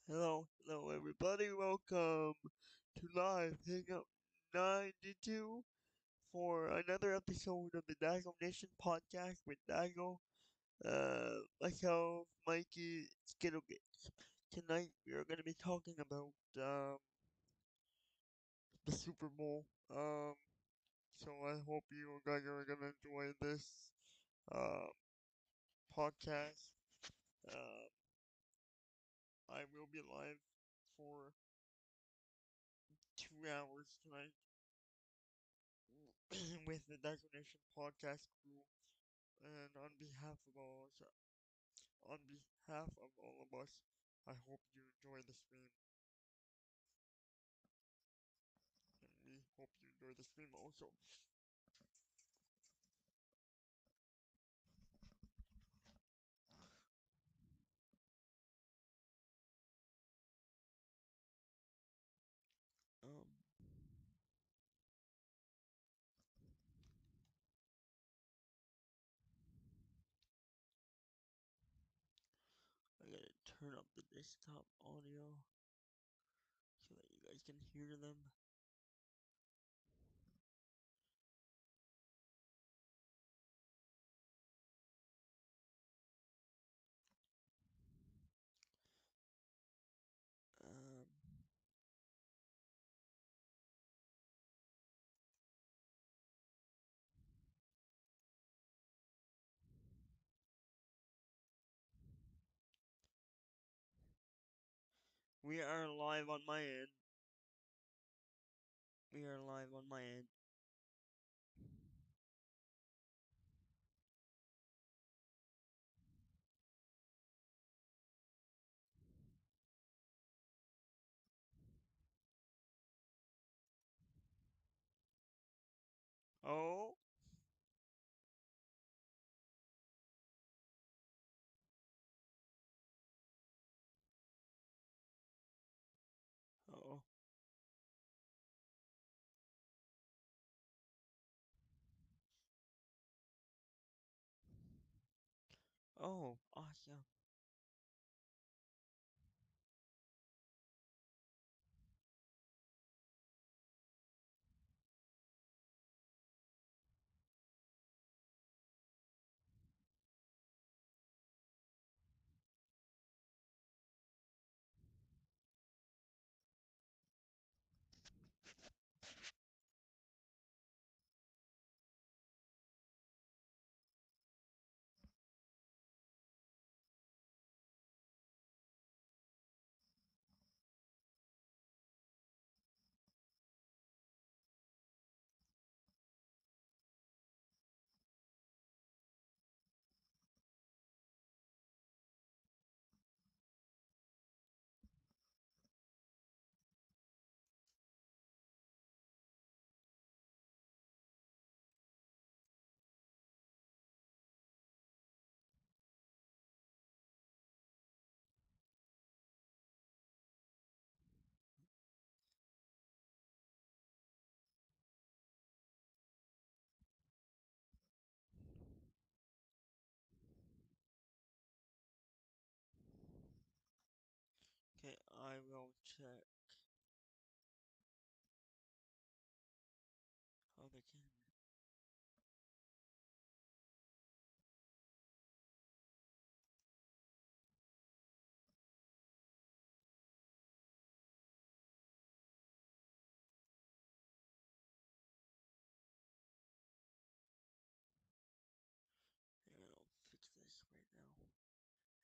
Hello everybody, welcome to Live Hangout 92 for another episode of the Dago Nation podcast with Dago, myself, Mikey, Skittlegate. Tonight we are going to be talking about the Super Bowl. So I hope you guys are going to enjoy this um, podcast. Um, I will be live for 2 hours tonight with the Declination Podcast crew, and on behalf of all of us, I hope you enjoy the stream, and we hope you enjoy the stream also. Um, I gotta turn up the desktop audio so that you guys can hear them. Um, we are live on my end. We are live on my end. Oh, oh, oh, awesome. Okay, I will check how they can. Hang on, I'll fix this right now.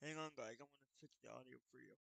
Hang on, guys. I'm gonna fix the audio for you.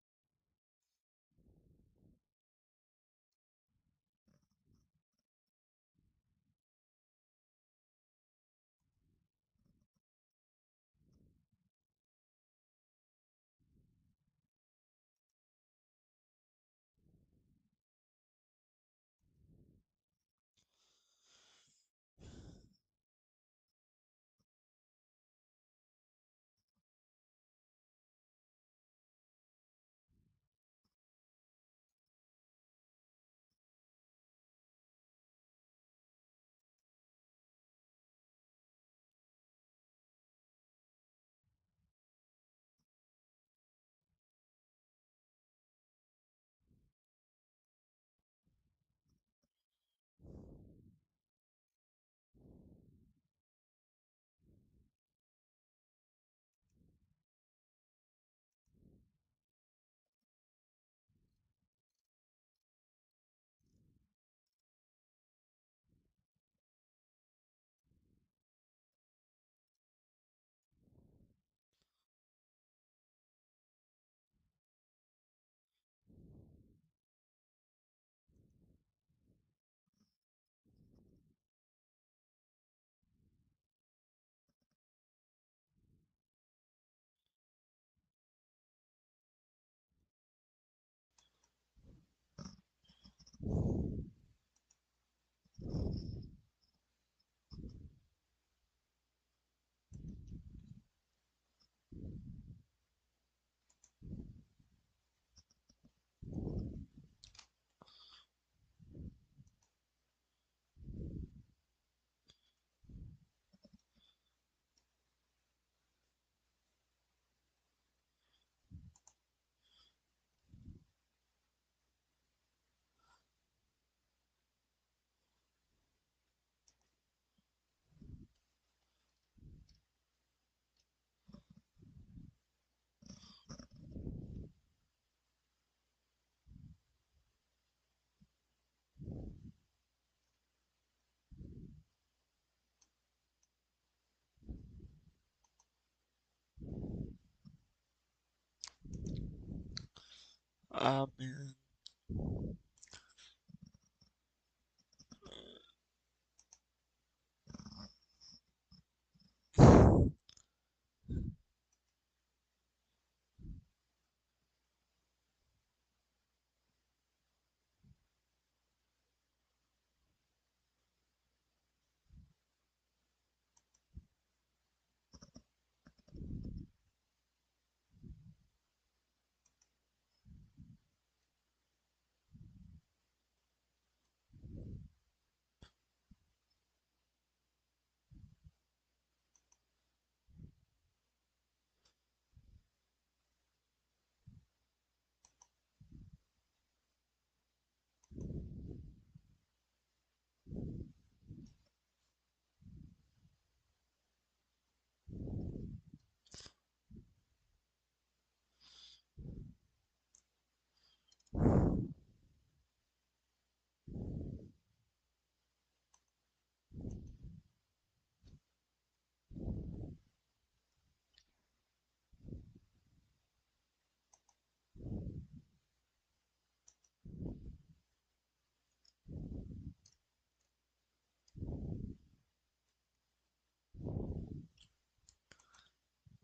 Man.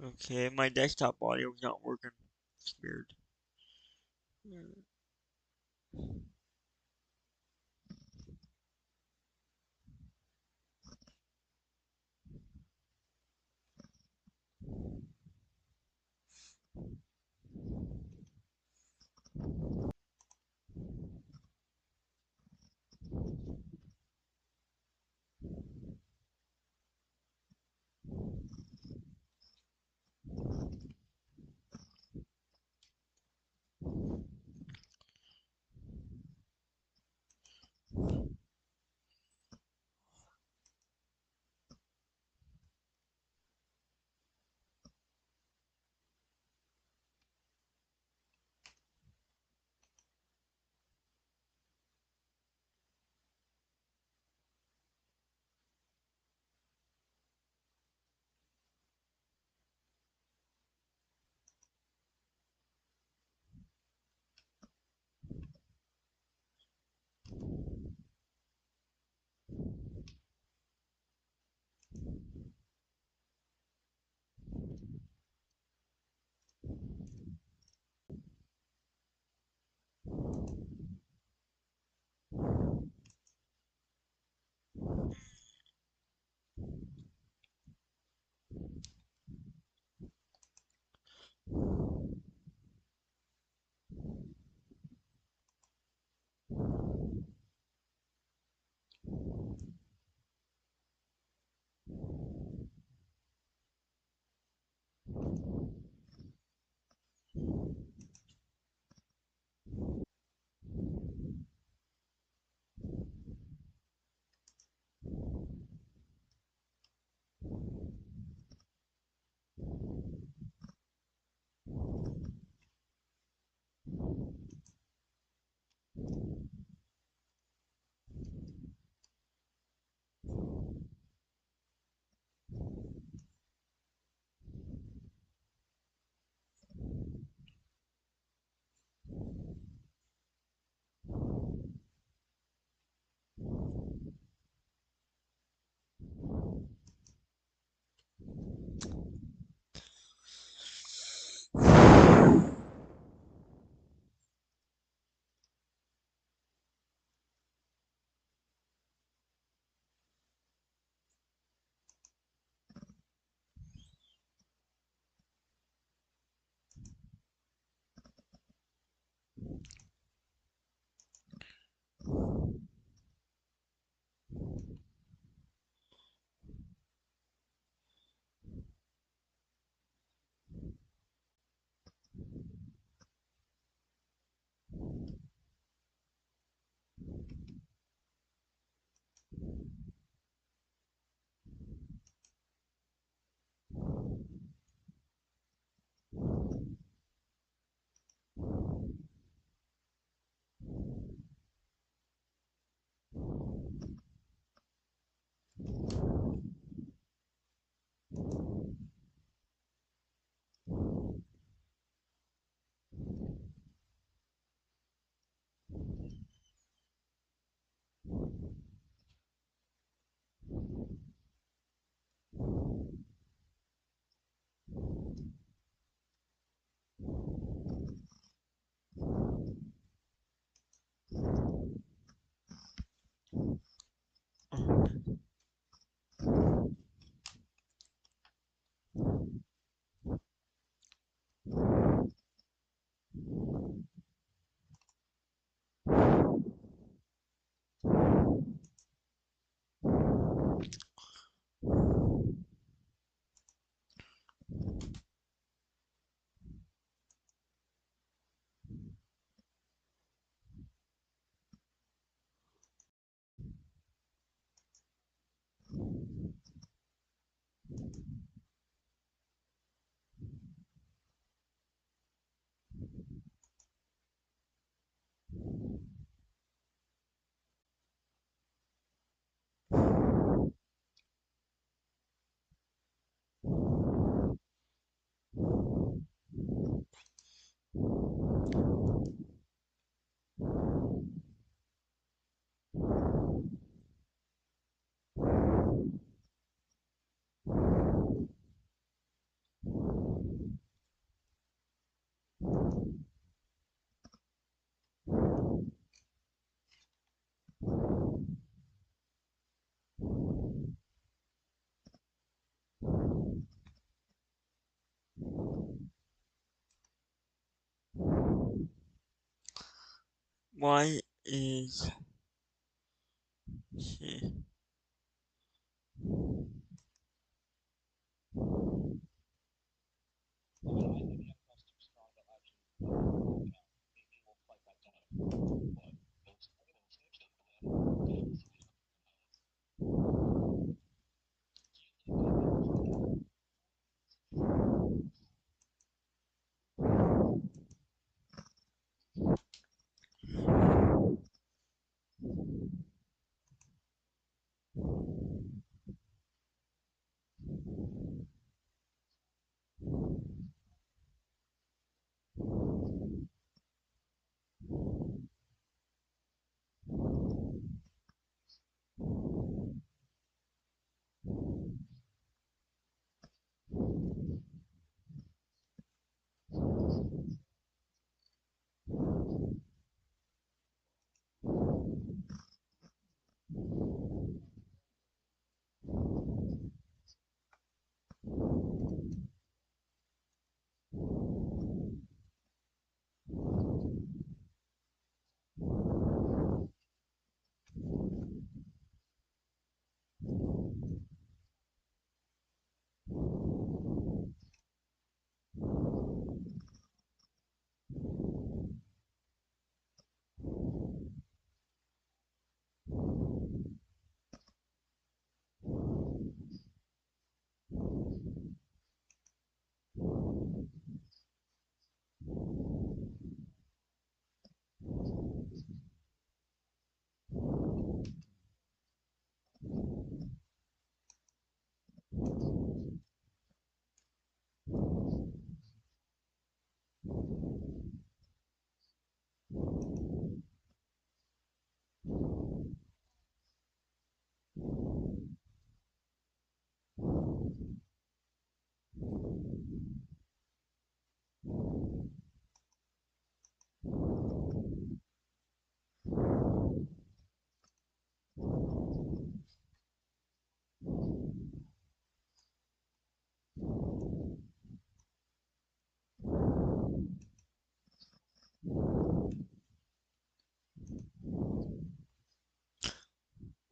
Okay, my desktop audio is not working. It's weird. Why is she?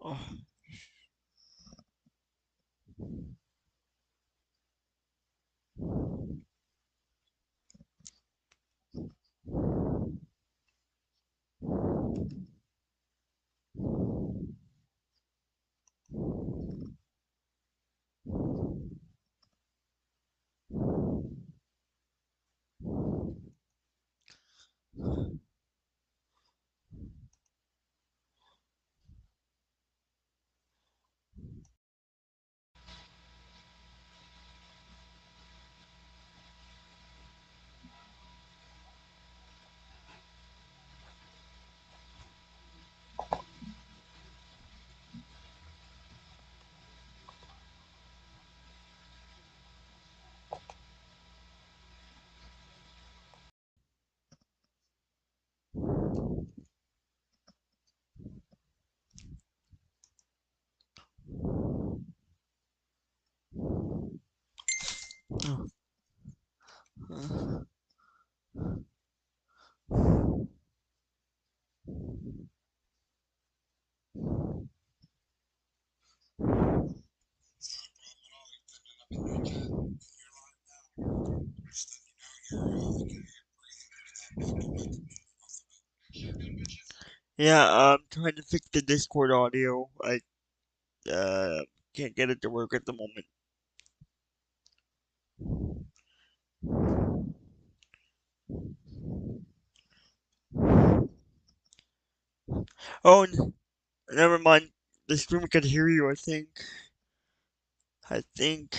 Oh, oh, uh, yeah, I'm trying to fix the Discord audio. I uh can't get it to work at the moment. Oh, never mind. The stream can hear you. I think. I think.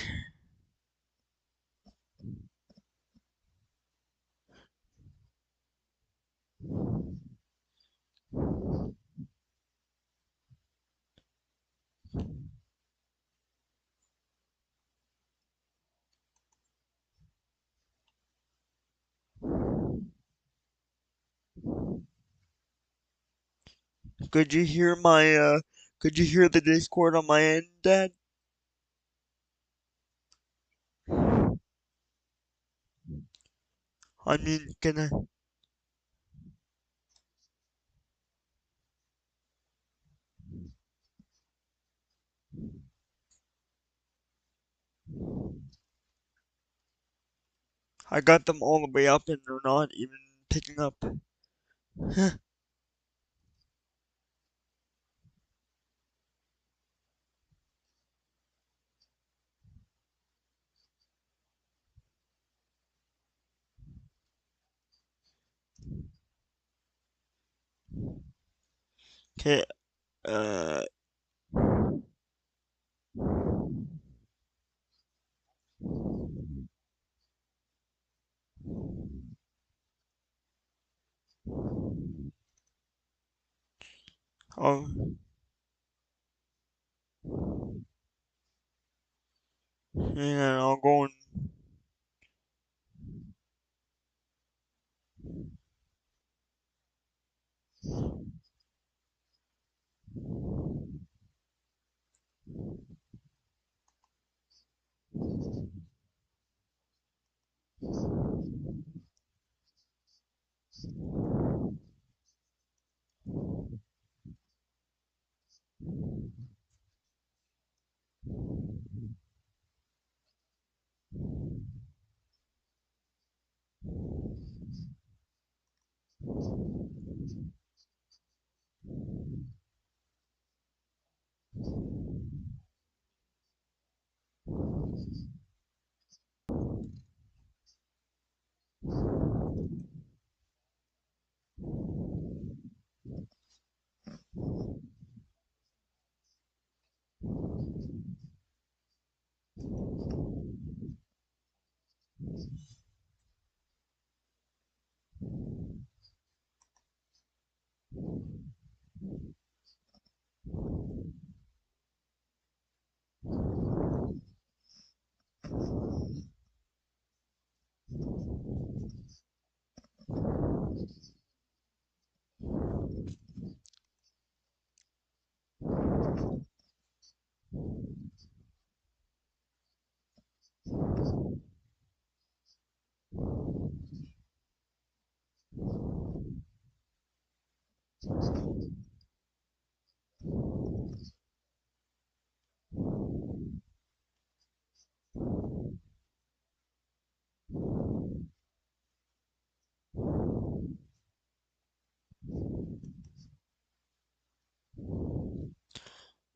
Could you hear my Could you hear the Discord on my end, Dad? I mean, can I? I got them all the way up and they're not even picking up. Okay, uh, I'll, hang on, I'll go and,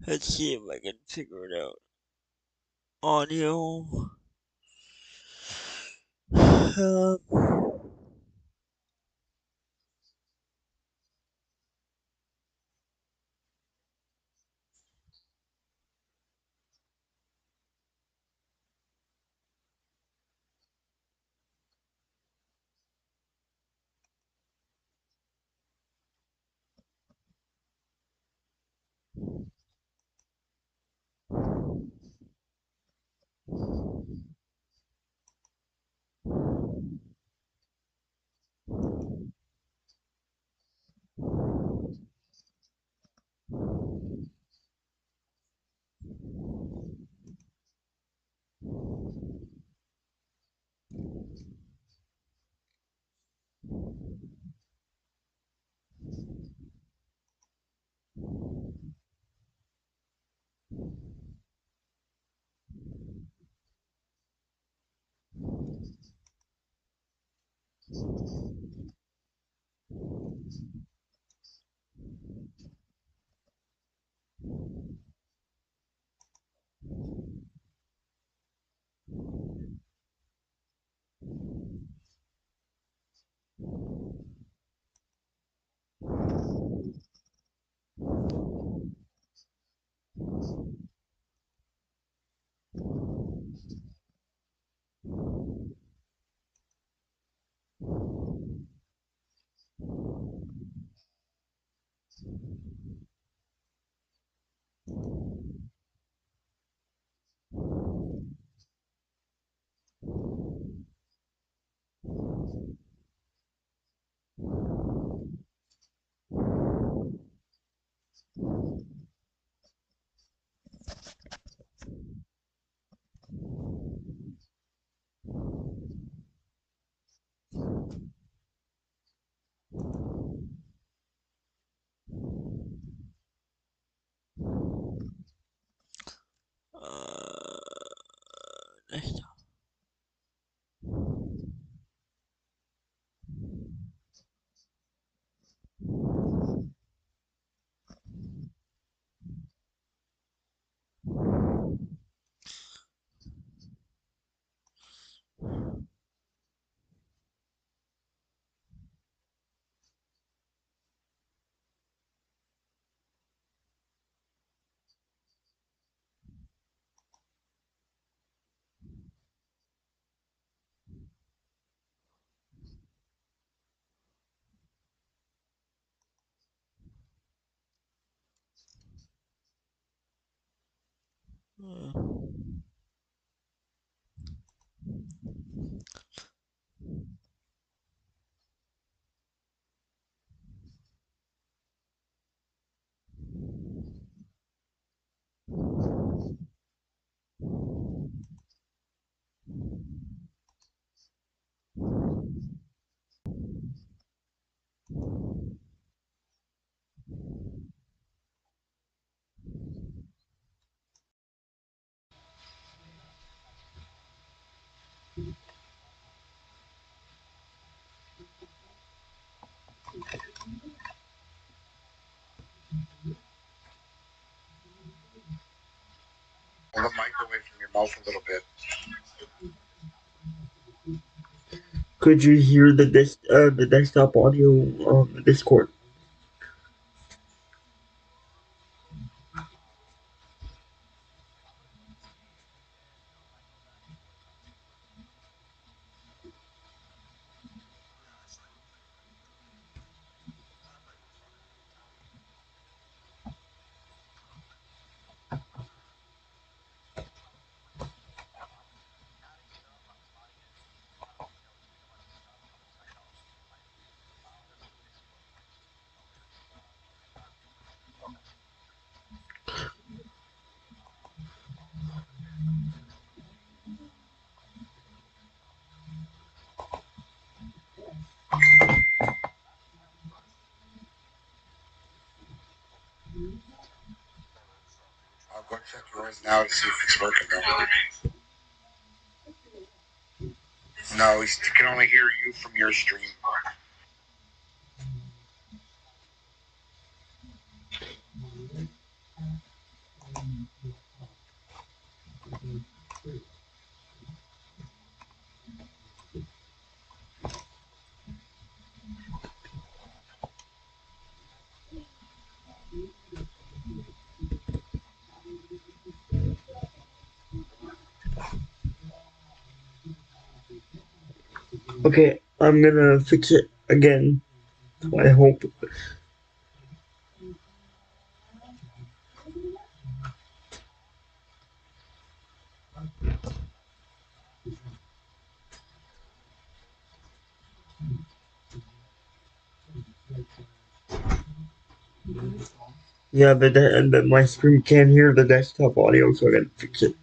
let's see if I can figure it out. Audio. Um, uh, Uh, Pull the mic away from your mouth a little bit. could you hear the desktop audio on the Discord? I'll go check yours now to see if it's working though. No, he can only hear you from your stream. Okay, I'm gonna fix it again. I hope. Yeah, but my screen can't hear the desktop audio, so I gotta fix it.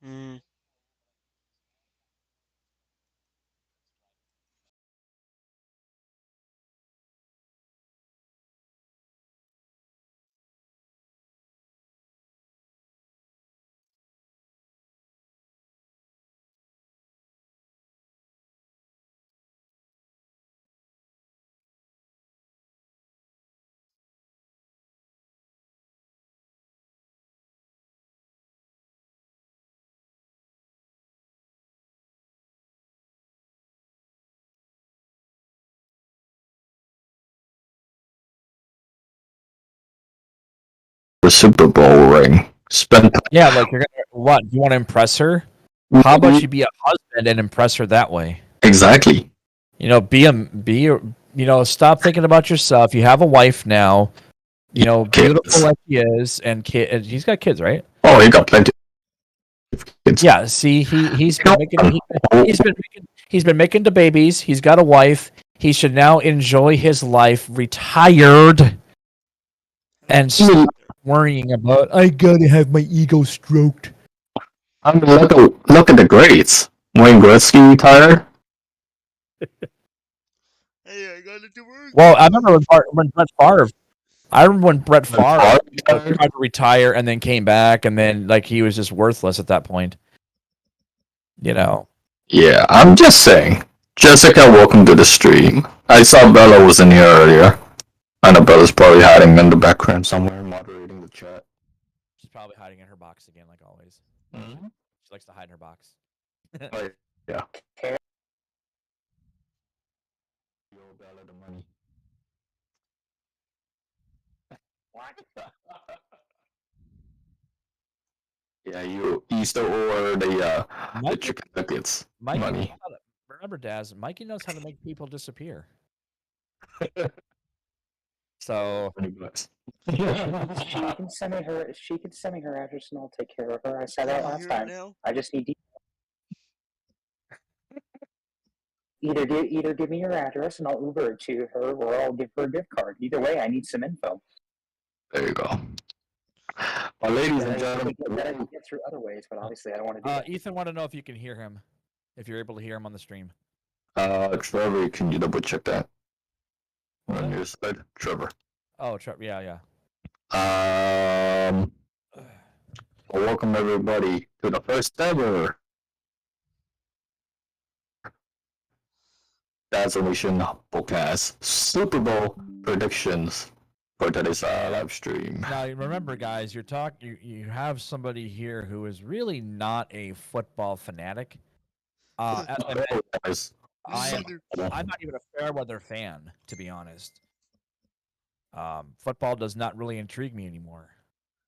Mm. The Super Bowl ring. Spend Yeah, like you're gonna what? You want to impress her? How about you be a husband and impress her that way? exactly. You know, stop thinking about yourself. You have a wife now. You know, beautiful Kids. like he is, and he's got kids, right? Oh, he got plenty of kids. Yeah. See, he's You been know, making he's been making the babies. He's got a wife. He should now enjoy his life, retired, and stop worrying about I gotta have my ego stroked. I mean, look at the greats. Wayne Gretzky retired. Hey, I gotta do work. Well, I remember when Brett Favre. I remember when Brett Favre Favre tried to retire and then came back, and then like he was just worthless at that point. You know. Yeah, I'm just saying. Jessica, welcome to the stream. I saw Bella was in here earlier. I know Bella's probably hiding in the background somewhere, moderating the chat. She's probably hiding in her box again, like always. Mm-hmm. She likes to hide in her box. Oh, yeah. Yo, Bella, the money. Yeah, you Easter or the chicken nuggets Mikey money. knows how to, remember, Daz, Mikey knows how to make people disappear. So $20. She can send me her. She can send me her address, and I'll take care of her. I said that Can you last hear it time. now? I just need to either give me your address, and I'll Uber it to her, or I'll give her a gift card. Either way, I need some info. There you go. Well, ladies and Then I gentlemen, can get through other ways, but obviously I don't want to do that. Ethan want to know if you can hear him, if you're able to hear him on the stream. Trevor, can you double check that on What? your side, Trevor? Oh, yeah. Well, welcome everybody to the first ever That's a Nation podcast Super Bowl predictions for today's live stream. Now remember, guys, you have somebody here who is really not a football fanatic. As I mentioned, Guys, I'm not even a fair weather fan, to be honest. Football does not really intrigue me anymore.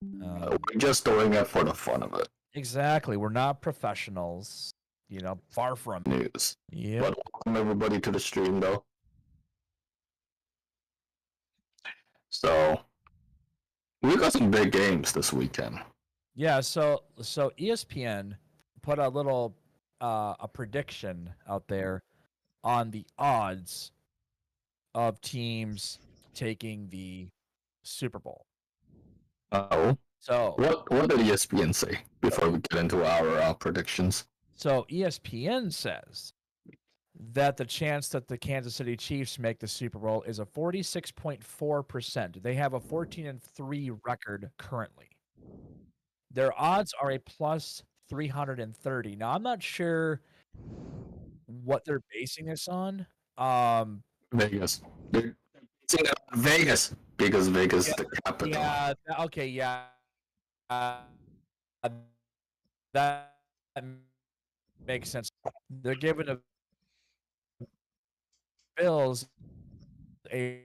we're just doing it for the fun of it. Exactly, we're not professionals. You know, far from it. News. Yeah. But welcome everybody to the stream, though. So we got some big games this weekend. Yeah. So ESPN put a little a prediction out there on the odds of teams taking the Super Bowl. Oh, So what did ESPN say before we get into our predictions? So ESPN says that the chance that the Kansas City Chiefs make the Super Bowl is a 46.4%. They have a 14-3 record currently. Their odds are a plus 330. Now I'm not sure what they're basing this on. Vegas. They're basing it on Vegas because Vegas is the capital. Yeah. Okay. Yeah. That makes sense. They're giving the Bills a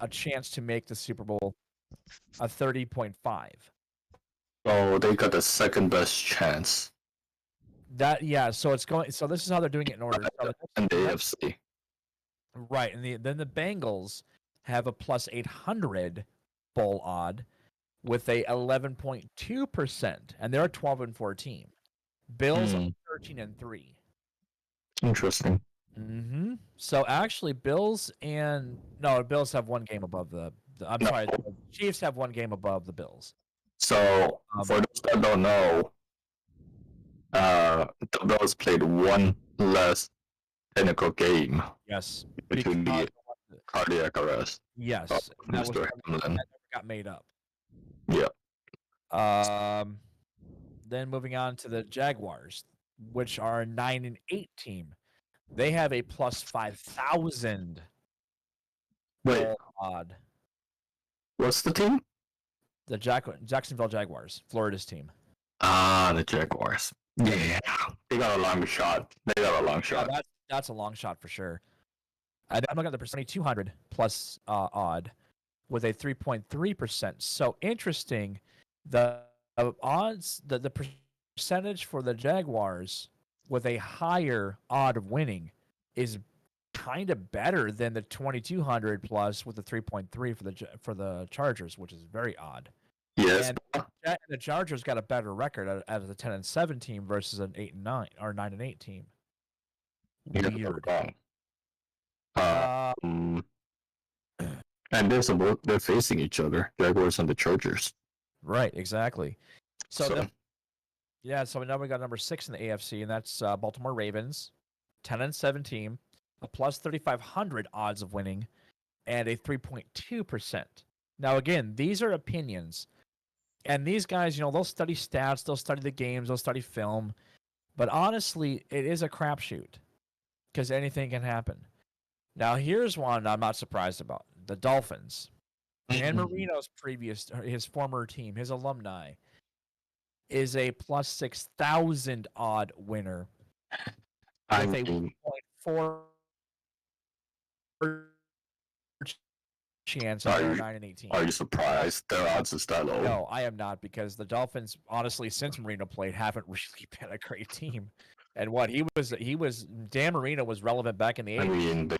chance to make the Super Bowl a 30.5. So they got the second best chance So it's going. So this is how they're doing it in order. So in the AFC. Right, and then the Bengals have a plus 800 bowl odd with a 11.2%, and they're a 12-4 team. Bills are 13-3. Interesting. Mm-hmm. So actually, Bills have one game above the sorry, the Chiefs have one game above the Bills. So for those that don't know, the Bills played one less technical game Yes, between because the cardiac arrest of yes, that was Mr. Hamlin. that never got made up. Yeah. Um, then moving on to the Jaguars, which are a 9-8 team. They have a plus 5,000 Wait, odd. what's the team? The Jacksonville Jaguars, Florida's team. Ah, the Jaguars. Yeah, they got a long shot. They got a long Yeah, shot. that's a long shot for sure. I'm looking at the percentage 200 plus odd with a 3.3%. So interesting. The odds, the percentage for the Jaguars with a higher odd of winning is kind of better than the 2200 plus with the 3.3 for the Chargers, which is very odd. Yes. And the Chargers got a better record as a 10-7 team versus an 8-9 or 9-8 team. Weird. And they're facing each other, Jaguars and the Chargers. Right, exactly. So now we got number 6 in the AFC, and that's Baltimore Ravens, 10-7 team, a plus 3,500 odds of winning, and a 3.2%. Now again, these are opinions, and these guys, they'll study stats, they'll study the games, they'll study film, but honestly, it is a crapshoot because anything can happen. Now here's one I'm not surprised about: the Dolphins. Dan Marino's his former team, his alumni, is a plus 6,000 odd winner with a 1.4 chance on their 9-18. Are you surprised their odds is that low? No, I am not, because the Dolphins, honestly, since Marino played, haven't really been a great team. And what Dan Marino was relevant back in the 80s. I mean, the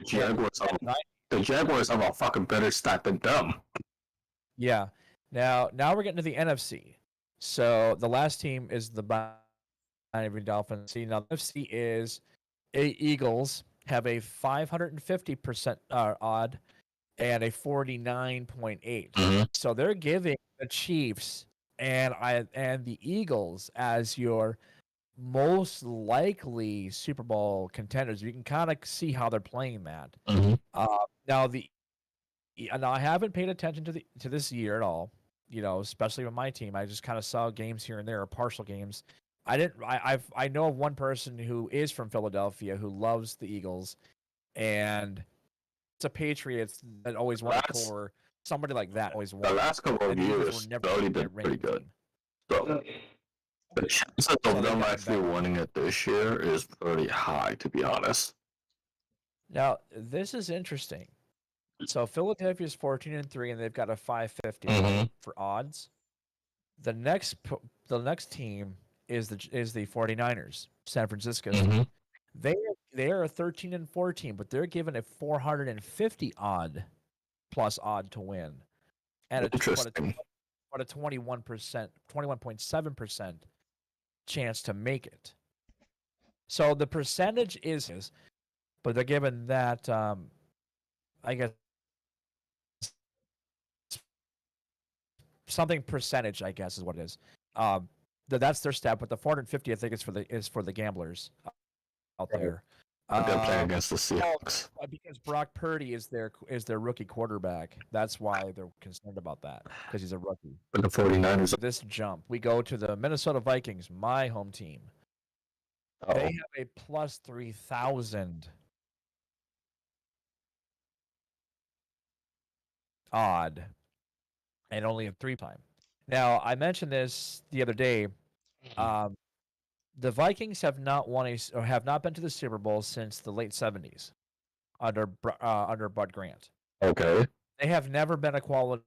Jaguars have a fucking better stat than them. Yeah. Now we're getting to the NFC. So the last team is the Miami Dolphins. Now the NFC is Eagles have a 550% odd and a 49.8. Mm-hmm. So they're giving the Chiefs and the Eagles as your most likely Super Bowl contenders. You can kind of see how they're playing that. Mm-hmm. Now I haven't paid attention to this year at all. Especially with my team, I just kind of saw games here and there, or partial games. I know of one person who is from Philadelphia who loves the Eagles, and it's a Patriots that always wanted to core. Somebody like that always wanted. The last couple of years, Philly did pretty good. So the chances of them actually winning it this year is pretty high, to be honest. Now this is interesting. So Philadelphia's 14-3, and they've got a 550 for odds. The next team is the 49ers, San Francisco. They are a 13-4 team, but they're given a 450 odd plus odd to win, and a 21.7% chance to make it. So the percentage is, but they're given that I guess something percentage, I guess, is what it is. That's their stat, but the 450, I think, is for the gamblers out there. They're playing against the Seahawks. Because Brock Purdy is their rookie quarterback. That's why they're concerned about that, because he's a rookie. But the 49ers. This jump, we go to the Minnesota Vikings, my home team. They have a plus 3,000 odd, and only a 3-time. Now, I mentioned this the other day. The Vikings have not been to the Super Bowl since the late 70s under Bud Grant. Okay. They have never been a quality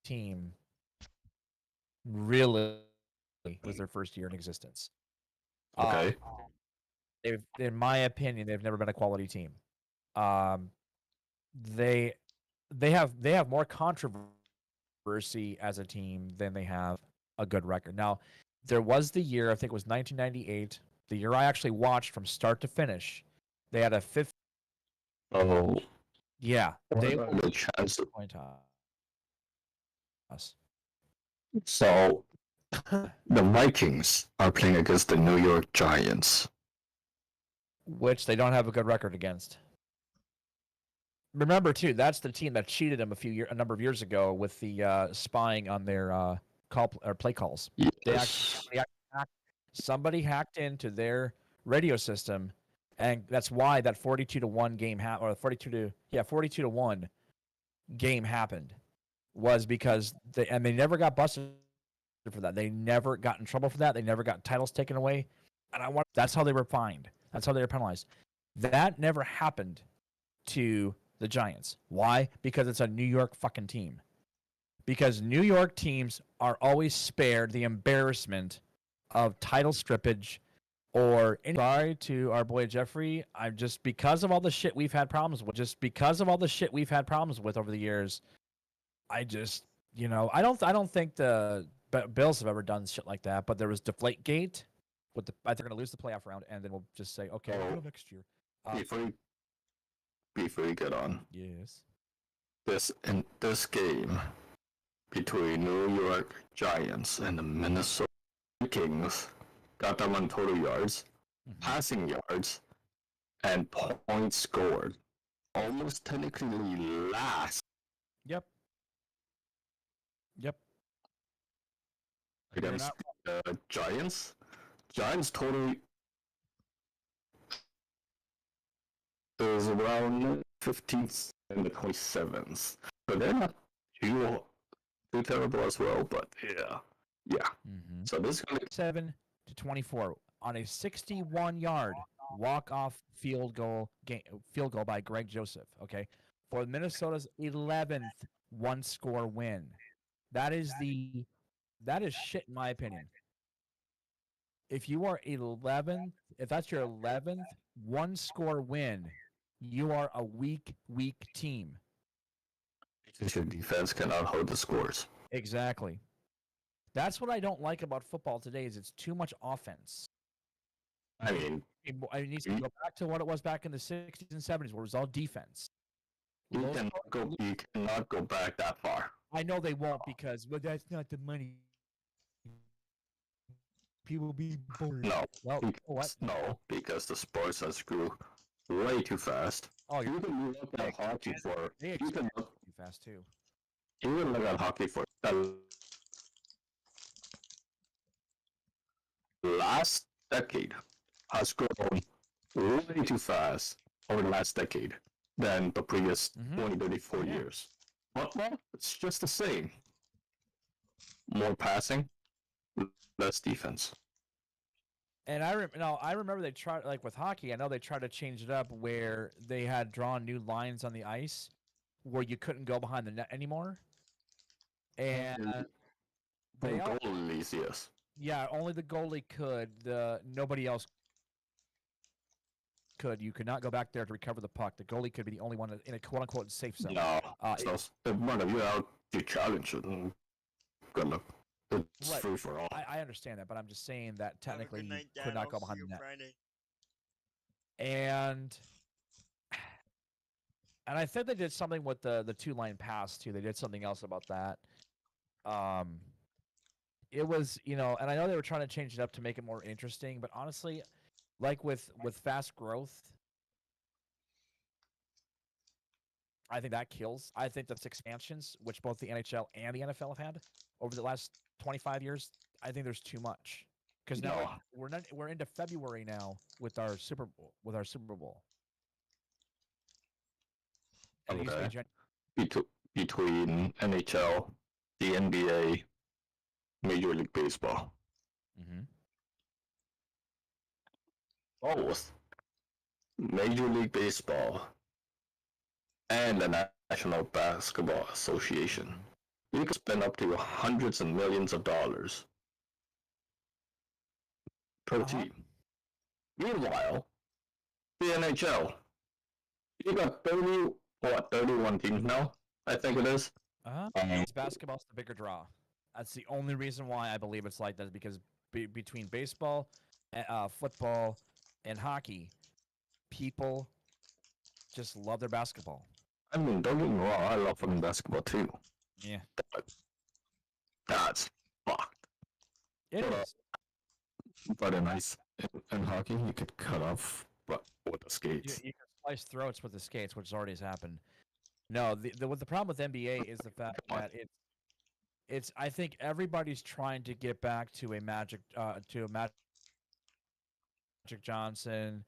team. Really, was their first year in existence. Okay. In my opinion, they've never been a quality team. They have more controversy as a team than they have a good record. Now, there was the year, I think it was 1998, the year I actually watched from start to finish. They had a 50. Oh. Yeah, they were the chance. point us. So The Vikings are playing against the New York Giants. Which they don't have a good record against. Remember, too, that's the team that cheated them a number of years ago with the spying on their play calls. Yes. Somebody hacked into their radio system, and that's why that 42-1 game or 42-1 game happened, was because they never got busted for that. They never got in trouble for that. They never got titles taken away, and that's how they were fined. That's how they were penalized. That never happened to the Giants. Why? Because it's a New York fucking team. Because New York teams are always spared the embarrassment of title strippage or sorry to our boy Jeffrey. I'm just because of all the shit we've had problems with. Just because of all the shit we've had problems with over the years, I just I don't think the Bills have ever done shit like that. But there was Deflategate. I think they're gonna lose the playoff round, and then we'll just say okay, we'll go next year. Before you get on, Yes. this game between New York Giants and the Minnesota Vikings got them on total yards, passing yards, and points scored. Almost technically last. Yep. Against the Giants. Giants totally is around 15th and the 27th. So they're not too terrible as well, but yeah. Mm-hmm. So this is going to 7-24 on a 61-yard walk-off field goal by Greg Joseph. Okay, for Minnesota's 11th one-score win. That is shit in my opinion. If you are 11th, if that's your 11th one-score win, you are a weak team. because your defense cannot hold the scores. Exactly. That's what I don't like about football today. Is it's too much offense. I mean, it needs to go back to what it was back in the 60s and 70s, where it was all defense. you cannot go back that far. I know they won't because that's not the money. People be bored. No, Well, because, no, because the sports has grew way too fast. Oh, you can look at hockey for. They You can look too fast too. You can look at hockey for the last decade has grown way too fast over the last decade than the previous 20, 34 years. Football, it's just the same. More passing, less defense. And I remember they tried, like with hockey, I know they tried to change it up where they had drawn new lines on the ice where you couldn't go behind the net anymore. And they goalies, yes. Yeah, only the goalie could. Nobody else could. You could not go back there to recover the puck. The goalie could be the only one in a quote-unquote safe zone. No, if one of you out, you challenge it. It's free for all. I understand that, but I'm just saying that technically you night, could not go behind the net. And I think they did something with the two-line pass too. They did something else about that. It was, and I know they were trying to change it up to make it more interesting, but honestly, like with fast growth, I think that kills. I think that's expansions, which both the NHL and the NFL have had over the last 25 years. I think there's too much because now we're into February now with our Super Bowl. Okay. Between NHL, the NBA, Major League Baseball. Both Major League Baseball and the National Basketball Association. You could spend up to hundreds of millions of dollars per team. Meanwhile, the NHL, you got 31 teams now, I think it is. Basketball's the bigger draw. That's the only reason why I believe it's like that, is because between baseball, football, and hockey, people just love their basketball. I mean, don't get me wrong, I love fucking basketball too. Yeah. But that's fucked. It But, is. but in ice in hockey, you could cut off but with the skates. You can slice throats with the skates, which already has happened. No, the problem with NBA is the fact that it's. I think everybody's trying to get back to a Magic Johnson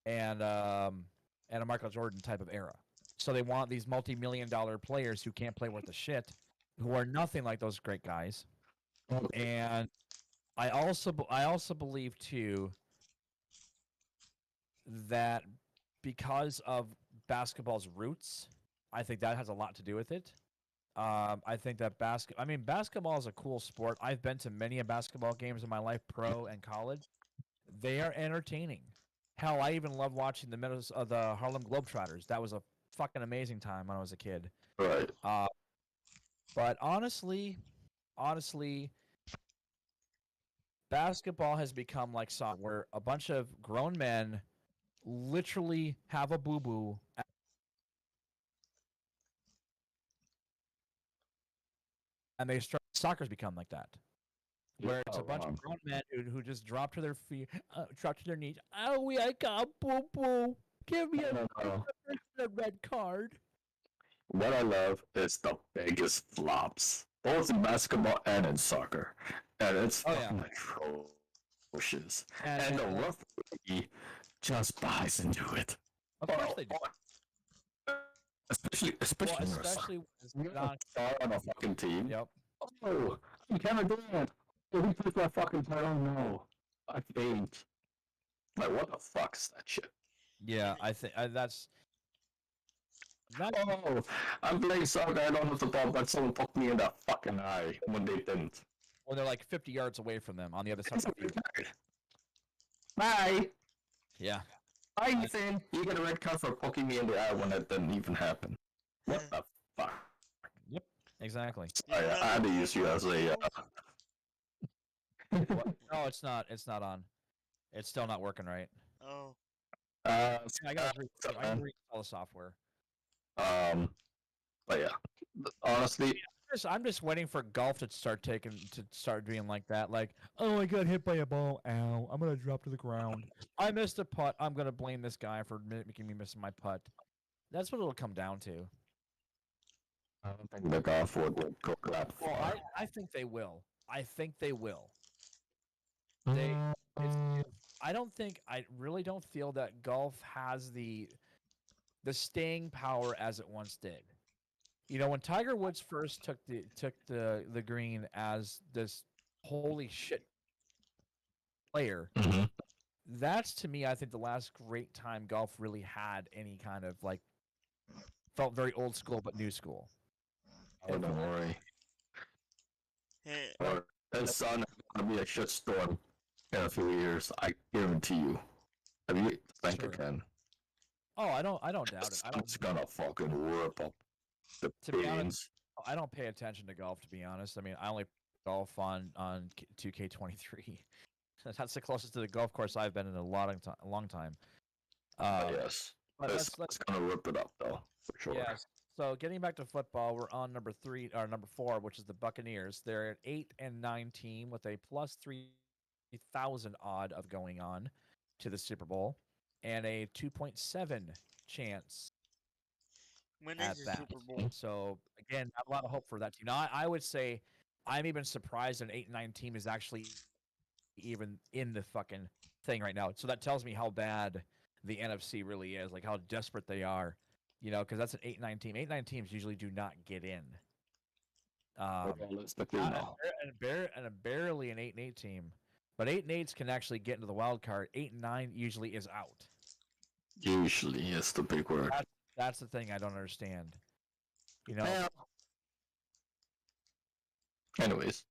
and a Michael Jordan type of era. So they want these multi-million-dollar players who can't play worth a shit, who are nothing like those great guys. And I also believe too that because of basketball's roots, I think that has a lot to do with it. I think that basketball is a cool sport. I've been to many a basketball games in my life, pro and college. They are entertaining. Hell, I even love watching the Harlem Globetrotters. That was a fucking amazing time when I was a kid. Right. But honestly, basketball has become like soccer, where a bunch of grown men literally have a boo boo, and they start. Soccer's become like that, where it's a bunch of grown men who just drop to their feet, drop to their knees. Oh, I got boo boo. Give me a red card. What I love is the biggest flops, both in basketball and in soccer, and it's fucking atrocious. And the referee just buys into it. Of course they do. Especially when you're a star on a fucking team. Yep. Oh, I'm Kevin Durant. Oh, he plays my fucking player. Oh no, I faint. Like, what the fuck is that shit? Yeah, I think that's. Oh, I'm playing soccer. I don't have the ball, but someone poked me in the fucking eye when they didn't. When they're like 50 yards away from them on the other side of the field. Bye. Yeah. Bye, Ethan. You get a red card for poking me in the eye when it didn't even happen. What the fuck? Yep. Exactly. Sorry, I had to use you as a. No, it's not. It's not on. It's still not working right. Oh. I gotta reinstall the software. But yeah, honestly, I'm just waiting for golf to start doing like that. Like, oh, I got hit by a ball. Ow! I'm gonna drop to the ground. I missed a putt. I'm gonna blame this guy for making me miss my putt. That's what it'll come down to. I don't think the golf would go that far. Well, I think they will. I think they will. I really don't feel that golf has the staying power as it once did. You know, when Tiger Woods first took the green as this holy shit player, that's to me, I think, the last great time golf really had any kind of like felt very old school but new school. Oh, don't worry. Hey. His son is gonna be a shitstorm in a few years. I guarantee you. Have you think again? Oh, I don't doubt it. It's gonna fucking rip up the beans. I don't pay attention to golf, to be honest. I mean, I only golf on 2K23. That's the closest to the golf course I've been in a long time. Yes, but it's gonna rip it up though, for sure. Yes. So getting back to football, we're on number 4, which is the Buccaneers. They're an 8-9 team with a plus 3,000 odd of going on to the Super Bowl, and a 2.7 chance. When is the Super Bowl? So again, not a lot of hope for that team. Now, I would say I'm even surprised an 8-9 team is actually even in the fucking thing right now. So that tells me how bad the NFC really is, like how desperate they are. You know, because that's an 8-9 team. 8-9 teams usually do not get in. And barely an 8-8 team. But 8-8s can actually get into the wild card. 8-9 usually is out. Usually is the big word. That's the thing I don't understand. You know. Anyways.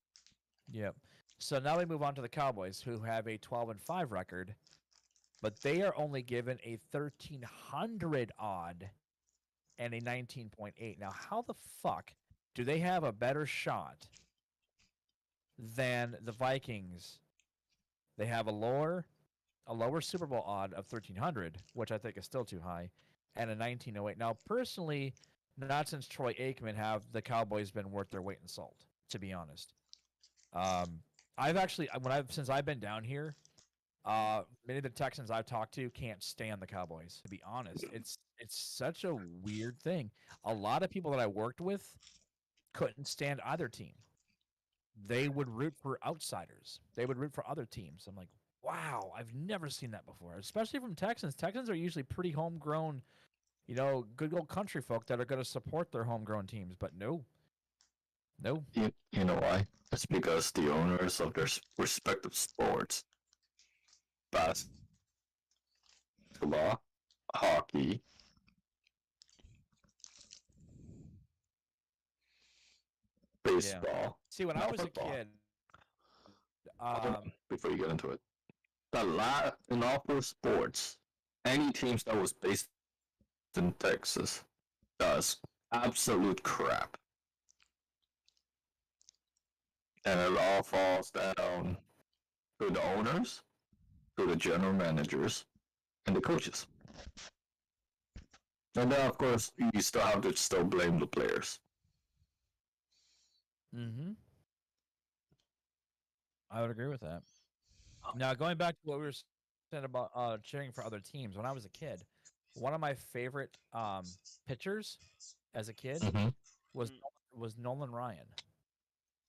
Yep. So now we move on to the Cowboys, who have a 12-5 record, but they are only given a 1,300 odd and a 19.8. Now, how the fuck do they have a better shot than the Vikings? They have a lower Super Bowl odd of 1,300, which I think is still too high, and a 19.08. Now, personally, not since Troy Aikman have the Cowboys been worth their weight in salt, to be honest. I've actually since I've been down here, many of the Texans I've talked to can't stand the Cowboys. To be honest, it's such a weird thing. A lot of people that I worked with couldn't stand either team. They would root for outsiders. They would root for other teams. I'm like, wow, I've never seen that before. Especially from Texans. Texans are usually pretty homegrown, good old country folk that are going to support their homegrown teams. But no, no. You know why? It's because the owners of their respective sports, basketball, hockey, Yeah. baseball, See, when I not was a football. kid, Before you get into it, in all four sports, any teams that was based in Texas does absolute crap, and it all falls down to the owners, to the general managers, and the coaches. And then, of course, you still have to still blame the players. mm-hmm. I would agree with that. Now, going back to what we were saying about cheering for other teams, when I was a kid, one of my favorite pitchers as a kid Mm-hmm. was was Nolan Ryan.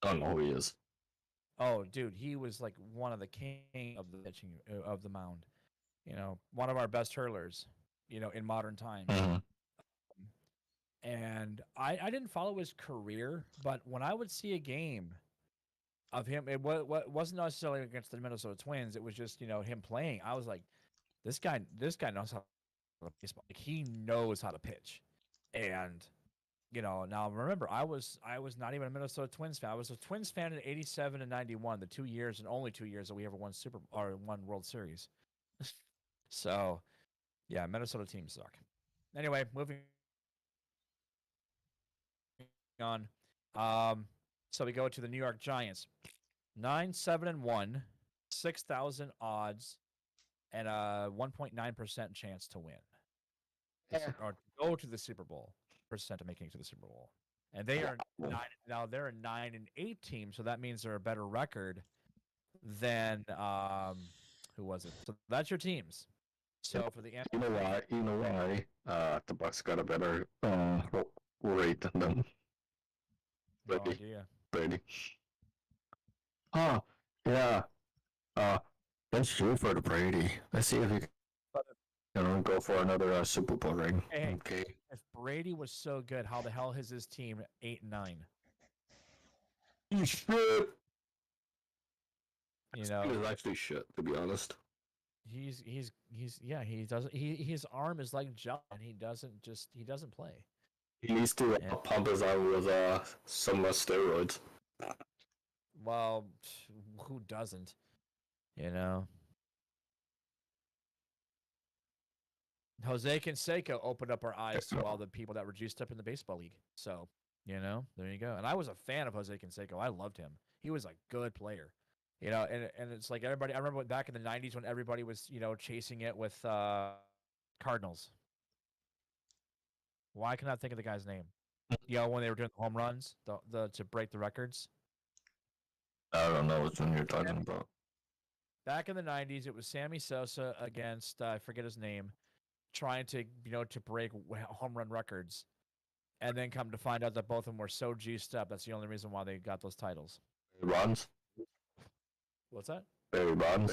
I don't know who he is. Oh, dude, he was like one of the king of the pitching of the mound. One of our best hurlers, in modern times. Mm-hmm. And I didn't follow his career, but when I would see a game of him, wasn't necessarily against the Minnesota Twins. It was just him playing. I was like, this guy knows how to baseball. Like, he knows how to pitch. And now remember, I was not even a Minnesota Twins fan. I was a Twins fan in '87 and '91, the 2 years and only 2 years that we ever won won World Series. So yeah, Minnesota teams suck. Anyway, moving on. So we go to the New York Giants, 9-7-1, 6,000 odds, and a 1.9% chance to win. Or go to the Super Bowl. Percent of making it to the Super Bowl. And they are now they're a 9-8 team, so that means they're a better record than who was it? So that's your teams. So for the You know why? The Bucks got a better rate than them. no Brady. idea. Brady. Oh, yeah. Let's shoot for the Brady. Let's see if he can go for another Super Bowl ring. Hey, Okay. if Brady was so good, how the hell is his team 8-9? You should. You His know, team is actually shit, to be honest. he's yeah, he doesn't his arm is like gel and he doesn't play. He needs to pump his arm with some steroids. Well, who doesn't? You know. Jose Canseco opened up our eyes to all the people that were juiced up in the baseball league. So, there you go. And I was a fan of Jose Canseco. I loved him. He was a good player. And it's like everybody. I remember back in the '90s when everybody was, chasing it with Cardinals. Why can I think of the guy's name? When they were doing the home runs, the to break the records. I don't know which one you're talking about. Back in the '90s, it was Sammy Sosa against I forget his name, trying to to break home run records, and then come to find out that both of them were so juiced up. That's the only reason why they got those titles. Bonds? What's that? Barry Bonds?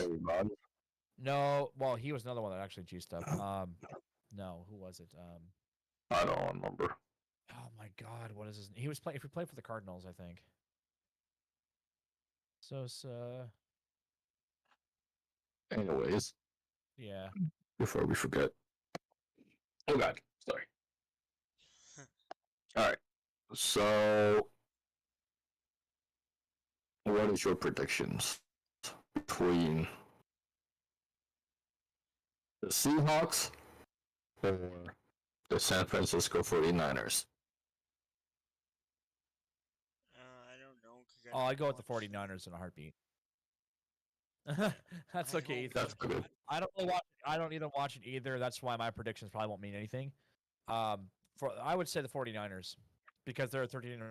No, well, he was another one that actually juiced up. No, who was it? I don't remember. Oh my God, what is his? He was playing. If he played for the Cardinals, I think. Sosa. Anyways, Yeah. before we forget. Oh God, sorry. All right. So, what is your predictions between the Seahawks or the San Francisco 49ers? I don't know. 'Cause Oh, I'd go with the watch 49ers in a heartbeat. That's I okay, hope Ethan. That's good. I don't either watch it either. That's why my predictions probably won't mean anything. I would say the 49ers because they're 13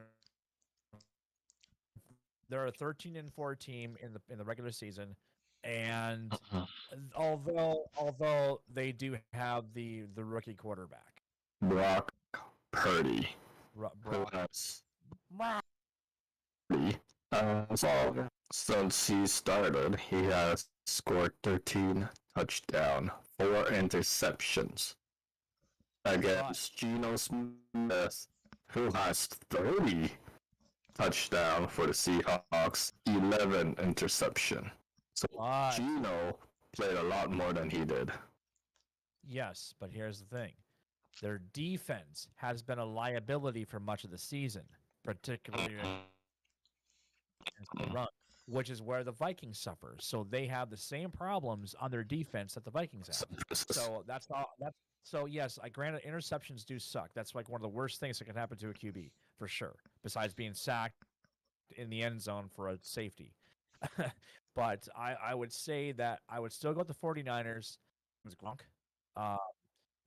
They're a 13-4 team in the regular season, and Uh-huh. although they do have the rookie quarterback, Brock Purdy, who Brock. has Purdy. So since he started, he has scored 13 touchdown, 4 interceptions against Geno Smith, who has 30 touchdown for the Seahawks, 11 interception. So But Geno played a lot more than he did. yes, but here's the thing: their defense has been a liability for much of the season, particularly against the run, which is where the Vikings suffer. So they have the same problems on their defense that the Vikings have. So that's all. That's so yes. I granted interceptions do suck. That's like one of the worst things that can happen to a QB for sure. Besides being sacked in the end zone for a safety. But I would say that I would still go with the 49ers. It was Gronk. Uh,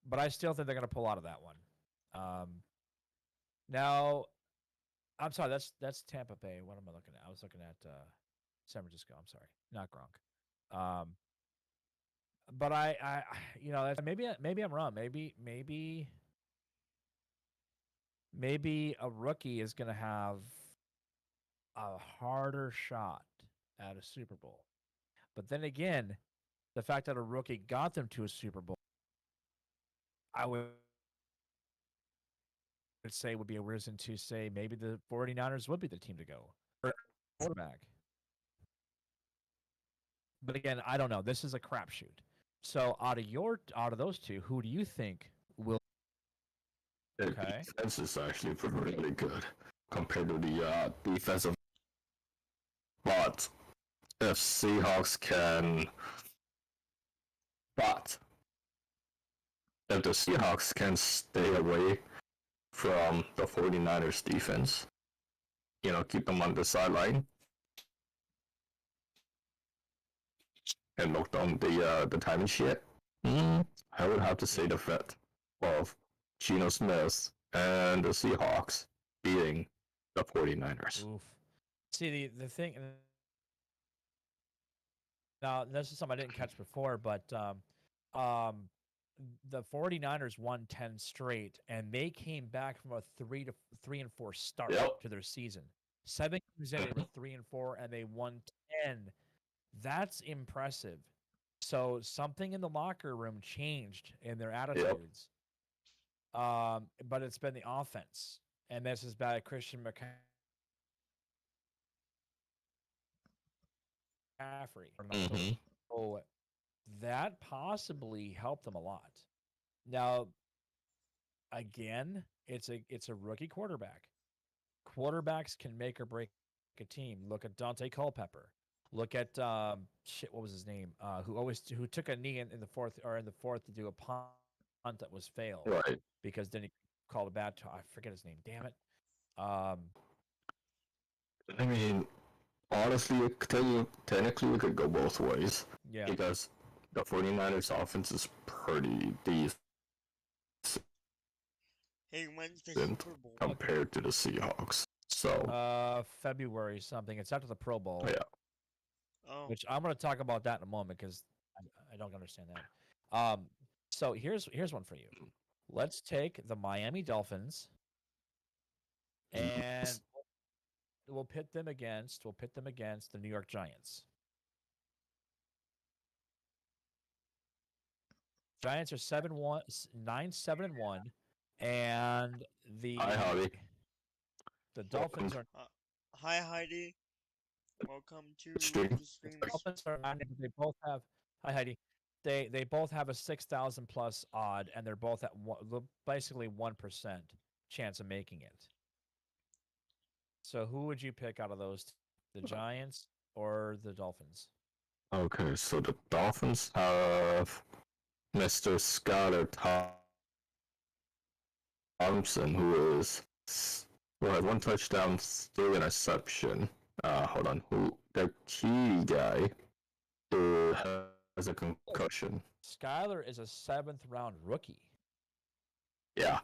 but I still think they're going to pull out of that one. Now, I'm sorry, that's Tampa Bay. What am I looking at? I was looking at San Francisco. I'm sorry, not Gronk. But maybe I'm wrong. Maybe a rookie is going to have a harder shot at a Super Bowl. But then again, the fact that a rookie got them to a Super Bowl, I would say would be a reason to say maybe the 49ers would be the team to go. Or quarterback. But again, I don't know. This is a crapshoot. So out of those two, who do you think will? The Okay. defense is actually really good compared to the defensive. But if Seahawks can, but if the Seahawks can stay away from the 49ers defense, keep them on the sideline and look on the timing shit, I would have to say the threat of Geno Smith and the Seahawks beating the 49ers. Oof. See the thing. Now this is something I didn't catch before, but um, the 49ers won 10 straight, and they came back from a 3-4 start Yep. to their season. 7 games in, they were 3-4, and they won 10. That's impressive. So something in the locker room changed in their attitudes. But it's been the offense, and this is bad Christian McCaffrey. Mm-hmm. So that possibly helped them a lot. Now, again, it's a rookie quarterback. Quarterbacks can make or break a team. Look at Dante Culpepper. Look at what was his name? Who took a knee in the fourth to do a punt that was failed. Right. Because then he called a bad. I forget his name. Damn it. I mean, honestly, technically, it could go both ways. Yeah. Because the 49ers offense is pretty decent Hey, when's the Super Bowl? compared to the Seahawks. So February something. It's after the Pro Bowl. yeah. Oh, Which I'm going to talk about that in a moment because I don't understand that. So here's one for you. Let's take the Miami Dolphins and we'll pit them against the New York Giants. Giants are 9-7-1, and Hi, Javi. the Dolphins are hi Heidi. Welcome to Stream. the stream. Dolphins are 9. They both have hi Heidi. They both have a 6,000 plus odd, and they're both at basically 1% chance of making it. So who would you pick out of those? The Giants or the Dolphins? Okay, so the Dolphins have Mr. Skylar Thompson, who had 1 touchdown, 3 interception. Hold on, the key guy who has a concussion. Skylar is a 7th round rookie. Yeah.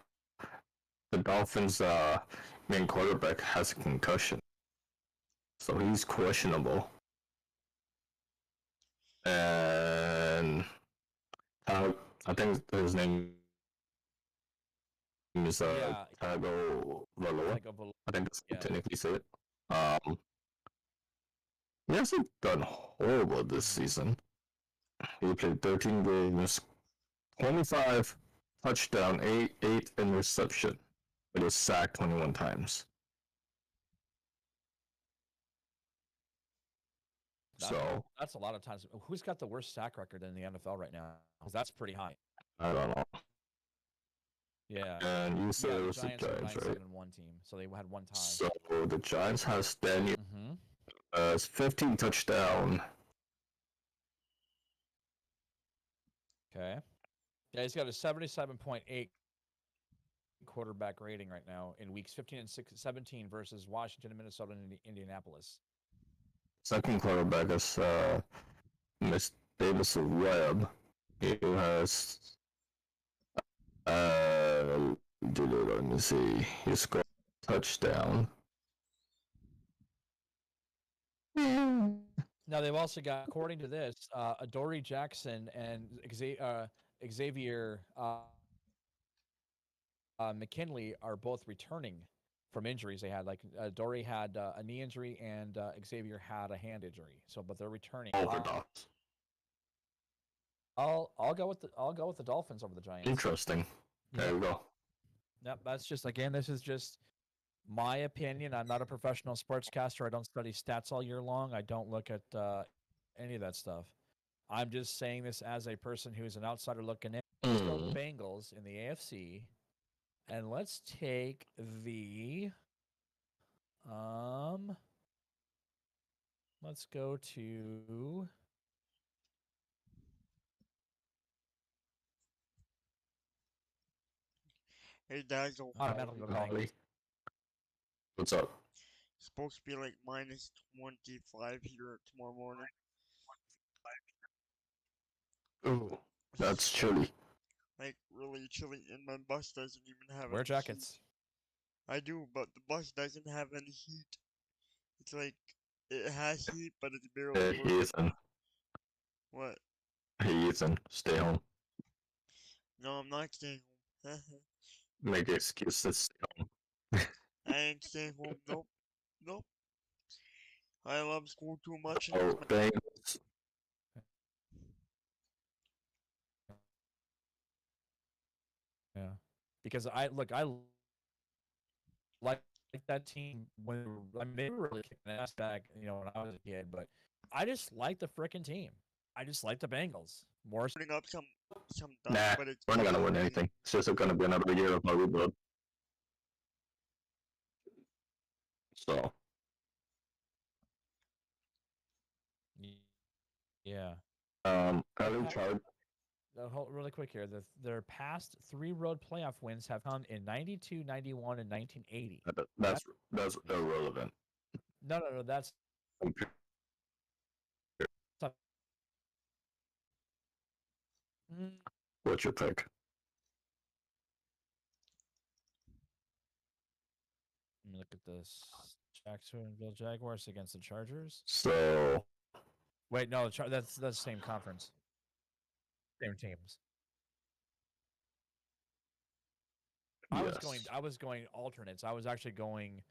The Dolphins' main quarterback has a concussion. So he's questionable. And Tag, I think his name is Yeah, Tago Valoa. like a I think that's how you yeah. technically say it. He hasn't done horrible this season. He played 13 games, 25 touchdown, 8 interception, but he's sacked 21 times. So That's a lot of times. Who's got the worst sack record in the NFL right now? Because that's pretty high. I don't know. Yeah. And you said Yeah, it the was the Giants are Giants, right? 9-7-1 team, so they had one tie. So the Giants has Daniel Mm-hmm. 15 touchdown. Okay. Yeah, he's got a 77.8 quarterback rating right now in weeks 15 and 17 versus Washington and Minnesota and Indianapolis. Second quarterback is Miss Davis Webb. He has let me see. He scored a touchdown. Now they've also got, according to this, Adoree Jackson and Xavier McKinley are both returning from injuries they had. Like Dory had a knee injury and Xavier had a hand injury. So, but they're returning. Overdose. I'll go with the Dolphins over the Giants. Interesting. There you go. Yep, that's just, again, this is just my opinion. I'm not a professional sportscaster. I don't study stats all year long. I don't look at any of that stuff. I'm just saying this as a person who's an outsider looking in. Let's go Bengals in the AFC, and let's take the let's go to Hey, Dazzle. What's up? Supposed to be like minus 25 here tomorrow morning. Ooh, that's chilly. Like really chilly, and my bus doesn't even have wear any jackets. Heat. I do, but the bus doesn't have any heat. It's like it has heat, but it's barely Hey, working. Ethan. What? Hey, Ethan. Stay home. No, I'm not staying home. Make excuses. Stay home. I ain't staying home. Nope. Nope. I love school too much. Oh, Bengals. Yeah, because I like that team when I mean, they were really kicking ass back, when I was a kid. But I just like the freaking team. I just like the Bengals more. Putting up some Nah, but it's we're not gonna win crazy. anything. It's just gonna be another year of no rebuild. So, Yeah. early charge. Hold really quick here. Their past 3 road playoff wins have come in 92, 91, and 1980. That's irrelevant. No. That's What's your pick? Let me look at this. Jacksonville Jaguars against the Chargers. So, Wait, no, that's the same conference. Same teams. yes. I was going alternates. I was actually going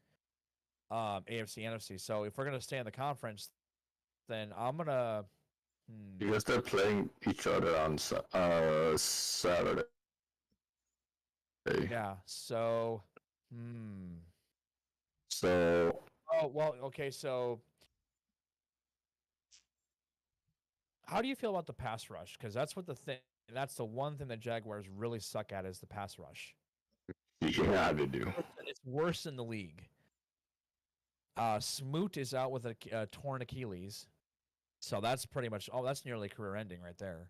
AFC NFC. So if we're gonna stay in the conference, then I'm gonna Because they're playing each other on Saturday. yeah. So So, oh well, okay. So how do you feel about the pass rush? Because that's what the thing. That's the one thing that Jaguars really suck at is the pass rush. yeah, they do. It's worse in the league. Smoot is out with a torn Achilles, so that's pretty much that's nearly career ending right there.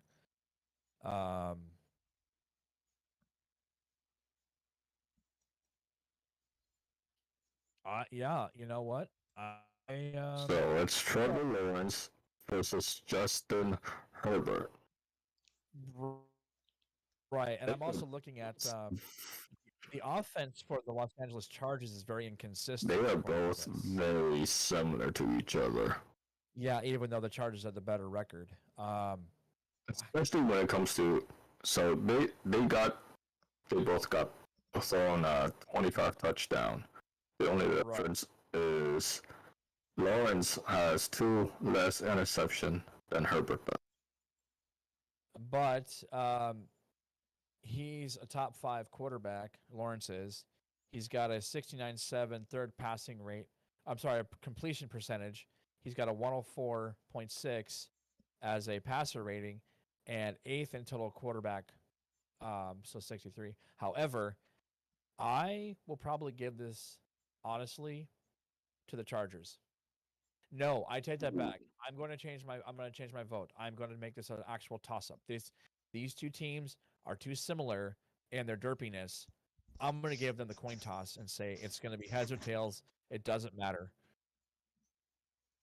Yeah, you know what? So it's Trevor Lawrence versus Justin Herbert. Right, and I'm also looking at The offense for the Los Angeles Chargers is very inconsistent. They are according to both this. very similar to each other. Yeah, even though the Chargers had the better record. Especially when it comes to, so they both got thrown 25 touchdown. The only difference is Lawrence has 2 less interception than Herbert does. But he's a top 5 quarterback. Lawrence is. He's got a 69.7 third passing rate. I'm sorry, a completion percentage. He's got a 104.6 as a passer rating, and 8th in total quarterback. So 63. However, I will probably give this honestly to the Chargers. No, I take that back. I'm going to change my vote. I'm going to make this an actual toss up. These two teams are too similar in their derpiness. I'm going to give them the coin toss and say it's going to be heads or tails. It doesn't matter.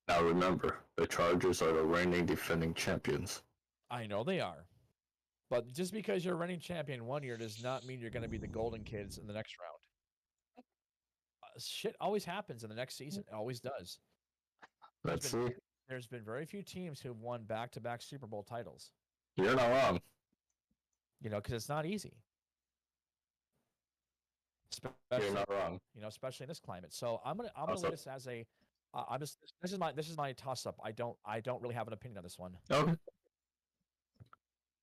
Now remember, the Chargers are the reigning defending champions. I know they are. But just because you're reigning champion one year does not mean you're going to be the Golden Kids in the next round. Shit always happens in the next season. It always does. Let's see. There's been very few teams who've won back-to-back Super Bowl titles. You're not wrong. You know, because it's not easy. You're not wrong. You know, especially in this climate. So I'm gonna leave this as a. This is my toss up. I don't really have an opinion on this one. Okay.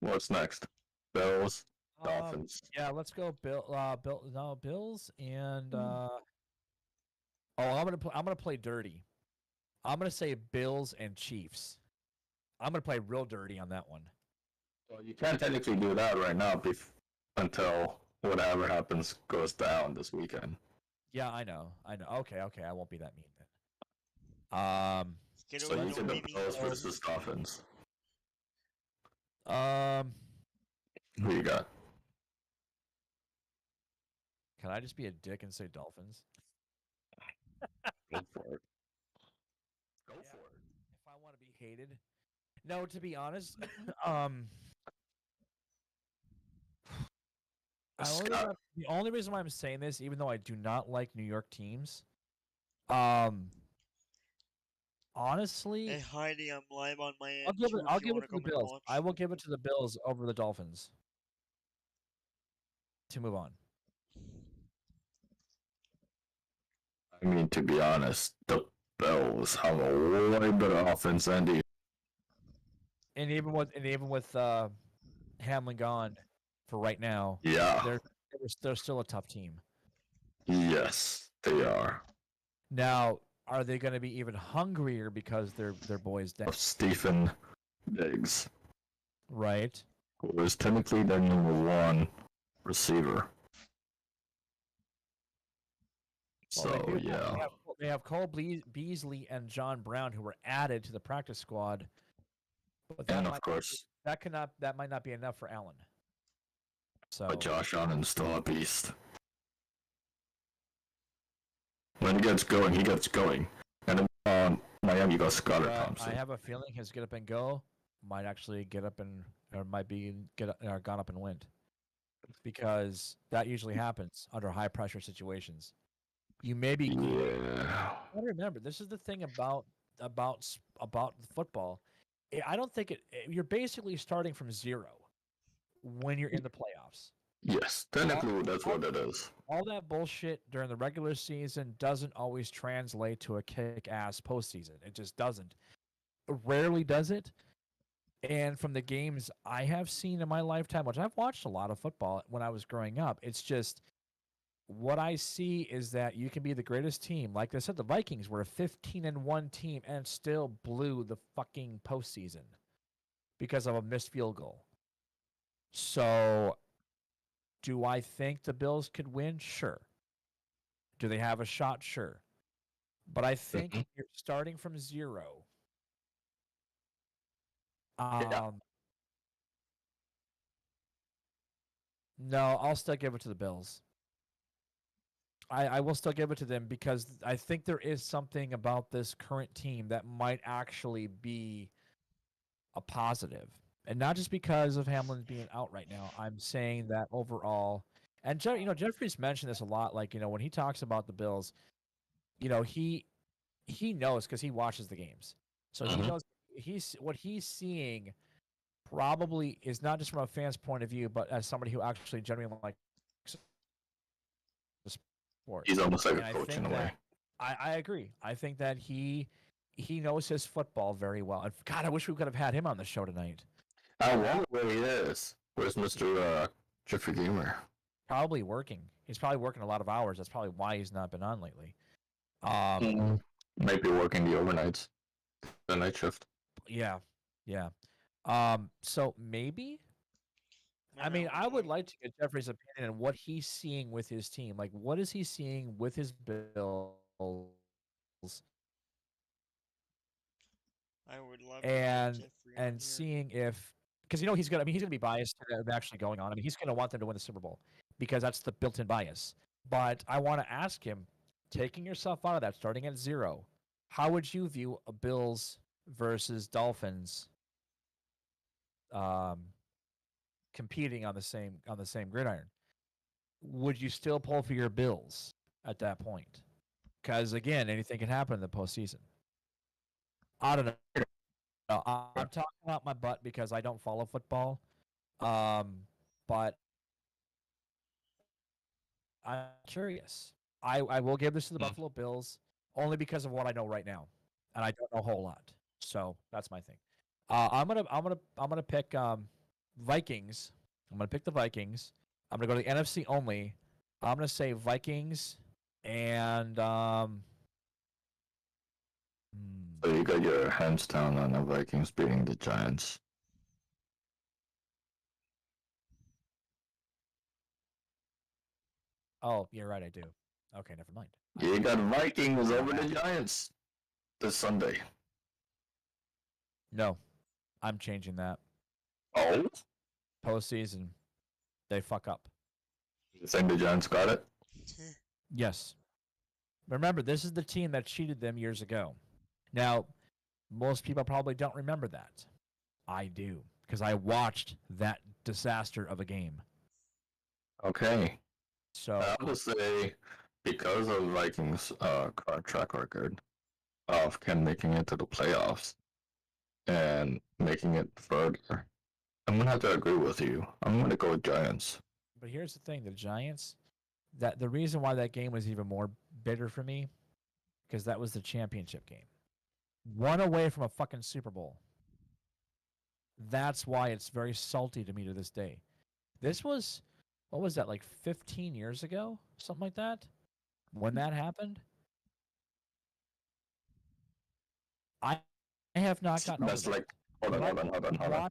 What's next? Bills, Dolphins. Yeah, let's go Bills and. I'm gonna play dirty. I'm gonna say Bills and Chiefs. I'm gonna play real dirty on that one. Well, you can't technically do that right now until whatever happens goes down this weekend. Yeah, I know. Okay, I won't be that mean then. So you get the Bills versus Dolphins. Who you got? Can I just be a dick and say Dolphins? Go for it. Go for it. If I want to be hated. No, to be honest, the only reason why I'm saying this, even though I do not like New York teams, honestly, Hey Heidi, I'm live on my end. I'll give it to the Bills. I will give it to the Bills over the Dolphins. To move on. I mean, to be honest, the Bills have a way better offense than the. And even with Hamlin gone for right now, Yeah, they're still a tough team. Yes, they are. Now, are they going to be even hungrier because their boys dead? Stephen Diggs, Right. who is technically their number 1 receiver. Well, So yeah, they have Cole Beasley and John Brown who were added to the practice squad, but and of course, that might not be enough for Allen. So, but Josh Allen's still a beast. When he gets going, he gets going. And then Miami got Skylar Thompson. I have a feeling his get up and go might actually get up and or might be gone up and went, because that usually happens under high pressure situations. You may be. Yeah. I remember, this is the thing about football. I don't think you're basically starting from zero when you're in the playoffs. Yes, technically that's what it is. All that bullshit during the regular season doesn't always translate to a kick-ass postseason. It just doesn't. Rarely does it. And from the games I have seen in my lifetime, which I've watched a lot of football when I was growing up, it's just what I see is that you can be the greatest team. Like I said, the Vikings were a 15-1 team and still blew the fucking postseason because of a missed field goal. So, do I think the Bills could win? Sure. Do they have a shot? Sure. But I think you're starting from zero. No, I'll still give it to the Bills. I will still give it to them because I think there is something about this current team that might actually be a positive. And not just because of Hamlin being out right now. I'm saying that overall, And Jeffrey's mentioned this a lot. Like, when he talks about the Bills, he knows because he watches the games, so he knows what he's seeing probably is not just from a fan's point of view, but as somebody who actually genuinely likes the sport. He's almost like And a I coach in think a way. that I agree. I think that he knows his football very well. And God, I wish we could have had him on the show tonight. I wonder where he is. Where's Mr. Jeffrey Gamer? Probably working. He's probably working a lot of hours. That's probably why he's not been on lately. Might be working the overnights, the night shift. Yeah. So maybe. I mean, I would like to get Jeffrey's opinion on what he's seeing with his team. Like, what is he seeing with his Bills? I would love to get Jeffrey on And here. seeing if, because he's gonna be biased to them actually going on. I mean, he's gonna want them to win the Super Bowl because that's the built-in bias. But I want to ask him, taking yourself out of that, starting at 0, how would you view a Bills versus Dolphins competing on the same gridiron? Would you still pull for your Bills at that point? Because again, anything can happen in the postseason. I don't know. I'm talking about my butt because I don't follow football. But I'm curious. I will give this to the Buffalo Bills only because of what I know right now, and I don't know a whole lot. So that's my thing. I'm gonna pick Vikings. I'm gonna pick the Vikings. I'm gonna go to the NFC only. I'm gonna say Vikings and So you got your hands down on the Vikings beating the Giants. oh, you're right, I do. Okay, never mind. You got Vikings over the Giants this Sunday. No, I'm changing that. Oh? Postseason, they fuck up. You think the Giants got it? Yes. Remember, this is the team that cheated them years ago. Now, most people probably don't remember that. I do, because I watched that disaster of a game. Okay. So I would say because of Vikings' current track record of Ken making it to the playoffs and making it further, I'm gonna have to agree with you. I'm gonna go with Giants. But here's the thing: the Giants. That the reason why that game was even more bitter for me, because that was the championship game, 1 away from a fucking Super Bowl. That's why it's very salty to me to this day. This was, what was that, like 15 years ago, something like that, when that happened. I have not gotten That's over like that. hold on.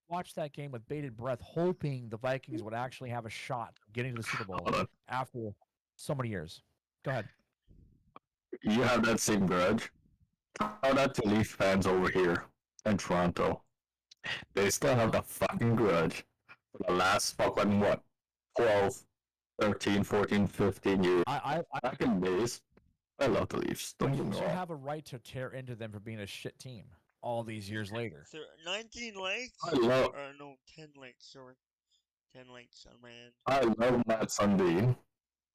Watch that game with bated breath, hoping the Vikings would actually have a shot of getting to the Super Bowl Hold on. after so many years. Go ahead. You have that same grudge. Tell that to Leaf fans over here in Toronto. They still have the fucking grudge for the last fucking what? 12, 13, 14, 15 years. Back in the days, I love the Leafs. Don't get me You wrong. have a right to tear into them for being a shit team all these years later. So 19 likes? I love, No, 10 likes, sorry. 10 likes on my end. I love Matt Sundin.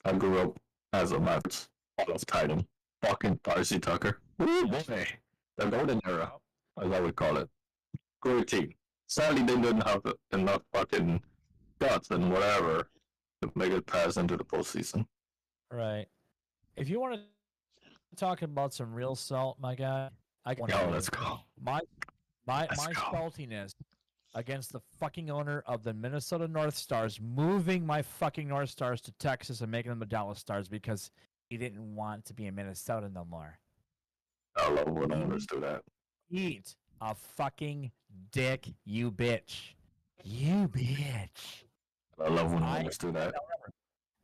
I grew up as a Mavs Hall of Titan. Fucking Darcy Tucker. Woo boy. The golden era, as I would call it. Great team. Sadly, they didn't have enough fucking guts and whatever to make it past into the postseason. Right. If you want to talk about some real salt, my guy, I can. Yo, let's go. My Let's go. saltiness against the fucking owner of the Minnesota North Stars moving my fucking North Stars to Texas and making them the Dallas Stars because he didn't want to be in Minnesota no more. I love when owners do that. Eat a fucking dick, you bitch. You bitch. I love when owners do that.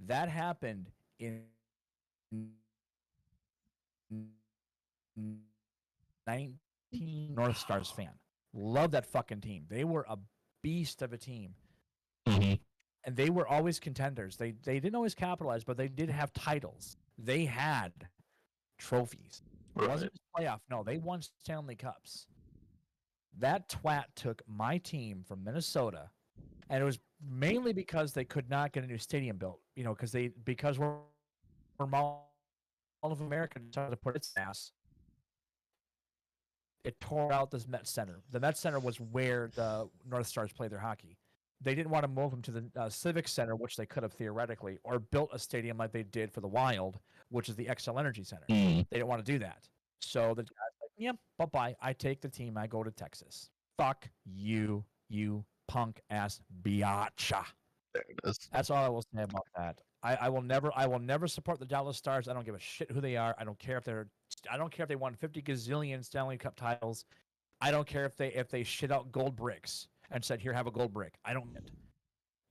That happened in 19 North Stars fan. Love that fucking team. They were a beast of a team. Mm-hmm. And they were always contenders. They didn't always capitalize, but they did have titles. They had trophies. It wasn't just playoff. No, they won Stanley Cups. That twat took my team from Minnesota, and it was mainly because they could not get a new stadium built. Because Mall of America decided to put its ass. It tore out this Met Center. The Met Center was where the North Stars play their hockey. They didn't want to move them to the Civic Center, which they could have theoretically, or built a stadium like they did for the Wild, which is the XL Energy Center. They didn't want to do that. So the guy's like, yeah, bye-bye. I take the team. I go to Texas. Fuck you, you punk-ass biatcha. There it is. That's all I will say about that. I will never support the Dallas Stars. I don't give a shit who they are. I don't care if they won 50 gazillion Stanley Cup titles. I don't care if they shit out gold bricks and said, "Here, have a gold brick." I don't get.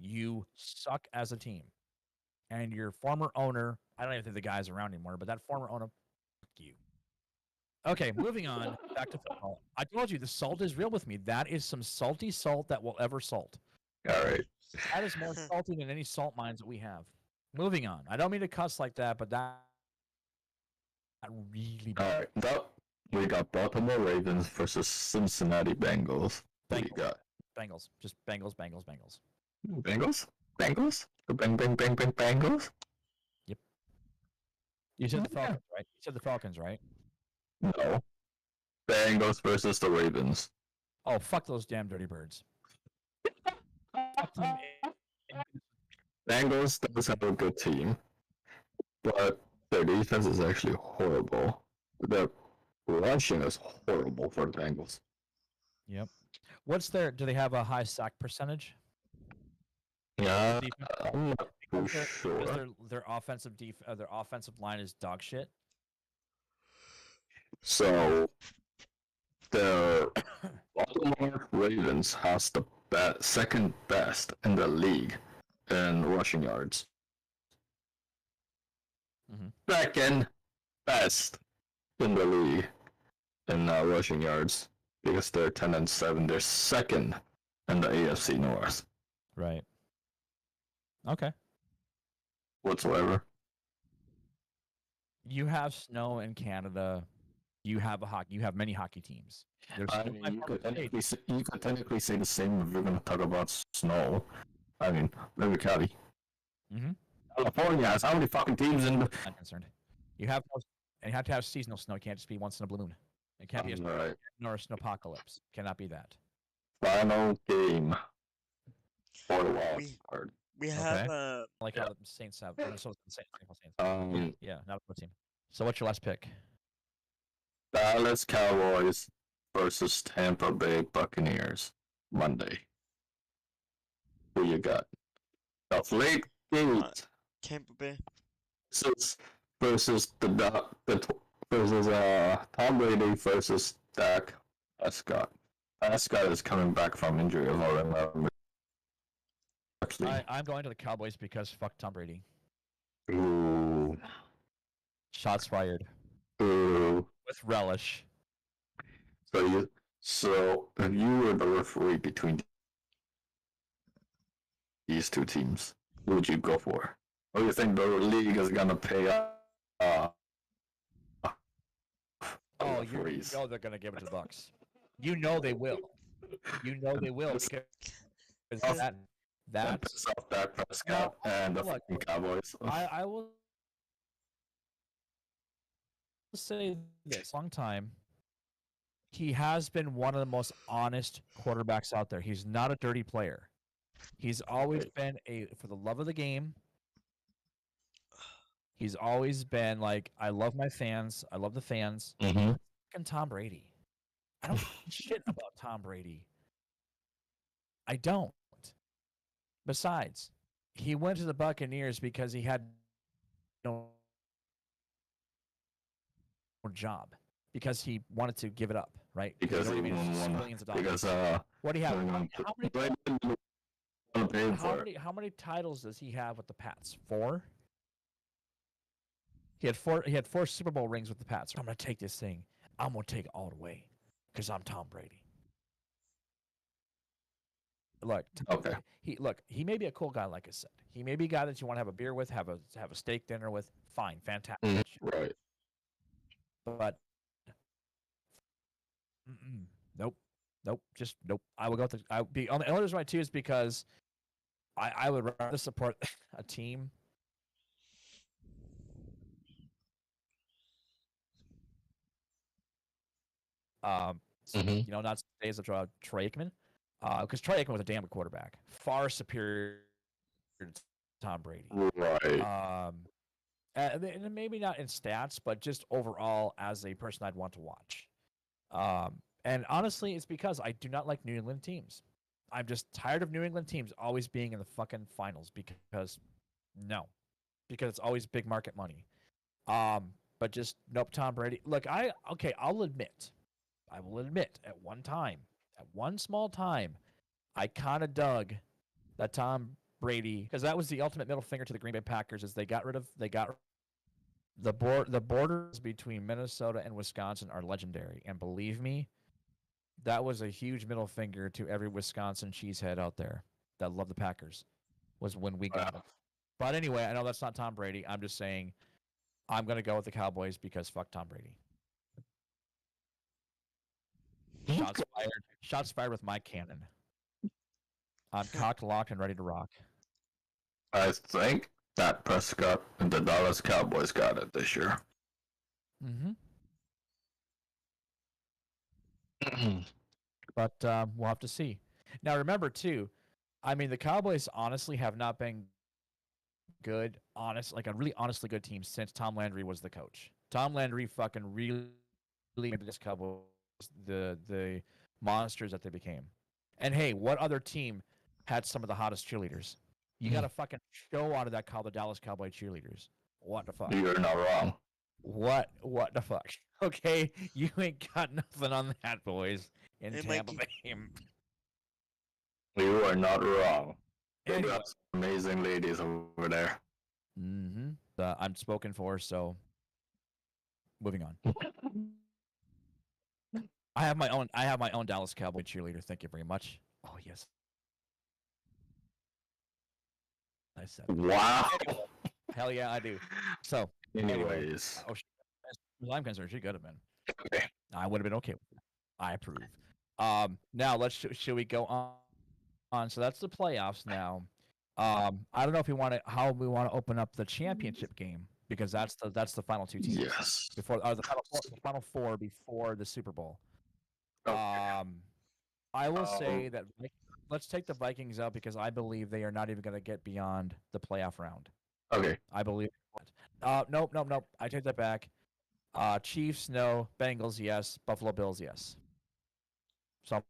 You suck as a team, and your former owner. I don't even think the guy's around anymore, but that former owner, fuck you. Okay, moving on. Back to football. I told you the salt is real with me. That is some salty salt that will ever salt. All right. That is more salty than any salt mines that we have. Moving on. I don't mean to cuss like that, but that really All bad. right. We got Baltimore Ravens versus Cincinnati Bengals. What do you got? Bengals. Just Bengals. Bengals? Bengals? Bang, bang, bang, bang, Bengals? Yep. You said the Yeah. Falcons, right? You said the Falcons, right? No. Bengals versus the Ravens. Oh, fuck those damn dirty birds. Fuck them. Bengals does have a good team, but their defense is actually horrible. The rushing is horrible for the Bengals. Yep. Do they have a high sack percentage? Yeah, Defense? I'm not too Because sure. their offensive line is dog shit. So the Baltimore Ravens has the second best in the league in rushing yards. Mhm. Second best in the league in rushing yards because they're 10-7. They're second in the AFC North Right. Okay. whatsoever. You have snow in Canada. You have many hockey teams. There's I snow mean, in you my could state. technically say the same if you're going to talk about snow. I mean, maybe Cali. Mhm. California has how many fucking teams in the... Not concerned. You have to have seasonal snow. It can't just be once in a blue moon. It can't be Alright. nor a snowpocalypse. Cannot be that. Final game for the wild We card. we have I like Yeah. how the Saints have Minnesota Saints. Yeah, not a pro team. So what's your last pick? Dallas Cowboys versus Tampa Bay Buccaneers Monday. Who you got? The late gate Tampa Bay. versus Tom Brady versus Dak Prescott. Prescott is coming back from injury, if I remember. Actually, I'm going to the Cowboys because fuck Tom Brady. ooh, Shots fired ooh. with relish. So if you were the referee between these two teams, who would you go for? Or do you think the league is gonna pay Oh, referees? they're gonna give it to the Bucks. You know they will. You know they will because that's piss off Dak Prescott and the look, fucking Cowboys. I will say this long time. He has been one of the most honest quarterbacks out there. He's not a dirty player. He's always been for the love of the game. He's always been like, I love my fans. I love the fans. Mm-hmm. And Tom Brady. I don't give a shit about Tom Brady. I don't. Besides, he went to the Buccaneers because he had no job. Because he wanted to give it up, right? Because you know he what I mean? It's won billions of dollars. because What do you have? How many titles does he have with the Pats? 4? He had 4 Super Bowl rings with the Pats. I'm gonna take this thing. I'm gonna take it all the way. Because I'm Tom Brady. Look, Okay. He may be a cool guy, like I said. He may be a guy that you want to have a beer with, have a steak dinner with. Fine, fantastic. Right. But nope, just nope. I will go with the. The only reason why too is because I would rather support a team. Mm-hmm. Not days of Troy Aikman, because Troy Aikman was a damn good quarterback, far superior to Tom Brady. Right. And maybe not in stats, but just overall as a person I'd want to watch. And honestly, it's because I do not like New England teams. I'm just tired of New England teams always being in the fucking finals because no, because it's always big market money. But just nope, Tom Brady. Look, I will admit, at one small time, I kind of dug that Tom Brady because that was the ultimate middle finger to the Green Bay Packers as they got the borders between Minnesota and Wisconsin are legendary, and believe me, that was a huge middle finger to every Wisconsin cheesehead out there that loved the Packers. Was when we got them. But anyway, I know that's not Tom Brady. I'm just saying I'm gonna go with the Cowboys because fuck Tom Brady. Shots fired. Shots fired with my cannon. I'm cocked, locked, and ready to rock. I think that Prescott and the Dallas Cowboys got it this year. Mm-hmm. But we'll have to see. Now, remember too, I mean, the Cowboys honestly have not been good, like a really honestly good team since Tom Landry was the coach. Tom Landry fucking really made this Cowboys the monsters that they became. And hey, what other team had some of the hottest cheerleaders? You got a fucking show out of that called the Dallas Cowboy cheerleaders. What the fuck? You're not wrong. What the fuck? Okay, you ain't got nothing on that, boys. In Hey, Tampa Mikey. Bay. You are not wrong. They Anyway. got some amazing ladies over there. Mm-hmm. I'm spoken for, so moving on. I have my own Dallas Cowboy cheerleader. Thank you very much. Oh yes. I said. Wow. Hell yeah, I do. So, Anyways. as far as I'm concerned, she could have been. Okay. I would have been okay with that. I approve. Now should we go on? So that's the playoffs now. I don't know if how we want to open up the championship game because that's the final two teams. Yes. Before the final four before the Super Bowl. Okay. I will say that let's take the Vikings out because I believe they are not even going to get beyond the playoff round. Okay. I believe. Nope. I take that back. Chiefs, no. Bengals, yes. Buffalo Bills, yes. So I'm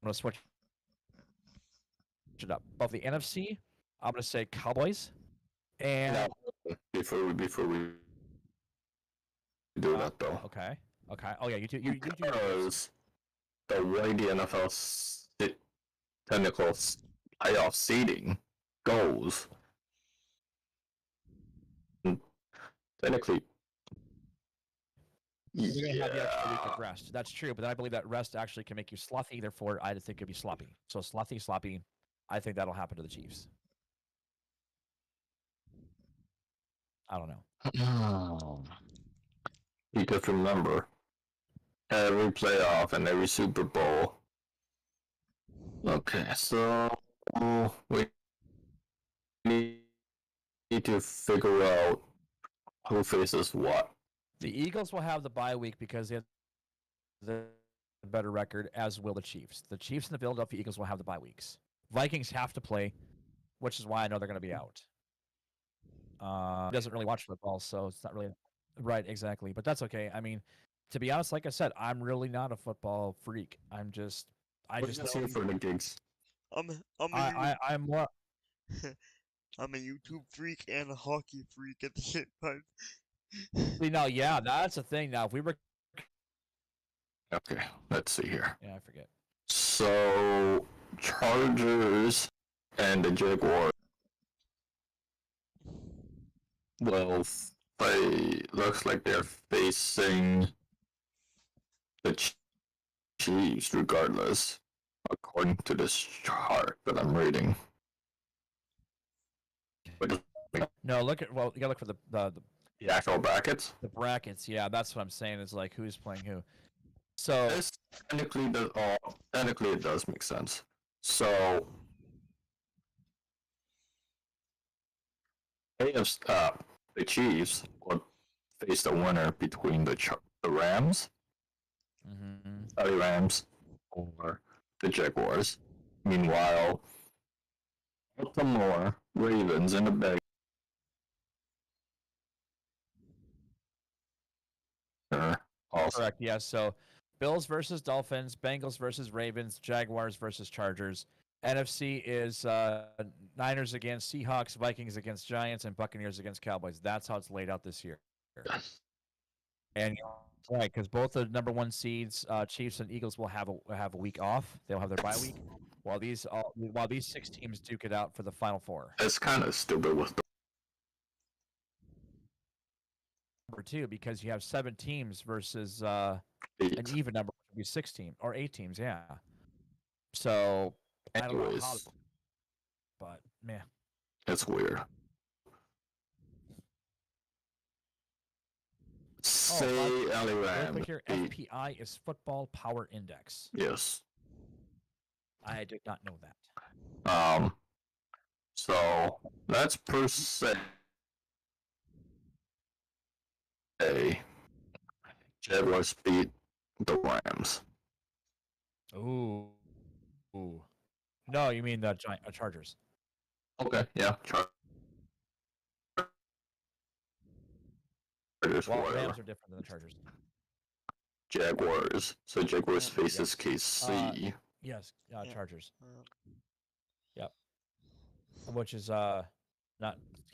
going to switch it up. Above the NFC, I'm going to say Cowboys. And now, before we do that though. Okay. Oh yeah, you do. You do. Because the way the NFL technical playoff seeding goes, technically, You're gonna have the extra week of rest. That's true, but I believe that rest actually can make you sloppy. Therefore, I think it'd be sloppy. So sloppy. I think that'll happen to the Chiefs. I don't know. You just remember every playoff and every Super Bowl. Okay, so we need to figure out who faces what. The Eagles will have the bye week because they have the better record, as will the Chiefs. The Chiefs and the Philadelphia Eagles will have the bye weeks. Vikings have to play, which is why I know they're going to be out. Doesn't really watch football, so it's not really right exactly. But that's okay. I mean, to be honest, like I said, I'm really not a football freak. I just here for the gigs. I'm more. I'm a YouTube freak and a hockey freak at the same time. See, now, yeah, that's the thing. Now, if we were, Okay, let's see here. yeah, I forget. So Chargers and the Jaguars will looks like they're facing the Chiefs regardless, according to this chart that I'm reading. No, you gotta look for the actual brackets. The brackets, yeah, that's what I'm saying. Is like who's playing who. So This technically it does make sense. So the Chiefs would face the winner between the Rams, LA Rams, or the Jaguars. Meanwhile, Baltimore Ravens and the Bengals also. Correct. Yes. So Bills versus Dolphins, Bengals versus Ravens, Jaguars versus Chargers. NFC is Niners against Seahawks, Vikings against Giants, and Buccaneers against Cowboys. That's how it's laid out this year. Yes. And right, because both the number one seeds, Chiefs and Eagles, will have a week off. They'll have their bye week, while these 6 teams duke it out for the final 4. It's kind of stupid with the Number 2, because you have 7 teams versus an even number, would be 6 teams or 8 teams. Yeah. So I don't know how, but man, it's weird. Say LA Rams. Here, FPI is Football Power Index. Yes. I did not know that. So let's per se Jaguars beat the Rams. Ooh. No, you mean the Chargers. Okay, yeah. Chargers, Well, whatever. Rams are different than the Chargers. Jaguars. So Jaguars faces KC. Yes, Yeah. Chargers. Yep. Which is not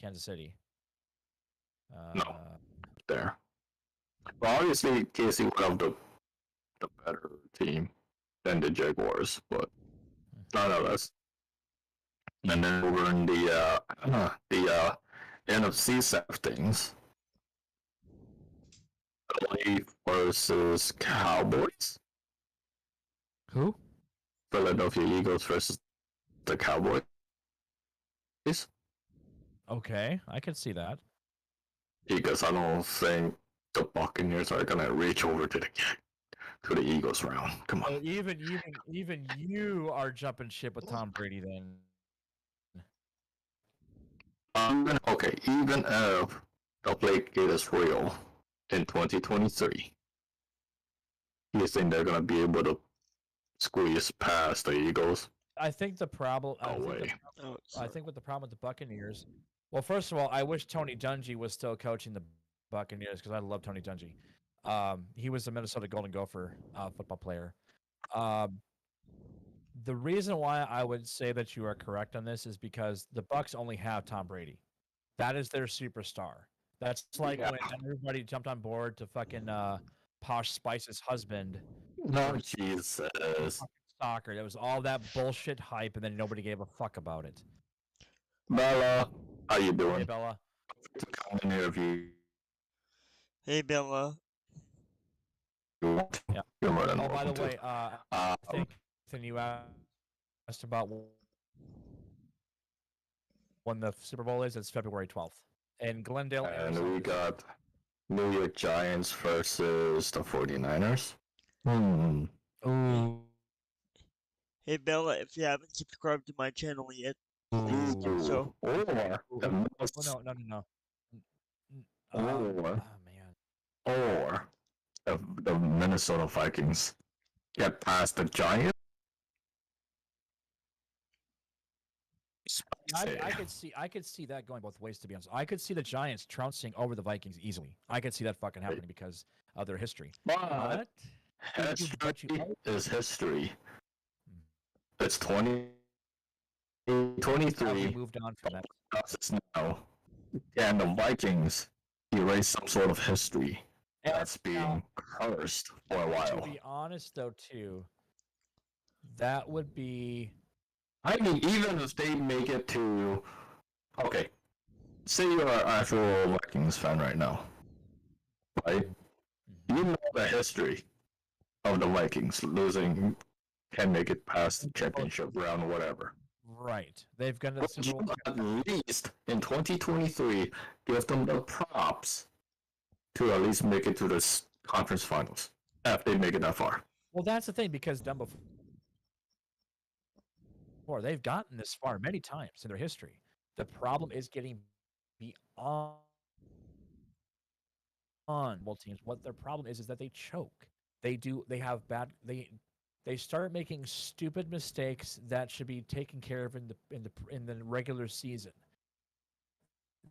Kansas City. No. There. Well, obviously KC would have the better team than the Jaguars, but nonetheless. And then over in the NFC side of things, LA versus Cowboys. Who? Philadelphia Eagles versus the Cowboys. Okay, I can see that. Because I don't think the Buccaneers are gonna reach over to the Eagles round. Come on. Even you are jumping ship with Tom Brady then. Okay, even if the Blake is real in 2023, you think they're gonna be able to squeeze past the Eagles? I think the problem. I think with the problem with the Buccaneers. Well, first of all, I wish Tony Dungy was still coaching the Buccaneers because I love Tony Dungy. He was a Minnesota Golden Gopher football player. The reason why I would say that you are correct on this is because the Bucs only have Tom Brady. That is their superstar. That's like when everybody jumped on board to fucking Posh Spice's husband. No, Jesus. Soccer. It was all that bullshit hype, and then nobody gave a fuck about it. Bella, how you doing? Hey, Bella. To come in here if you Hey, Bella. want. Yeah. You're more than Oh, by the welcome way, I think you asked about when the Super Bowl is. It's February 12th in Glendale, and Arizona. we got New York Giants versus the 49ers. Ooh. Hey, Bella, if you haven't subscribed to my channel yet, please do so. Or No. Or- man. or if the Minnesota Vikings get past the Giants. I could see that going both ways, to be honest. I could see the Giants trouncing over the Vikings easily. I could see that fucking happening because of their history. But history is history. It's 2023. We moved on from that. It's now, and the Vikings erase some sort of history that's being cursed for a while. To be honest, though, too, that would be. I mean, even if they make it to, okay, say you're an actual Vikings fan right now, right? You know the history of the Vikings losing, can make it past the championship round or whatever. Right. They've got the But Super Bowl. at least in 2023, give them the props to at least make it to the conference finals if they make it that far. Well, that's the thing, because done before, they've gotten this far many times in their history. The problem is getting on teams. What their problem is that they choke. They have bad they start making stupid mistakes that should be taken care of in the regular season.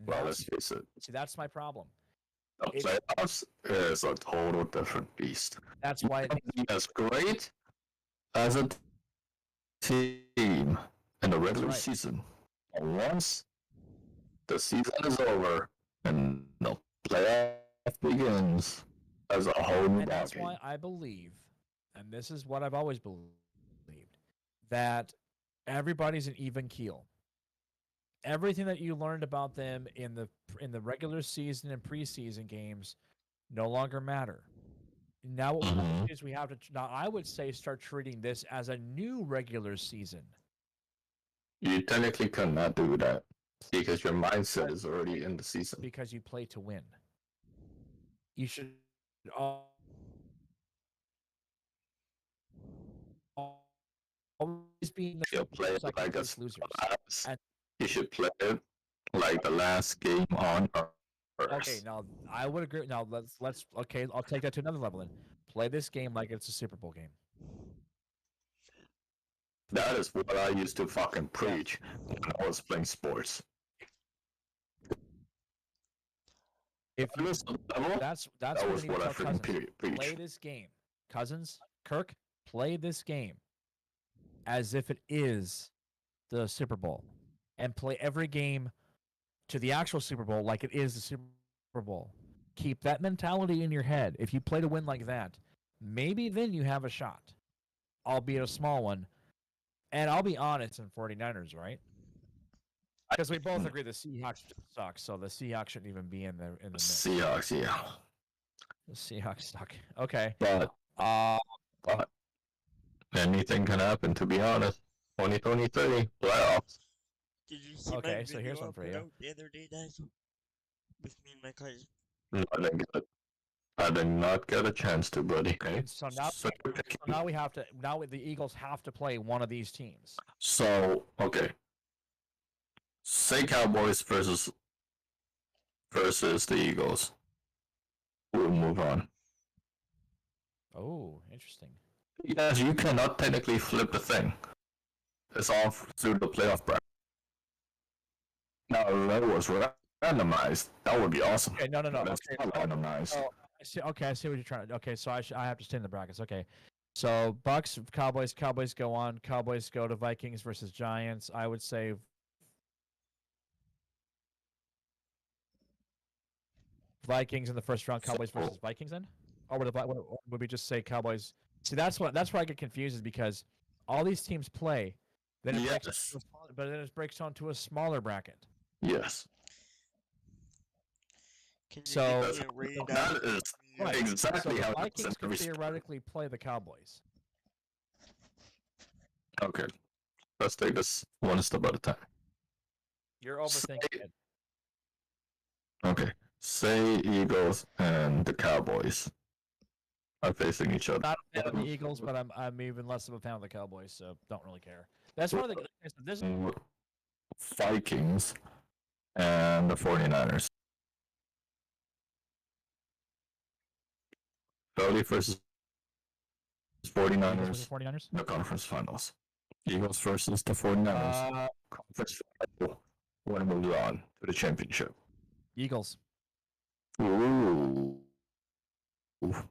Well, let's face it. See, that's my problem. The playoffs is a total different beast. That's why it can be as great as a team in the regular season. And once the season is over and the playoff begins, as a whole new and that's ballgame. why I believe, and this is what I've always believed, that everybody's an even keel. Everything that you learned about them in the regular season and preseason games no longer matter. Now what we have to do is we have to now I would say start treating this as a new regular season. You technically cannot do that because your mindset is already in the season. Because you play to win. You should always be in you play it like a losers. You should play it like the last game on Earth. Okay, now I would agree. Now let's okay, I'll take that to another level then. Play this game like it's a Super Bowl game. That is what I used to fucking preach when I was playing sports. If you, level, that's that was what I freaking preach. Play this game, Cousins, Kirk. Play this game as if it is the Super Bowl, and play every game to the actual Super Bowl like it is the Super Bowl. Keep that mentality in your head. If you play to win like that, maybe then you have a shot, albeit a small one. And I'll be honest, in 49ers, right? Because we both agree the Seahawks suck, so the Seahawks shouldn't even be in the mix. Seahawks, yeah. The Seahawks suck. Okay. But anything can happen, to be honest. 2023 playoffs. Did you see Okay, my so here's video one for I put you. out the other day, guys? With me and my cousin. No, I did not get a chance to, buddy. Okay. So now we have to. Now the Eagles have to play one of these teams. So okay. Say Cowboys versus the Eagles. We'll move on. Oh, interesting. Yes, you cannot technically flip the thing. It's all through the playoff bracket. Now, if that was randomized, that would be awesome. Okay, no. That's Okay, not randomized. I see. Okay, I see what you're trying to. Okay, so I have to stay in the brackets. Okay, so Bucks, Cowboys go on. Cowboys go to Vikings versus Giants. I would say Vikings in the first round. Cowboys versus Vikings then, or would we just say Cowboys? See, that's where I get confused is because all these teams play, then it breaks down to a smaller bracket. Yes. Can you So give me a rating that is exactly so how the Vikings it's could theoretically play the Cowboys. Okay. Let's take this one step at a time. You're overthinking it. Okay. Say Eagles and the Cowboys are facing each other. Not a fan of the Eagles, but I'm even less of a fan of the Cowboys, so don't really care. That's one of the this Vikings and the 49ers. Philly versus 49ers. 49ers. The conference finals. Eagles versus the 49ers. Conference final. When we move on to the championship. Eagles. Ooh. Mm-hmm.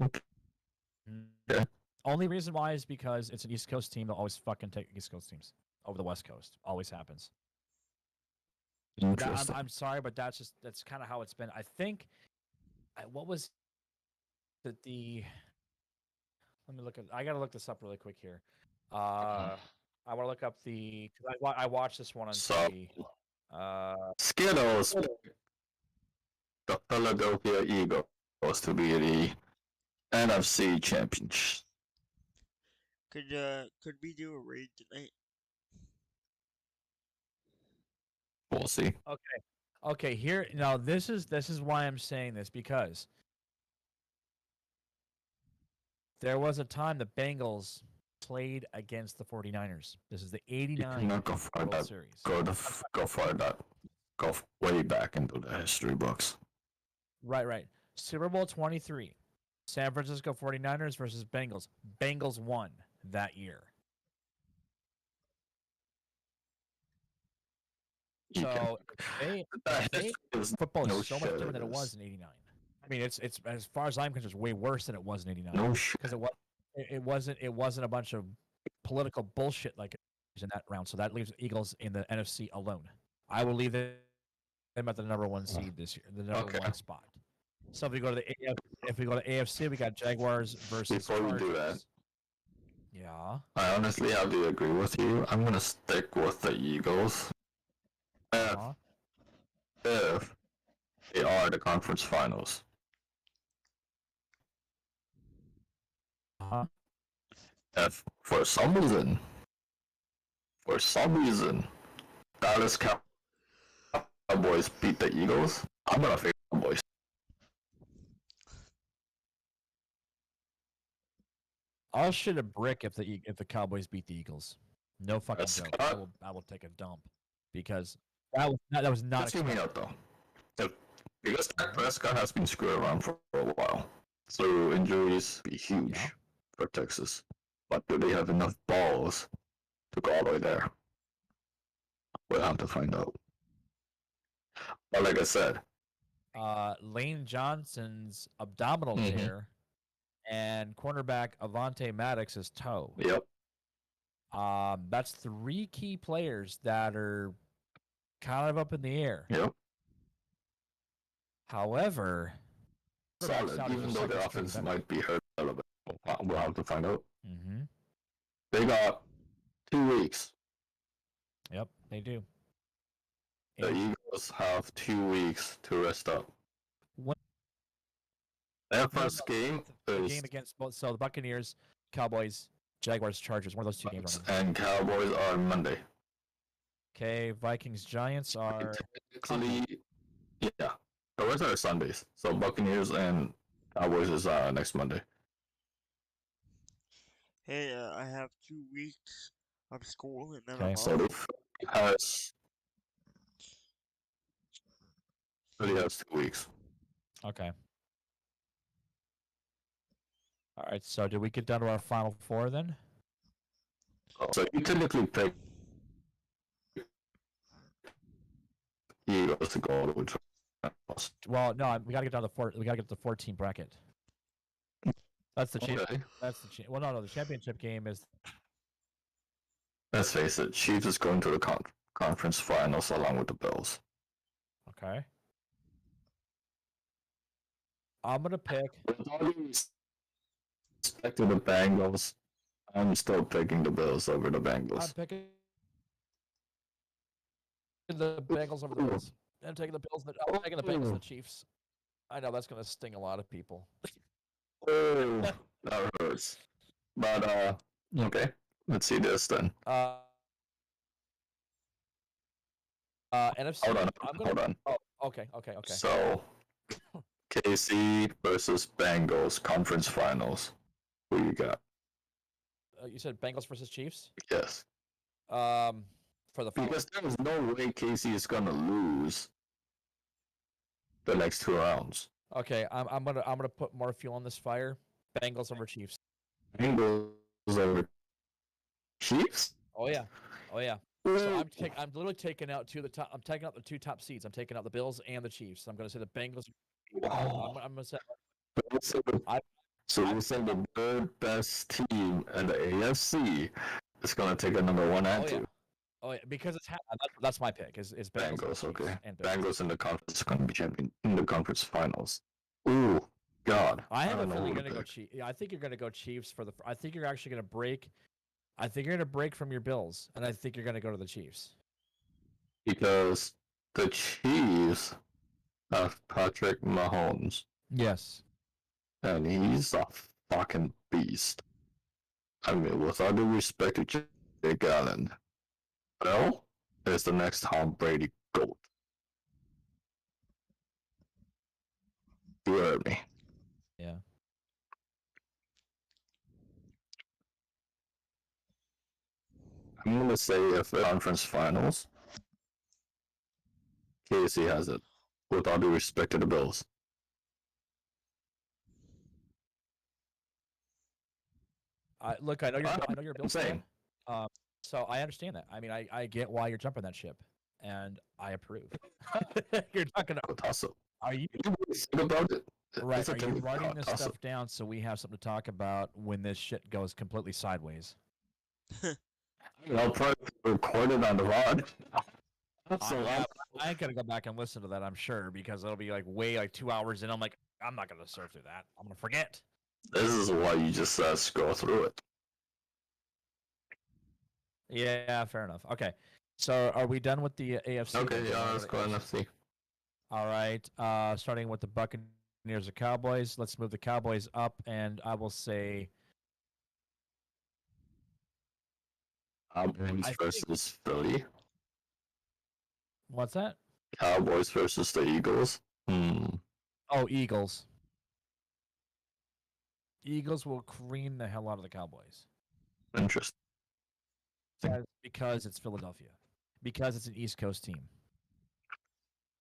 Okay. Only reason why is because it's an East Coast team. They'll always fucking take East Coast teams over the West Coast. Always happens. Interesting. I'm sorry, but that's kind of how it's been. I think. What was the? Let me look at. I gotta look this up really quick here. I want to look up the. Cause I watched this one on TV. Skittles. The Philadelphia Eagles to be the NFC champions. Could we do a raid tonight? We'll see. Okay. Here now, this is why I'm saying this because there was a time the Bengals played against the 49ers. This is the '89 Go for World that. Series. Go for that. go way back into the history books. Right. Super Bowl 23. San Francisco 49ers versus Bengals. Bengals won that year. So football is so much different than it was in '89. I mean, it's as far as I'm concerned, it's way worse than it was in '89. No shit. Because it wasn't a bunch of political bullshit like in that round. So that leaves the Eagles in the NFC alone. I will leave them at the number one seed this year, the number one spot. So if we go to the AFC, we got Jaguars versus Before Chargers. we do that, yeah, I honestly have to agree with you. I'm gonna stick with the Eagles. If they are the conference finals. If for some reason, Dallas Cowboys beat the Eagles, I'm gonna favor the Cowboys. I'll shit a brick if the Cowboys beat the Eagles. No fucking joke. I will take a dump because that was not expected. Out though, because Dak Prescott has been screwed around for a while, so injuries be huge for Texas. But do they have enough balls to go all the way there? We'll have to find out. But like I said, Lane Johnson's abdominal tear and cornerback Avante Maddox's toe. Yep. That's 3 key players that are kind of up in the air. Yep. However, solid, even though the offense might be hurt a little bit. We'll have to find out. Mm-hmm. They got 2 weeks. Yep, they do. The Eagles have 2 weeks to rest up. Their first game is... game against both. So the Buccaneers, Cowboys, Jaguars, Chargers. One of those 2 games. And Cowboys are Monday. Okay, Vikings, Giants are... Technically, yeah. The rest are Sundays. So Buccaneers and Cowboys is next Monday. Hey, I have 2 weeks of school and then okay. I'm So he has 2 weeks. Okay. All right, so did we get down to our final 4 then? So you technically pick Eagles to go all the way to... Well, no, we gotta get down to we gotta get to the 14 bracket. That's the well, no, the championship game is. Let's face it, Chiefs is going to the conference finals along with the Bills. Okay. I'm gonna pick. With all due respect to the Bengals, I'm still picking the Bills over the Bengals. I'm picking the Bengals over the Bills. I'm taking the Bills. I'm taking the Bengals and the Chiefs. I know that's gonna sting a lot of people. Oh, that hurts. But okay. Let's see this then. NFC. Hold on. Oh, okay. So, KC versus Bengals conference finals. Who you got? You said Bengals versus Chiefs? Yes. For the because there's no way KC is gonna lose the next 2 rounds. Okay, I'm gonna put more fuel on this fire. Bengals over Chiefs. Bengals over Chiefs? Oh yeah. So I'm literally taking out 2 of the top. I'm taking out the 2 top seeds. I'm taking out the Bills and the Chiefs. I'm gonna say the Bengals. Wow. I'm gonna say. So you're saying the third best team in the AFC is gonna take a number 1 and 2? Oh yeah, because it's that's my pick. Is Bengals? Okay. And Bengals in the conference is gonna be champion in the conference finals. Ooh, God. I have a feeling you're gonna go Chiefs. Yeah, I think you're gonna go Chiefs for the. I think you're actually gonna break. I think you're gonna break from your Bills, and I think you're gonna go to the Chiefs. Because the Chiefs have Patrick Mahomes. Yes. And he's a fucking beast. I mean, with all due respect to Jake Allen, Bell is the next Tom Brady GOAT. You heard me. Yeah. I'm gonna say if the conference finals, KC has it. With all due respect to the Bills. Look, I know you're a I'm Bills fan. saying. So I understand that. I mean, I get why you're jumping that ship, and I approve. You're not gonna. Awesome. Are you About it. right? Are you writing this stuff down so we have something to talk about when this shit goes completely sideways? I'll probably record it on the rod. I ain't gonna go back and listen to that. I'm sure because it'll be like way like 2 hours in. I'm like, I'm not gonna surf through that. I'm gonna forget. This is why you just scroll through it. Yeah, fair enough. Okay, so are we done with the AFC? Okay, yeah, let's go NFC. All right, starting with the Buccaneers or Cowboys. Let's move the Cowboys up, and I will say Cowboys versus Philly. What's that? Cowboys versus the Eagles. Oh, Eagles. Eagles will cream the hell out of the Cowboys. Interesting. Because it's Philadelphia. Because it's an East Coast team.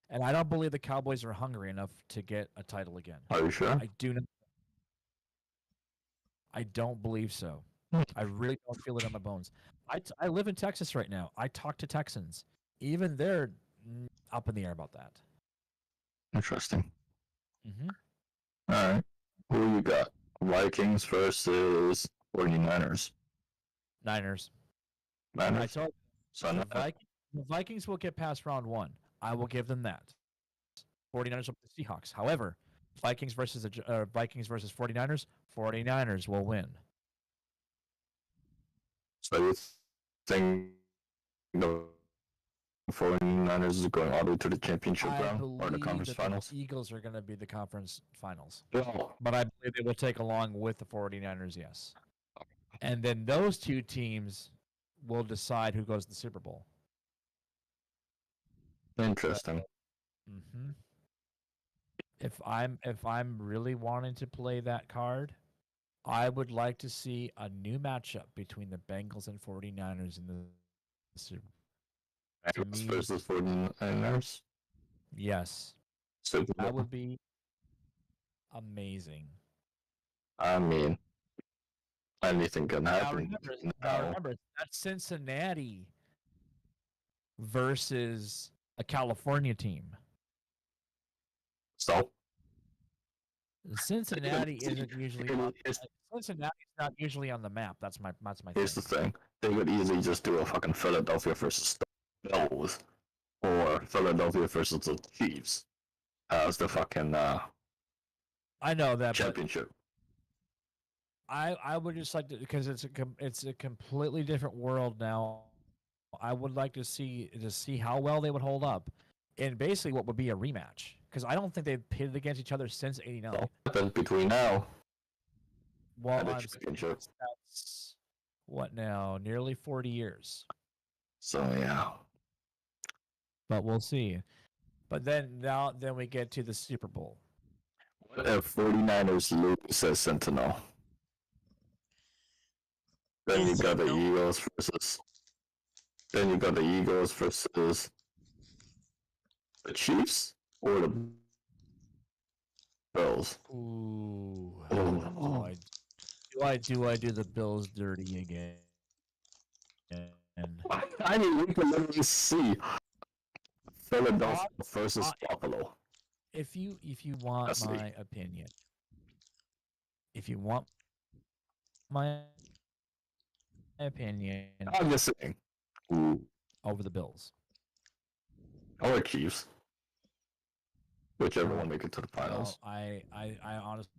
And I don't believe the Cowboys are hungry enough to get a title again. Are you sure? I do not. I don't believe so. I really don't feel it in my bones. I live in Texas right now. I talk to Texans. Even they're up in the air about that. Interesting. Mm-hmm. All right. Who you got? Vikings versus 49ers. Niners. Niners? I told you, the Vikings will get past round one. I will give them that. 49ers will beat the Seahawks. However, Vikings versus 49ers, 49ers will win. So you think the 49ers is going all the way to the championship round or the conference finals? The Eagles are going to be the conference finals. No. But I believe they will take along with the 49ers, yes. And then those two teams will decide who goes to the Super Bowl. Interesting. Mm-hmm. If I'm really wanting to play that card, I would like to see a new matchup between the Bengals and 49ers in the Super Bowl. Bengals versus 49ers? Yes. Super Bowl. That would be amazing. I mean, anything can happen. Now remember, that's Cincinnati versus a California team. So? Cincinnati isn't usually on, Cincinnati's not usually on the map. That's my Here's the thing. They could easily just do a fucking Philadelphia versus the Bills or Philadelphia versus the Chiefs as the fucking I know that championship. I would just like to, because it's a completely different world now. I would like to see how well they would hold up in basically what would be a rematch, because I don't think they've pitted against each other since '89. What happens between now and the championship? That's what now? Nearly 40 years. So yeah. But we'll see. But then we get to the Super Bowl. What if 49ers lose at Sentinel? Then you got the Eagles versus. Then you got the Eagles versus the Chiefs or the Bills. Ooh. Oh. Do I do the Bills dirty again? I mean, we can literally see Philadelphia versus Buffalo. If you want my opinion, if you want my opinion, I'm just saying. Ooh. Over the Bills or Chiefs, whichever one make it to the finals. I honestly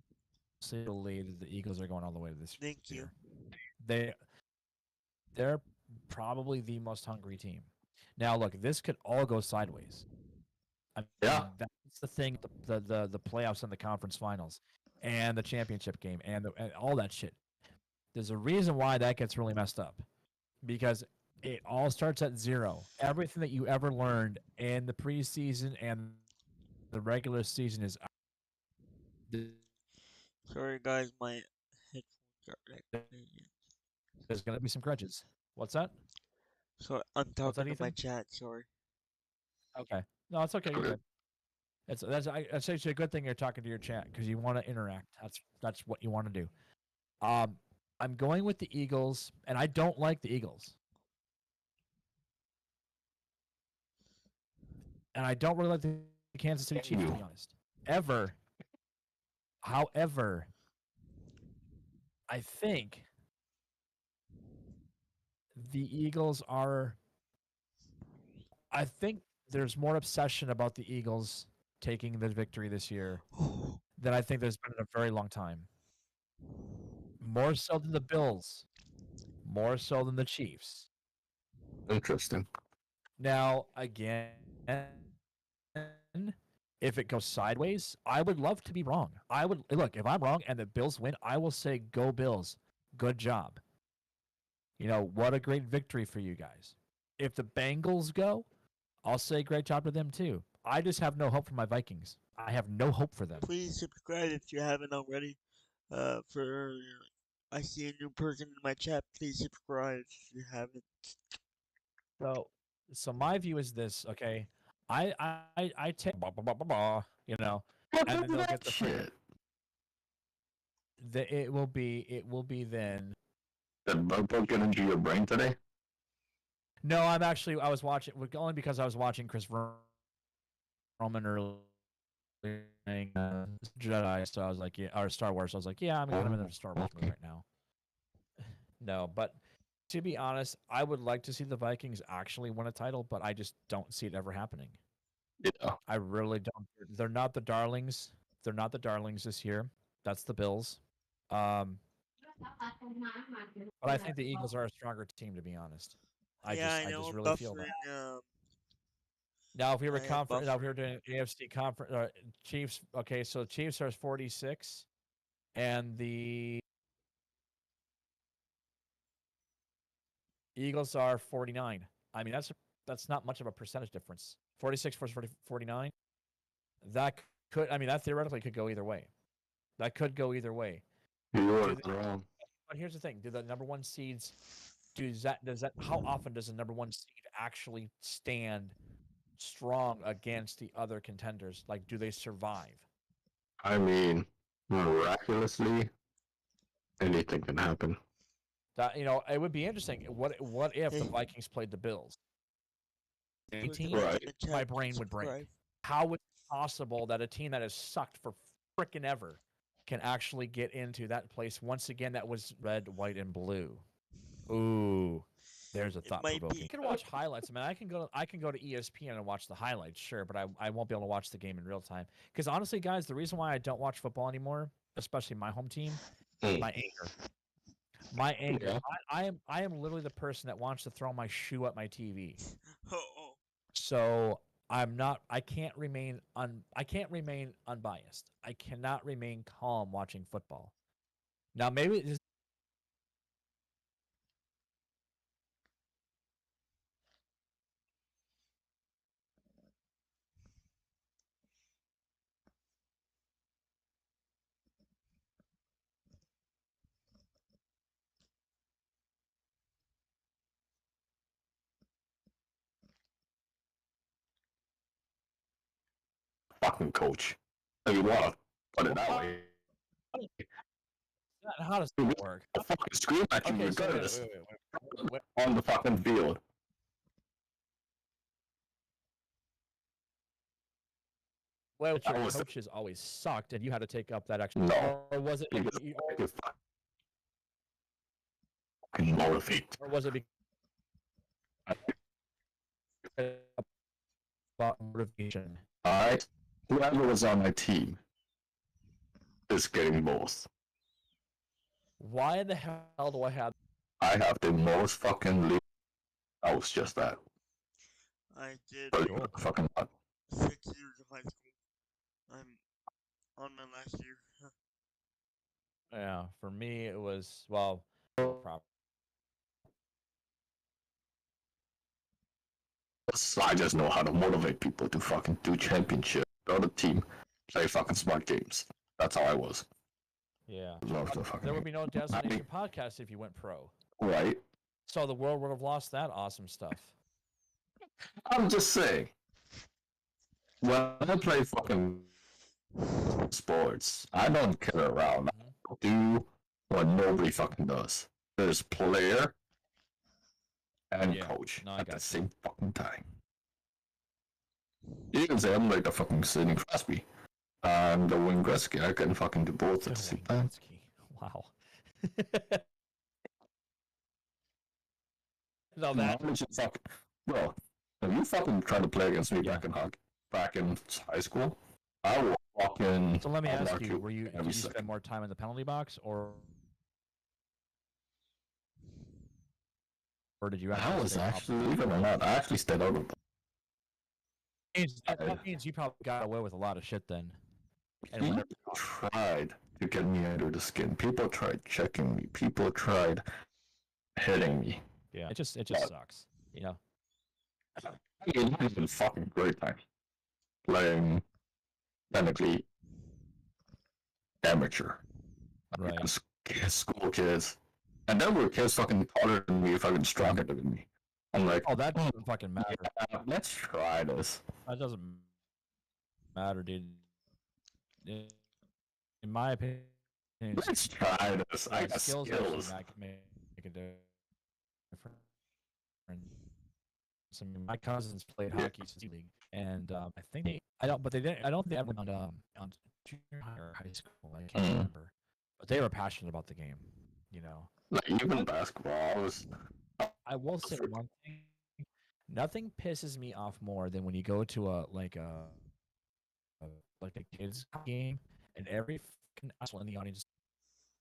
believe that the Eagles are going all the way to this. Thank you. They're probably the most hungry team. Now, look, this could all go sideways. Yeah, that's the thing. The playoffs and the conference finals, and the championship game, and all that shit. There's a reason why that gets really messed up, because it all starts at zero. Everything that you ever learned in the preseason and the regular season is. Sorry, guys, my headphones are activated. There's gonna be some grudges. What's that? So I'm talking to my chat. Sorry. Okay. No, it's okay. You're good. That's actually a good thing you're talking to your chat because you want to interact. That's what you want to do. Um, I'm going with the Eagles, and I don't like the Eagles, and I don't really like the Kansas City Chiefs, to be honest. Ever. However, I think the Eagles are. I think there's more obsession about the Eagles taking the victory this year than I think there's been in a very long time. More so than the Bills, more so than the Chiefs. Interesting. Now, again, if it goes sideways, I would love to be wrong. I would look, if I'm wrong and the Bills win, I will say, go Bills. Good job. What a great victory for you guys. If the Bengals go, I'll say great job to them too. I just have no hope for my Vikings. I have no hope for them. Please subscribe if you haven't already. For I see a new person in my chat. Please subscribe if you haven't. So, so my view is this. Okay, I take and then they'll get the freaking. Shit. It will be then. Did Burpo get into your brain today? No, I was watching only because I was watching Chris Roman earlier Jedi, so I was like, yeah, or Star Wars. So I was like, yeah, I'm kind of in the Star Wars mood right now. No, but to be honest, I would like to see the Vikings actually win a title, but I just don't see it ever happening. Yeah. I really don't. They're not the darlings. They're not the darlings this year. That's the Bills. Um, but I think the Eagles are a stronger team, to be honest. I Yeah, just, I I know. just I'm really feel that. buffering. Now, if we were I am now if we were buffering. doing AFC conference, Chiefs. Okay, so Chiefs are 46, and the Eagles are 49. I mean, that's not much of a percentage difference. 46 versus 49. That that theoretically could go either way. That could go either way. You Do are the, wrong. but here's the thing: do the number one seeds? Does that? How often does the number one seed actually stand strong against the other contenders? Like, do they survive? I mean, miraculously, anything can happen. That it would be interesting. What if the Hey, Vikings played the Bills? person Team, Right. in the my chat, brain would break. subscribe. How is it possible that a team that has sucked for frickin' ever can actually get into that place once again? That was red, white, and blue. Ooh, there's a It thought might provoking. be. I can watch highlights. I mean, I can go to ESPN and watch the highlights, sure, but I won't be able to watch the game in real time. Because honestly, guys, the reason why I don't watch football anymore, especially my home team, my anger. My anger. Yeah. I am literally the person that wants to throw my shoe at my TV. Oh. So I can't remain unbiased. I cannot remain calm watching football. Now maybe it's Fucking coach. If you want to put it that way. how does I'll that work? fucking scream at you Okay, so wait, regardless wait, wait, wait, wait. on the fucking field. Well, your That was coaches always sucked, and you had to take up that extra. no. Or was it? Because I could fucking motivate. Or was it because about motivation? Alright? Whoever was on my team is getting both. Why the hell do I have? I have the most fucking lead. I was just that. I did Believe Cool. it or fucking not. 6 years of high school. I'm on my last year. Yeah, for me it was proper. I just know how to motivate people to fucking do championship. The other team play fucking smart games. That's how I was. Yeah. Fucking There would be no Destination Podcast if you went pro. right. So the world would have lost that awesome stuff. I'm just saying. when I play fucking sports, I don't kid around. I do what nobody fucking does. There's player and Yeah. coach No, I at the got you. same fucking time. You can say I'm like the fucking Sidney Crosby. I'm the Wayne Gretzky. I can fucking do both at the same time. Wow. No, that. Knowledge is fucking. Bro, if you fucking try to play against me Yeah. back in high school, I will fucking. So let me I'll ask knock you: Were you? every Did you second. spend more time in the penalty box, or did you I actually was stay top? actually, believe it or not, I actually stayed out of the. That means you probably got away with a lot of shit then. And People whenever, tried to get me under the skin. People tried checking me. People tried hitting me. yeah, it just sucks. You know. It has been fucking great time playing technically amateur. Right. School kids. And then were kids fucking taller than me, fucking stronger than me. I'm like, Oh, that doesn't fucking matter. yeah, let's try this. That doesn't matter, dude. In my opinion, Let's try this. I got skills skills. actually make a difference. I mean, my cousins played hockey since league, and I think I don't, but they didn't. I don't think they ever went on junior high or high school. I can't remember, but they were passionate about the game. You know, Like even basketball, I will say one thing: nothing pisses me off more than when you go to a kids game and every fucking asshole in the audience.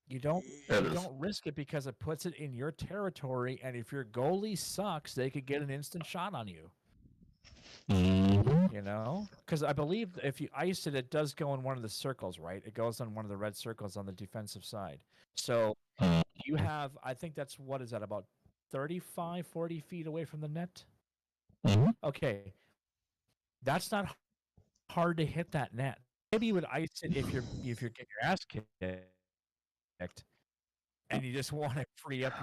You don't risk it because it puts it in your territory, and if your goalie sucks, they could get an instant shot on you. You know, because I believe if you ice it, it does go in one of the circles, right? It goes on one of the red circles on the defensive side. So you have, I think that's what is that about 35, 40 feet away from the net. Okay, that's not hard to hit that net. Maybe you would ice it if you're getting your ass kicked, and you just want to free up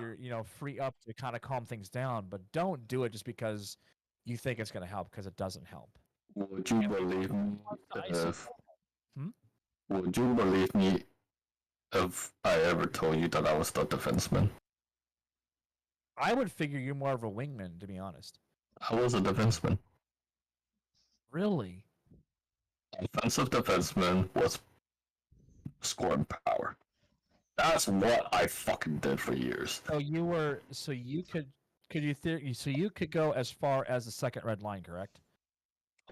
to kind of calm things down. But don't do it just because you think it's going to help, because it doesn't help. Would you believe me Would you believe me if I ever told you that I was the defenseman? I would figure you're more of a wingman, to be honest. I was a defenseman. Really? Offensive defenseman was scoring power. That's what I fucking did for years. So you could go as far as the second red line, correct?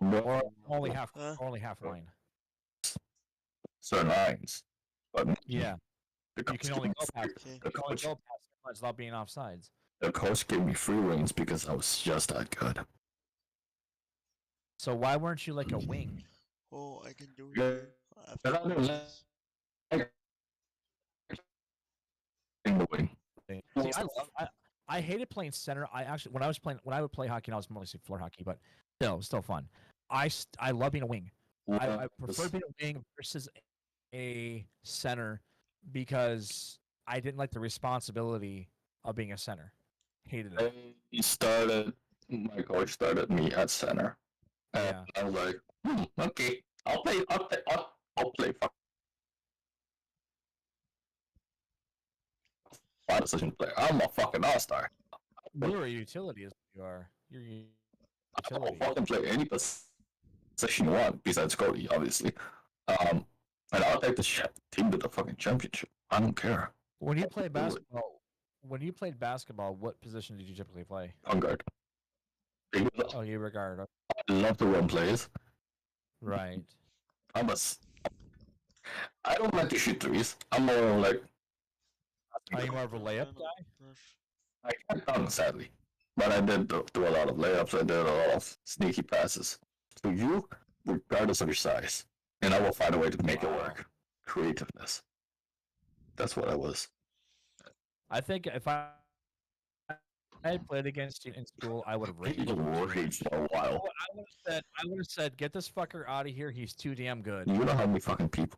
Or only half line. Certain lines. But Yeah. the You coach can only gave go me past free- you the can only coach- go past lines without being offsides. the coach gave me free reins because I was just that good. So why weren't you like a wing? Oh, I can do Yeah. it. But I don't like in the wing. See, I hated playing center. I actually when I would play hockey, and I was mostly floor hockey, but still fun. I love being a wing. I prefer being a wing versus a center because I didn't like the responsibility of being a center. Hated it. My coach started me at center. And Yeah. I was like, okay, I'll play position player. I'm a fucking all-star. You're a utility, as you are. You're a I'll utility. fucking play any position you want besides goalie, obviously. And I'll take the team to the fucking championship. I don't care. When you played basketball, what position did you typically play? On guard. Oh, you were guard. I love to run plays. Right. I don't like to shoot threes. I'm more like. Are you more of a layup guy? I can't dunk, sadly. But I did do a lot of layups. I did a lot of sneaky passes. So you, regardless of your size, and I will find a way to make it work. Creativeness. That's what I was. I think if I had played against you in school, I would have rated You you. were caged for a while. I would have said, get this fucker out of here. He's too damn good. You know how many fucking people.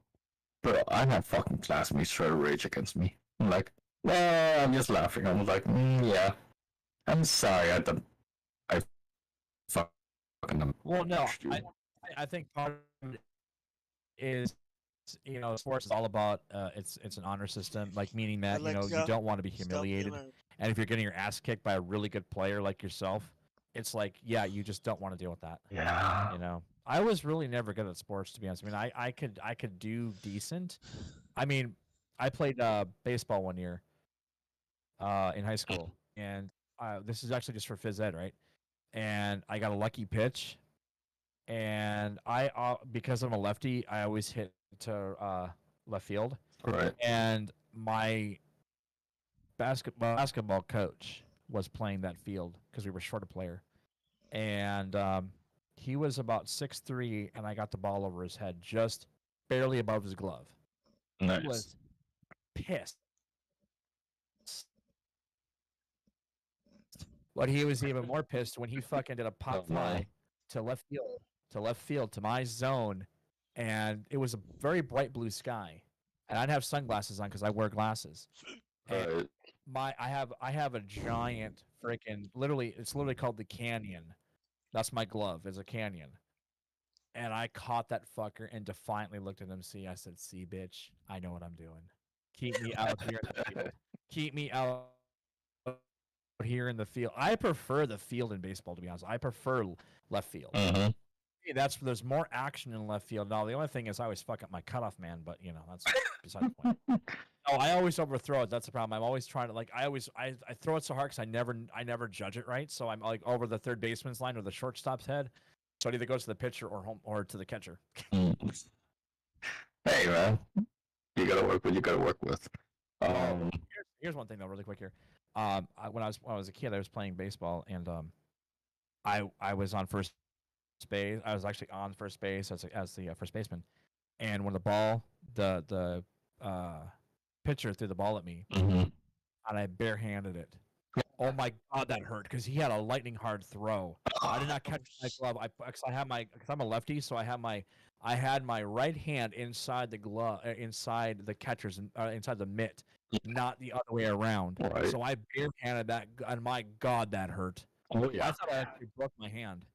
Bro, I had fucking classmates try to rage against me. I'm like, no, I'm just laughing. I'm like, yeah. I'm sorry. I fucking. Well, no, I think part of it is, sports is all about it's an honor system, like meaning that you Alexa, don't want to be stop the humiliated, alarm. and if you're getting your ass kicked by a really good player like yourself, it's like you just don't want to deal with that. Yeah. I was really never good at sports, to be honest. I mean, I could do decent. I mean, I played baseball one year in high school, and this is actually just for phys ed, right? And I got a lucky pitch, and I because I'm a lefty, I always hit to left field, Right. and my basketball coach was playing that field because we were short a player, and he was about 6'3", and I got the ball over his head, just barely above his glove. Nice. He was pissed. But he was even more pissed when he fucking did a pop fly to left field to my zone, and it was a very bright blue sky, and I'd have sunglasses on because I wear glasses. And Right. I have a giant freaking it's literally called the canyon. That's my glove, is a canyon. And I caught that fucker and defiantly looked at him. I said, "See, bitch, I know what I'm doing. Keep me out here in the field. Keep me out here in the field." I prefer the field in baseball, to be honest. I prefer left field. Mm-hmm. There's more action in left field. Now the only thing is I always fuck up my cutoff man, but that's beside the point. Oh, I always overthrow it. That's the problem. I'm always trying to I throw it so hard because I never judge it right. So I'm like over the third baseman's line or the shortstop's head. So it either goes to the pitcher or to the catcher. Hey man, you gotta work with. You gotta work with. Here's one thing though, really quick here. When I was a kid, I was playing baseball, and I was on first base. I was actually on first base as the first baseman, and when the pitcher threw the ball at me, Mm-hmm. and I barehanded it. Oh my god, that hurt because he had a lightning hard throw. I did not catch my glove. Because I'm a lefty, so I had my right hand inside the glove, inside the catcher's, inside the mitt, not the other way around. Right. So I barehanded that, and my god, that hurt. Oh yeah. I thought I actually broke my hand.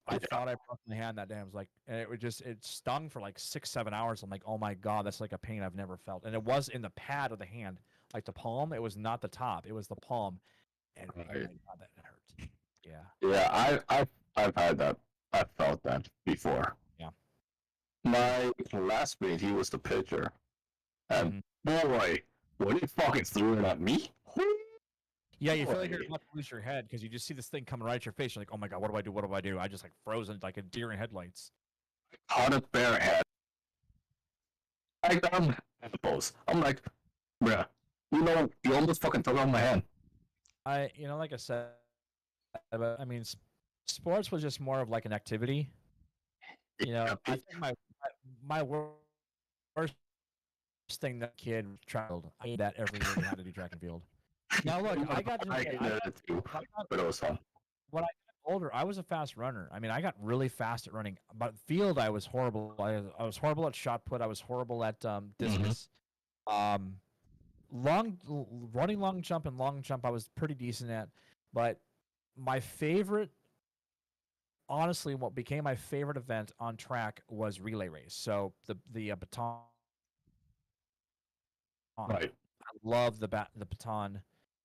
I thought I broke my hand that day. I was like, and it stung for like 6-7 hours. I'm like, oh my god, that's like a pain I've never felt. And it was in the pad of the hand, like the palm. It was not the top. It was the palm. And oh my god, that hurt. Yeah. Yeah, I've had that. I've felt that before. Yeah. My classmate, he was the pitcher, and boy, when he fucking threw it at me. Yeah, you feel like you're about to lose your head because you just see this thing coming right at your face. You're like, oh my god, what do I do? What do I do? I just like frozen like a deer in headlights. Caught it barehead. I'm like, bruh, you almost fucking took off my hand. Like I said, but I mean, sports was just more of like an activity. I think my worst thing that kid traveled. I did that every year. We had to do track and field. Now look, I got to. But it was fun. When I got older, I was a fast runner. I mean, I got really fast at running. But field, I was horrible. I was horrible at shot put. I was horrible at discus. Running long jump and long jump, I was pretty decent at. But my favorite, honestly, what became my favorite event on track was relay race. So the baton. Right. I love the baton.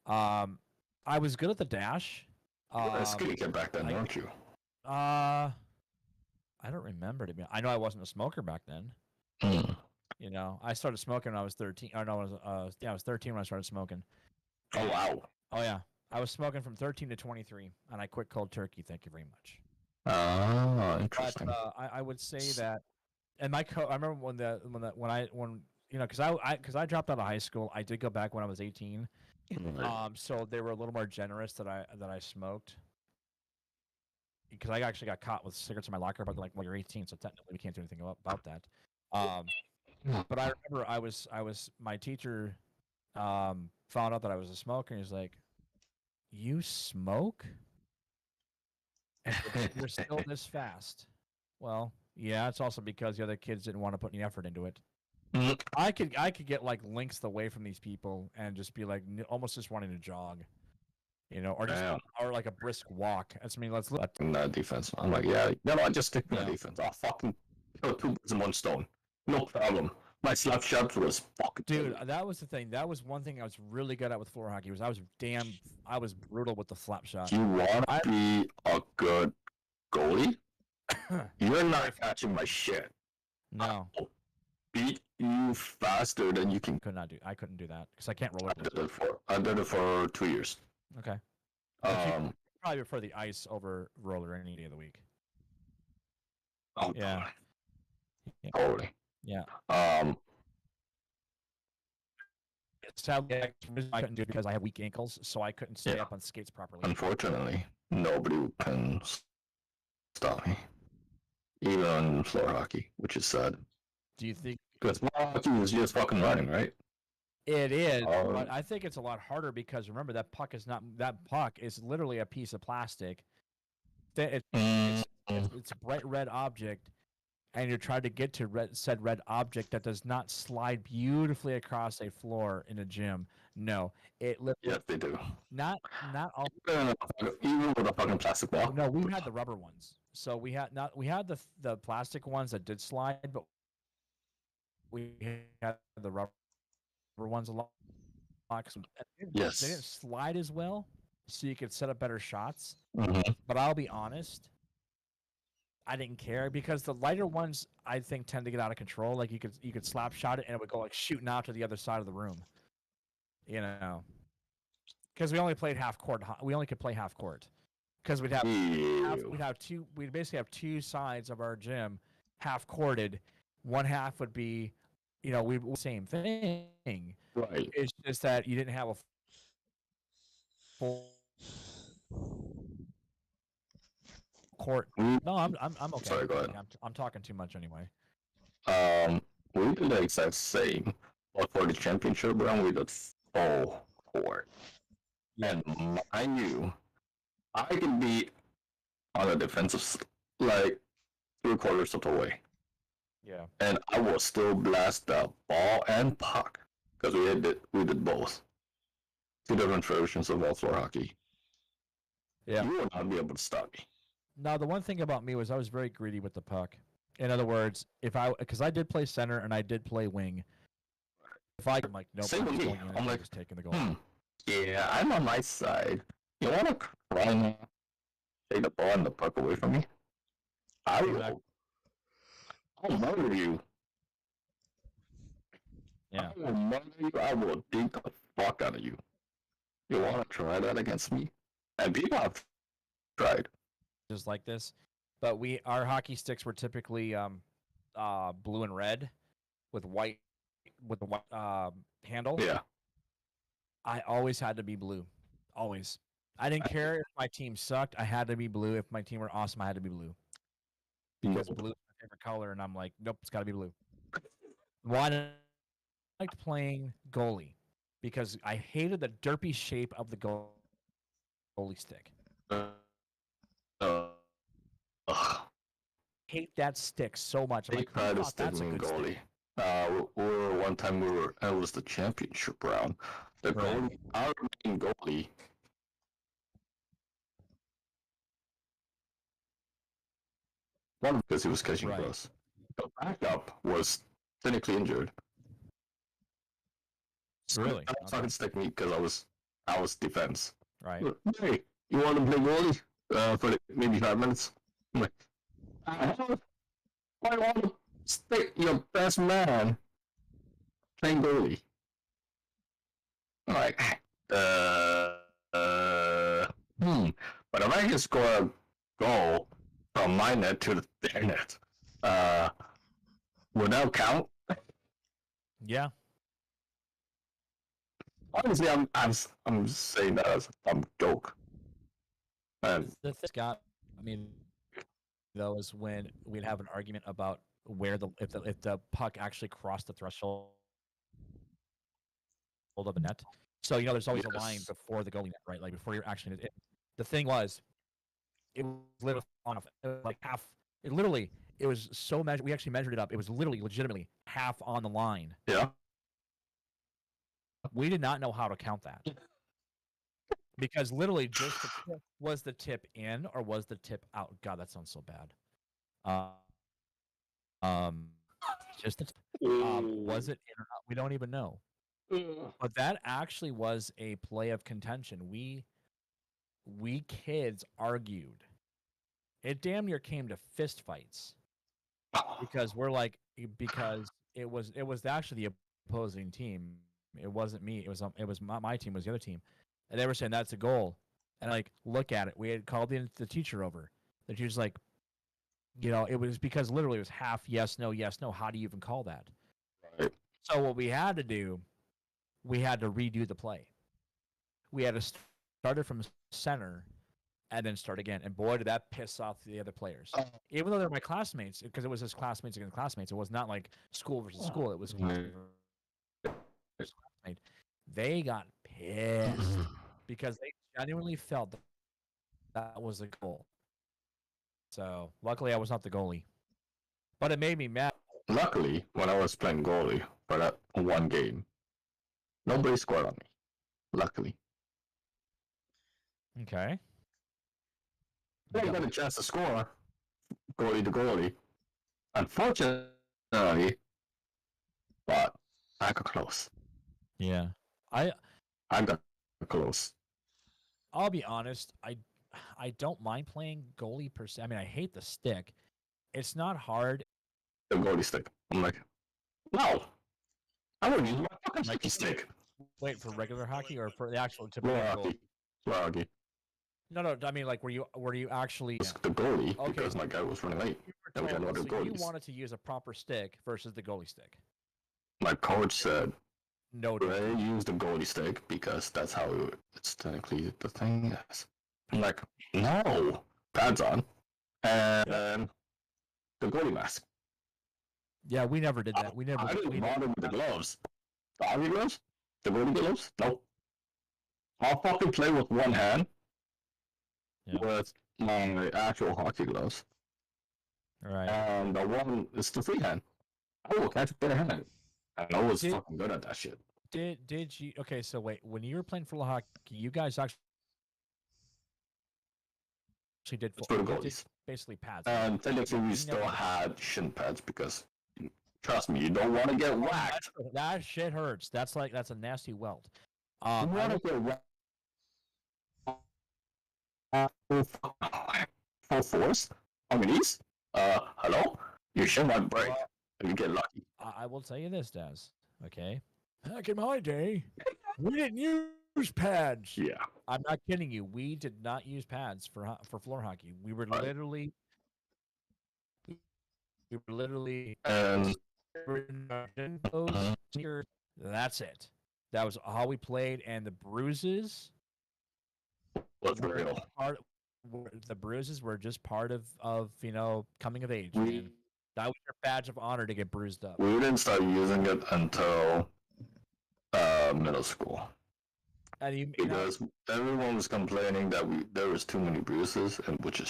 I was good at the dash. You were a skinny kid back then, weren't you? I don't remember to be. I know I wasn't a smoker back then. I started smoking when I was 13. Or no, I was 13 when I started smoking. Oh wow. Oh yeah, I was smoking from 13 to 23, and I quit cold turkey. Thank you very much. Oh, interesting. But I would say that, and I remember when because I dropped out of high school. I did go back when I was 18. So they were a little more generous that I smoked, because I actually got caught with cigarettes in my locker. But like, well, you're 18, so technically we can't do anything about that. But I remember my teacher found out that I was a smoker, and he's like, "You smoke? And you're still this fast?" Well, yeah, it's also because the other kids didn't want to put any effort into it. I could get like lengths away from these people and just be like almost just wanting to jog. or just Damn. or like a brisk walk. That's I mean, let's look. In that defense. I'm like, yeah, I just stick to that Yeah. defense. I'll fucking kill 2 birds in 1 stone. No problem. My slap shot was fucking Dude, deadly. that was the thing. That was one thing I was really good at with floor hockey. I was brutal with the flap shot. You want to be a good goalie? You're not catching my shit. No, I'll beat you faster than you can. I couldn't do that because I can't roll I did it for 2 years. Okay. But you Um, probably prefer the ice over roller any day of the week. oh, Yeah. Yeah. totally. Yeah. Sadly, I couldn't do it because I have weak ankles, so I couldn't stay Yeah. up on skates properly. Unfortunately, nobody can stop me, even in floor hockey, which is sad. Do you think Because floor hockey is just fucking running, right? it is? Oh. But I think it's a lot harder because remember that puck is literally a piece of plastic. It's a bright red object, and you're trying to get to said red object that does not slide beautifully across a floor in a gym. No, it literally Yes, they do. not all. Even with a fucking plastic ball. No, we had the rubber ones. So we had the plastic ones that did slide, but we had the rubber ones a lot. 'Cause Yes. they didn't slide as well, so you could set up better shots. Mhm. But I'll be honest, I didn't care because the lighter ones I think tend to get out of control. Like you could slap shot it and it would go like shooting out to the other side of the room. Because we only played half court. We only could play half court because we'd basically have 2 sides of our gym half courted. One half would be, same thing. Right. It's just that you didn't have a full court. No, I'm okay. Sorry, go ahead. I'm talking too much anyway. We did the exact same, but for the championship round, we did full court. And mind you, I can be on the defensive, like 3/4 of the way, Yeah. and I will still blast the ball and puck because we did both. 2 different versions of all floor hockey. Yeah. You will not be able to stop me. Now, the one thing about me was I was very greedy with the puck. In other words, because I did play center and I did play wing. I'm like, nope, Same I'm with just me. going in I'm and like, just taking the goal. Yeah, I'm on my side. You want to cry now? Take the ball and the puck away from me? I will. I'll murder you. Yeah. I will murder you. I will beat the fuck out of you. You want to try that against me? And people have tried. Just like this, but our hockey sticks were typically blue and red with the white handle. Yeah. I always had to be blue, always. I didn't care if my team sucked. I had to be blue. If my team were awesome, I had to be blue because blue is my favorite color, and I'm like, nope, it's got to be blue. Why? I liked playing goalie because I hated the derpy shape of the goalie stick. Hate that stick so much. I'm like, tried to "Oh, stick that's a me in good goalie. stick." One time it was the championship round. The goalie, our main goalie, one because he was catching gross. The backup was clinically injured. So Really? I fucking stick me because I was defense. Right. Hey, you want to play goalie for maybe 5 minutes? I'm like, I want to stick your best man playing goalie. I'm like, But if I can score a goal from my net to their net, would that count? Yeah. Honestly, I'm saying that as a joke. And The thing got me though is when we'd have an argument about where if the puck actually crossed the threshold of the net. So there's always a line before the goalie net, right? Like before you're actually. The thing was, it was literally off. It was like half. It was so measured. We actually measured it up. It was literally, legitimately half on the line. yeah, We did not know how to count that. because literally just the tip, was the tip in or was the tip out? God, that sounds so bad. Just the was it in or not? We don't even know. But that actually was a play of contention. We kids argued. It damn near came to fist fights because we're like because it was actually the opposing team. It wasn't me. It was my team was the other team, and they were saying that's a goal. And like look at it. We had called the teacher over. The teacher's like, it was because literally it was half yes no yes no. How do you even call that? Right. So what we had to do, we had to redo the play. We had to start it from center and then start again. And boy, did that piss off the other players. Even though they're my classmates, because it was just classmates against classmates. It was not like school versus school. It was classmates versus classmates. They got pissed because they genuinely felt that was the goal. So luckily, I was not the goalie, but it made me mad. Luckily, when I was playing goalie for that one game, nobody scored on me. Luckily. Okay. I got a chance to score, goalie to goalie. Unfortunately, but I got close. Yeah. I got close. I'll be honest. I don't mind playing goalie per se. I mean, I hate the stick. It's not hard. The goalie stick. I'm like, no. I wouldn't use my fucking hockey stick. Wait, for regular hockey or for the actual typical Floor goal? hockey. Floor hockey. No. I mean, like, were you actually It was the goalie Okay. because my guy was running late. And we had other so you goalies. wanted to use a proper stick versus the goalie stick? My coach said, No. Ray, use the goalie stick because that's how it's technically the thing is. I'm like, no. Pads on. And the goalie mask. Yeah, we never did that. We never. I didn't we bother with the gloves. The hockey gloves? The goalie gloves? Nope. I'll fucking play with one hand with my actual hockey gloves. Right. And the one is the free hand. I will catch a better hand. And I was fucking good at that shit. Did you? Okay, so wait. When you were playing for hockey, you guys actually did It's for the goalies. basically pads. And technically, we still had shin pads because, trust me, you don't want to get whacked. That shit hurts. That's a nasty welt. You want to get whacked full force on your knees? Hello? Your shin might break if you get lucky. I will tell you this, Daz. Okay. Back in my day, we didn't use pads. Yeah. I'm not kidding you. We did not use pads for floor hockey. We were literally And that's it. That was how we played, and the bruises was real. The bruises were just part of coming of age. We, that was your badge of honor to get bruised up. We didn't start using it until middle school. And because everyone was complaining that there was too many bruises, and which is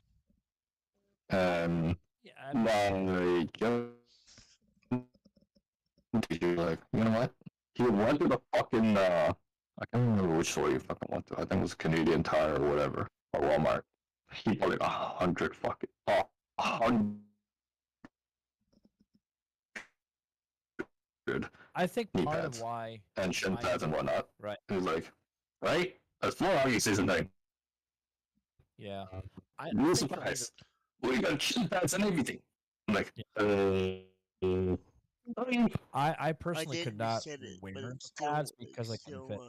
my teacher like, you know what? He went to the fucking I can't remember which store he fucking went to. I think it was Canadian Tire or whatever, or Walmart. He bought like 100 fucking 100. I think part of why and shin pads and whatnot. Right. He was like, right? That's floor hockey season thing. Yeah. You were surprised. We got shin pads and everything. I'm like, I personally could not wear pads because I couldn't fit.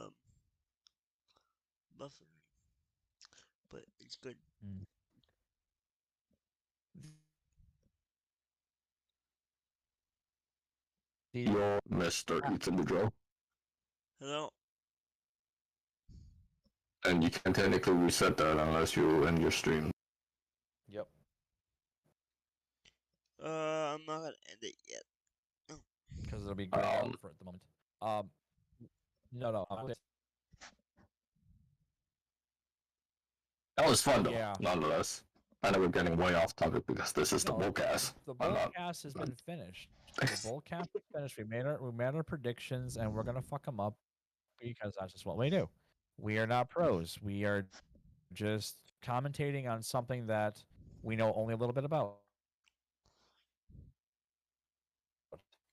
Buffering. But it's good. You're Mr. Ethan Boudreau. Hello. And you can technically reset that unless you end your stream. Yep. I'm not gonna end it yet. Because it'll be for at the moment. No. That was fun though, nonetheless. I know we're getting way off topic because this is the Bullcast. The Bullcast has been finished. The Bullcast is finished. We made our predictions, and we're gonna fuck them up because that's just what we do. We are not pros. We are just commentating on something that we know only a little bit about.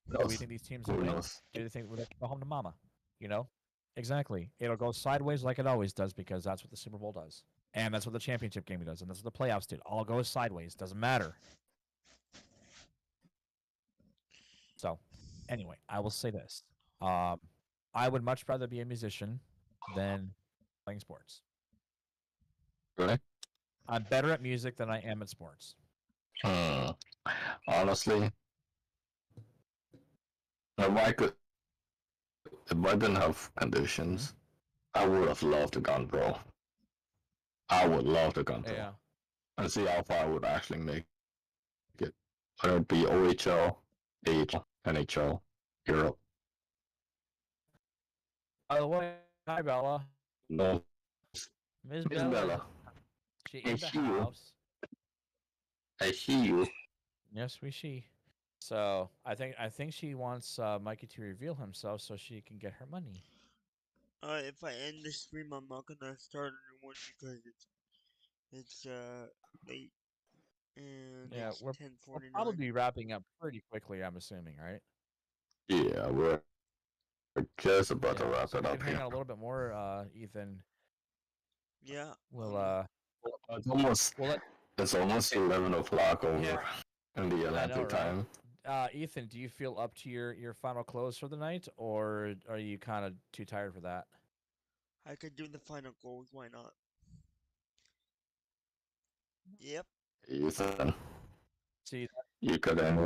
Do we Knows? think these teams will Who win? knows? Do you think we'll go home to mama? You know? Exactly. It'll go sideways like it always does because that's what the Super Bowl does. And that's what the championship game does. And that's what the playoffs do. All goes sideways. Doesn't matter. So, anyway, I will say this. Um, I would much rather be a musician than playing sports. Really? I'm better at music than I am at sports. Hmm. Honestly, if I could, if I didn't have conditions, I would have loved to gone pro. I would love to gone pro Yeah. and see how far I would actually make it. Whether it be OHL, AHL, NHL, Europe. By the way, hi Bella. No, Miss Miss Bella. Bella, She I in the see you. house. I hear you. Yes, we she. So I think she wants Mikey to reveal himself so she can get her money. If I end the stream, I'm not gonna start a new one because it's late and Yeah, it's we'll 10:49. probably be wrapping up pretty quickly. I'm assuming, right? Yeah, we're just about to Yeah. wrap So it if you up can hang here. out a little bit more, Ethan, Yeah, we'll It's almost we'll let. it's almost 11 o'clock Yeah, over in the I know, Atlantic right? time. Ethan, do you feel up to your final close for the night, or are you kind of too tired for that? I could do the final goals. Why not? Yep. Ethan, See, you got any?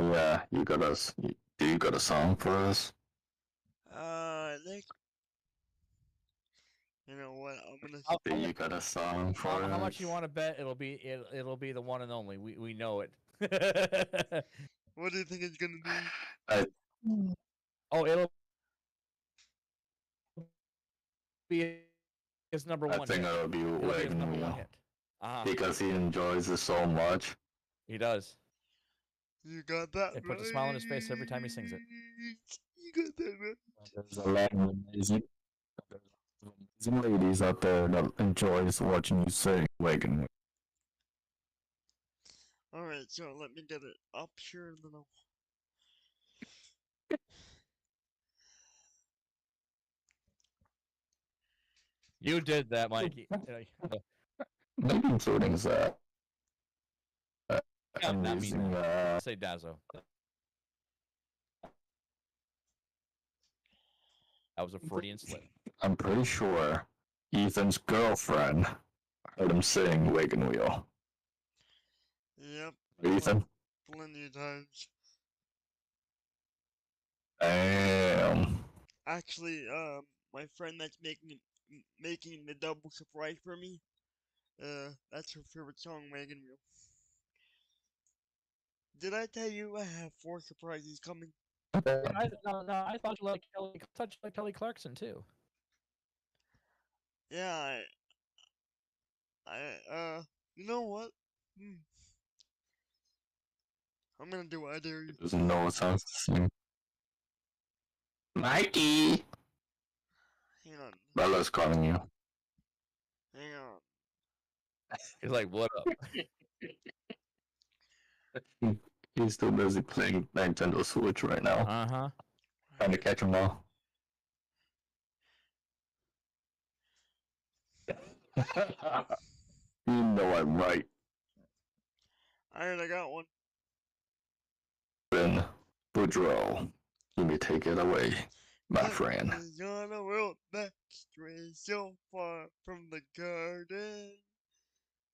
You got us? Do you got a song for us? Like you know what? I'm gonna. how, Do how, you got a song for how much you us? want to bet it'll be the one and only. We know it. What do you think it's gonna be? I Oh, it'll be his number I one think hit. it'll be It'll be his Wagon number one Wheel hit. Uh-huh. because he enjoys it so much. He does. You got that It puts a smile on his face every time he sings it. right. You got that right. There's a lot of amazing ladies out there that enjoys watching you sing Wagon Wheel. All right, so let me get it up here, and then I'll. You did that, Mikey. Maybe including that I did not mean amazing that. Say Dazzo. That was a Freudian slip. I'm pretty sure Ethan's girlfriend heard him sing Wagon Wheel. Yep. Ethan? Plenty of times. Damn. Actually, my friend that's making the double surprise for me. That's her favorite song, Wagon Wheel. Did I tell you I have 4 surprises coming? No, I thought you liked Kelly Clarkson too. Yeah, you know what? Hmm. I'm gonna do what I dare you. Doesn't know what songs to sing. Mikey! Hang on, Bella's calling you. hang on. He's like, what up? He's too busy playing Nintendo Switch right now. Uh-huh. Trying to catch them all. You know I'm right. Alright, I got one. Then, Boudreaux, you may take it away, my friend. Is on a world back stray so far from the garden.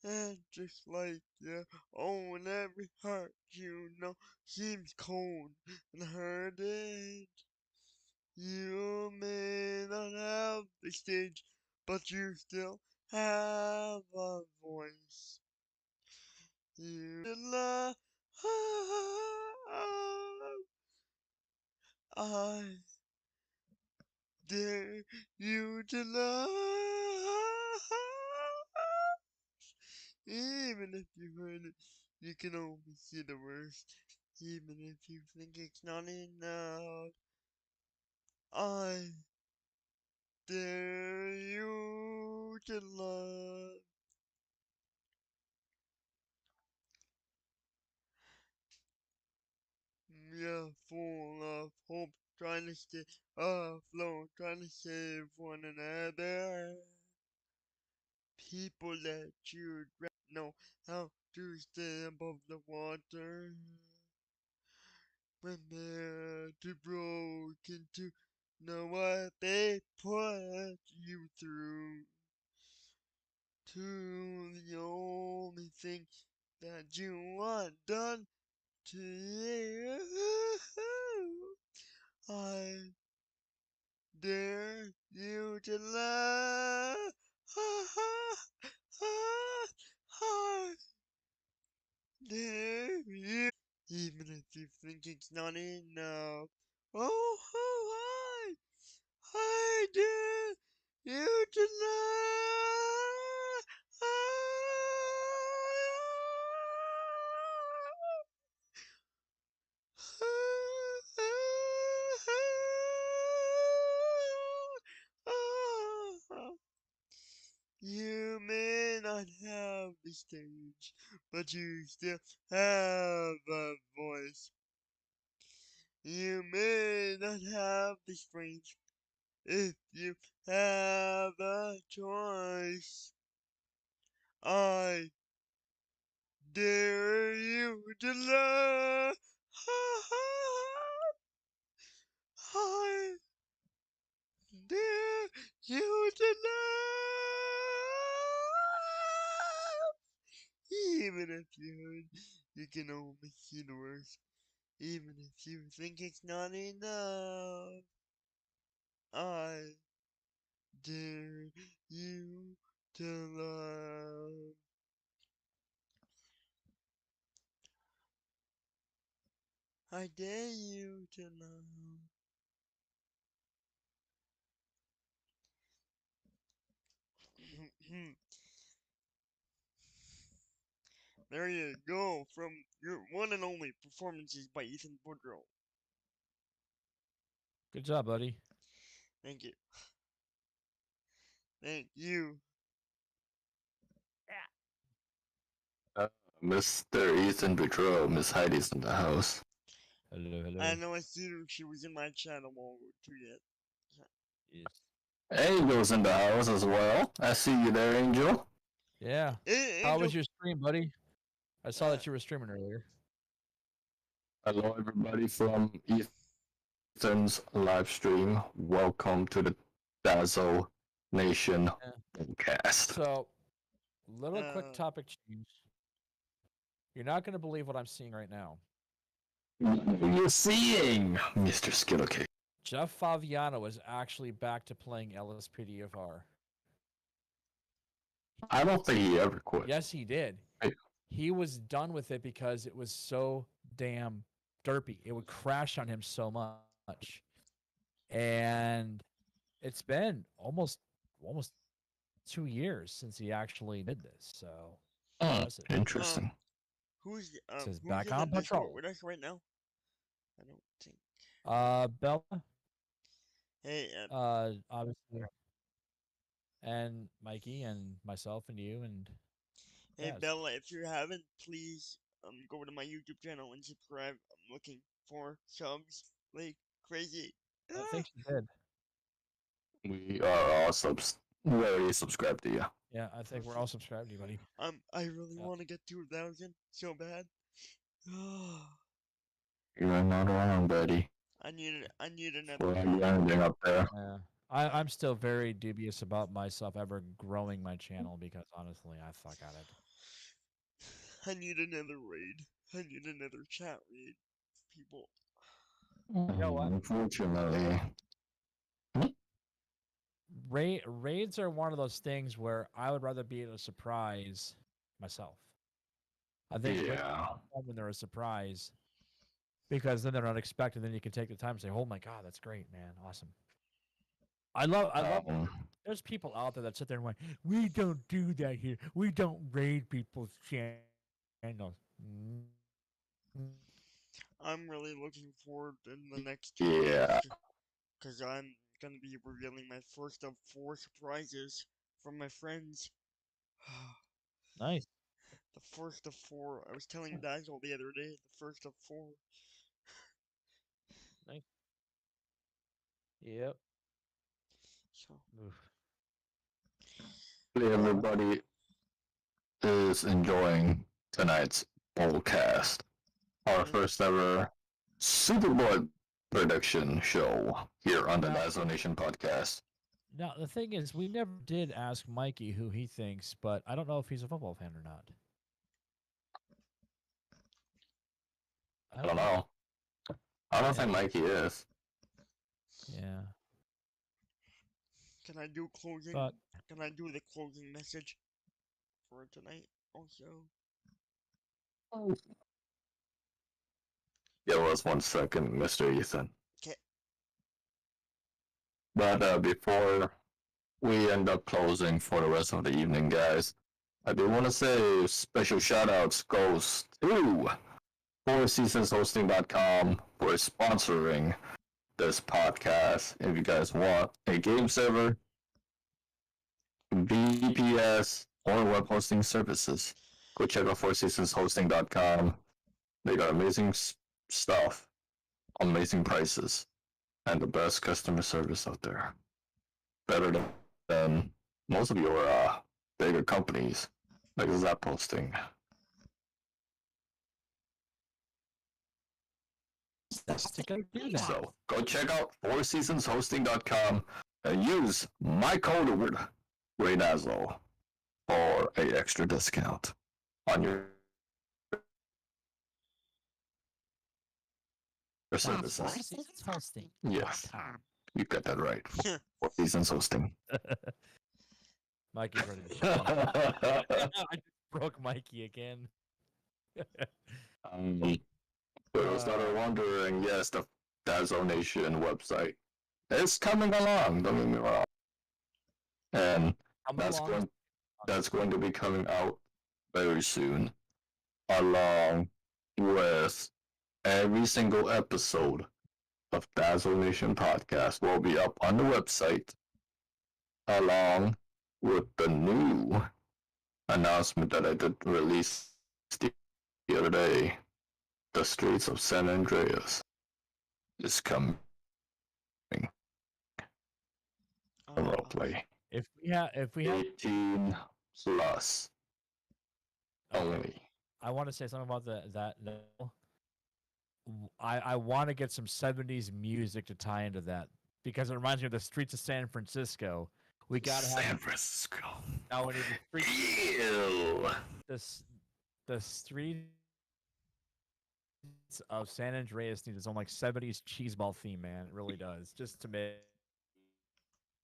And just like your own, every heart you know seems cold and hurted. You may not have the stage, but you still have a voice. You love. I dare you to love. Even if you heard it, you can only see the worst. Even if you think it's not enough, I dare you. to stay afloat, trying to save one another. People that you'd know how to stay above the water. When they're too broken to know what they put you through. To the only thing that you want done to you. I dare you to love. I dare you. Even if you think it's not enough. Oh, I dare you to love. You may not have the stage, but you still have a voice. You may not have the strength if you have a choice. I dare you to love. I dare you to love. Even if you can only see the worst. Even if you think it's not enough. I dare you to love. I dare you to love. There you go, from your one and only performances by Ethan Boudreau. Good job, buddy. Thank you. Thank you. Mr. Ethan Boudreau, Miss Heidi's in the house. Hello, hello. I know I see she was in my chat a while ago too yet. Yes. Angel's in the house as well. I see you there, Angel. Yeah. How was your stream, buddy? I saw that you were streaming earlier. Hello, everybody from Ethan's live stream. Welcome to the Dazzle Nation podcast. So, little quick topic change. You're not going to believe what I'm seeing right now. What are you seeing, Mr. Skittlecake? Jeff Favignano is actually back to playing LSPDFR. I don't think he ever quit. Yes, he did. He was done with it because it was so damn derpy. It would crash on him so much. And it's been almost 2 years since he actually did this. So Interesting. Who's who's who's back in on the Discord patrol with us right now? I don't think. Bella. Hey, Obviously, and Mikey and myself and you and. Hey Daz. Bella, if you haven't, please go to my YouTube channel and subscribe. I'm looking for subs like crazy. I think she did. We are all very subscribed to you. Yeah, I think we're all subscribed to you, buddy. I really want to get 2,000 so bad. You're not wrong, buddy. I need another. Well, you're ending up there. Yeah. I'm still very dubious about myself ever growing my channel because honestly, I suck at it. I need another raid. I need another chat raid. People. You know what? Unfortunately. Raids are one of those things where I would rather be able to surprise myself. I think when they're a surprise, because then they're unexpected, then you can take the time and say, "Oh my god, that's great, man, awesome." I love. There's people out there that sit there and like, "We don't do that here. We don't raid people's channels." I'm really looking forward in the next 2 days because I'm gonna be revealing my first of 4 surprises from my friends. Nice. The first of 4. I was telling Dazzle the other day. The first of 4. Nice. Yep. So, Oof. Hopefully everybody is enjoying tonight's podcast. Our first ever Super Bowl prediction show here on the Now- Dazzle Nation podcast. Now the thing is, we never did ask Mikey who he thinks, but I don't know if he's a football fan or not. I don't know. I don't Yeah. think Mikey is. Yeah. can I do closing? But Can I do the closing message for tonight also? Give us 1 second, Mr. Ethan. 'Kay. But before we end up closing for the rest of the evening, guys, I do want to say special shout outs goes to fourseasonshosting.com for sponsoring this podcast. If you guys want a game server, VPS, or web hosting services, go check out fourseasonshosting.com. They got amazing stuff, amazing prices, and the best customer service out there. Better than most of your bigger companies like Zap Posting. So go check out fourseasonshosting.com and use my code word RAYNAZO for a extra discount on your services. Yes, you got that right. Four Seasons Hosting. Mikey's ready to shut up. I just broke Mikey again. For those that are wondering, yes, the Dazzle Nation website is coming along. Don't get me wrong, and that's going to be coming out very soon, along with every single episode of Dazzle Nation podcast will be up on the website, along with the new announcement that I did release the other day. The Streets of San Andreas is coming. Roleplay. If we have 18 plus only. I want to say something about that. I want to get some 70s music to tie into that because it reminds me of the streets of San Francisco. We gotta have San Francisco. Now we need the streets. Ew. The streets of San Andreas need its own like 70s cheeseball theme, man. It really does, just to make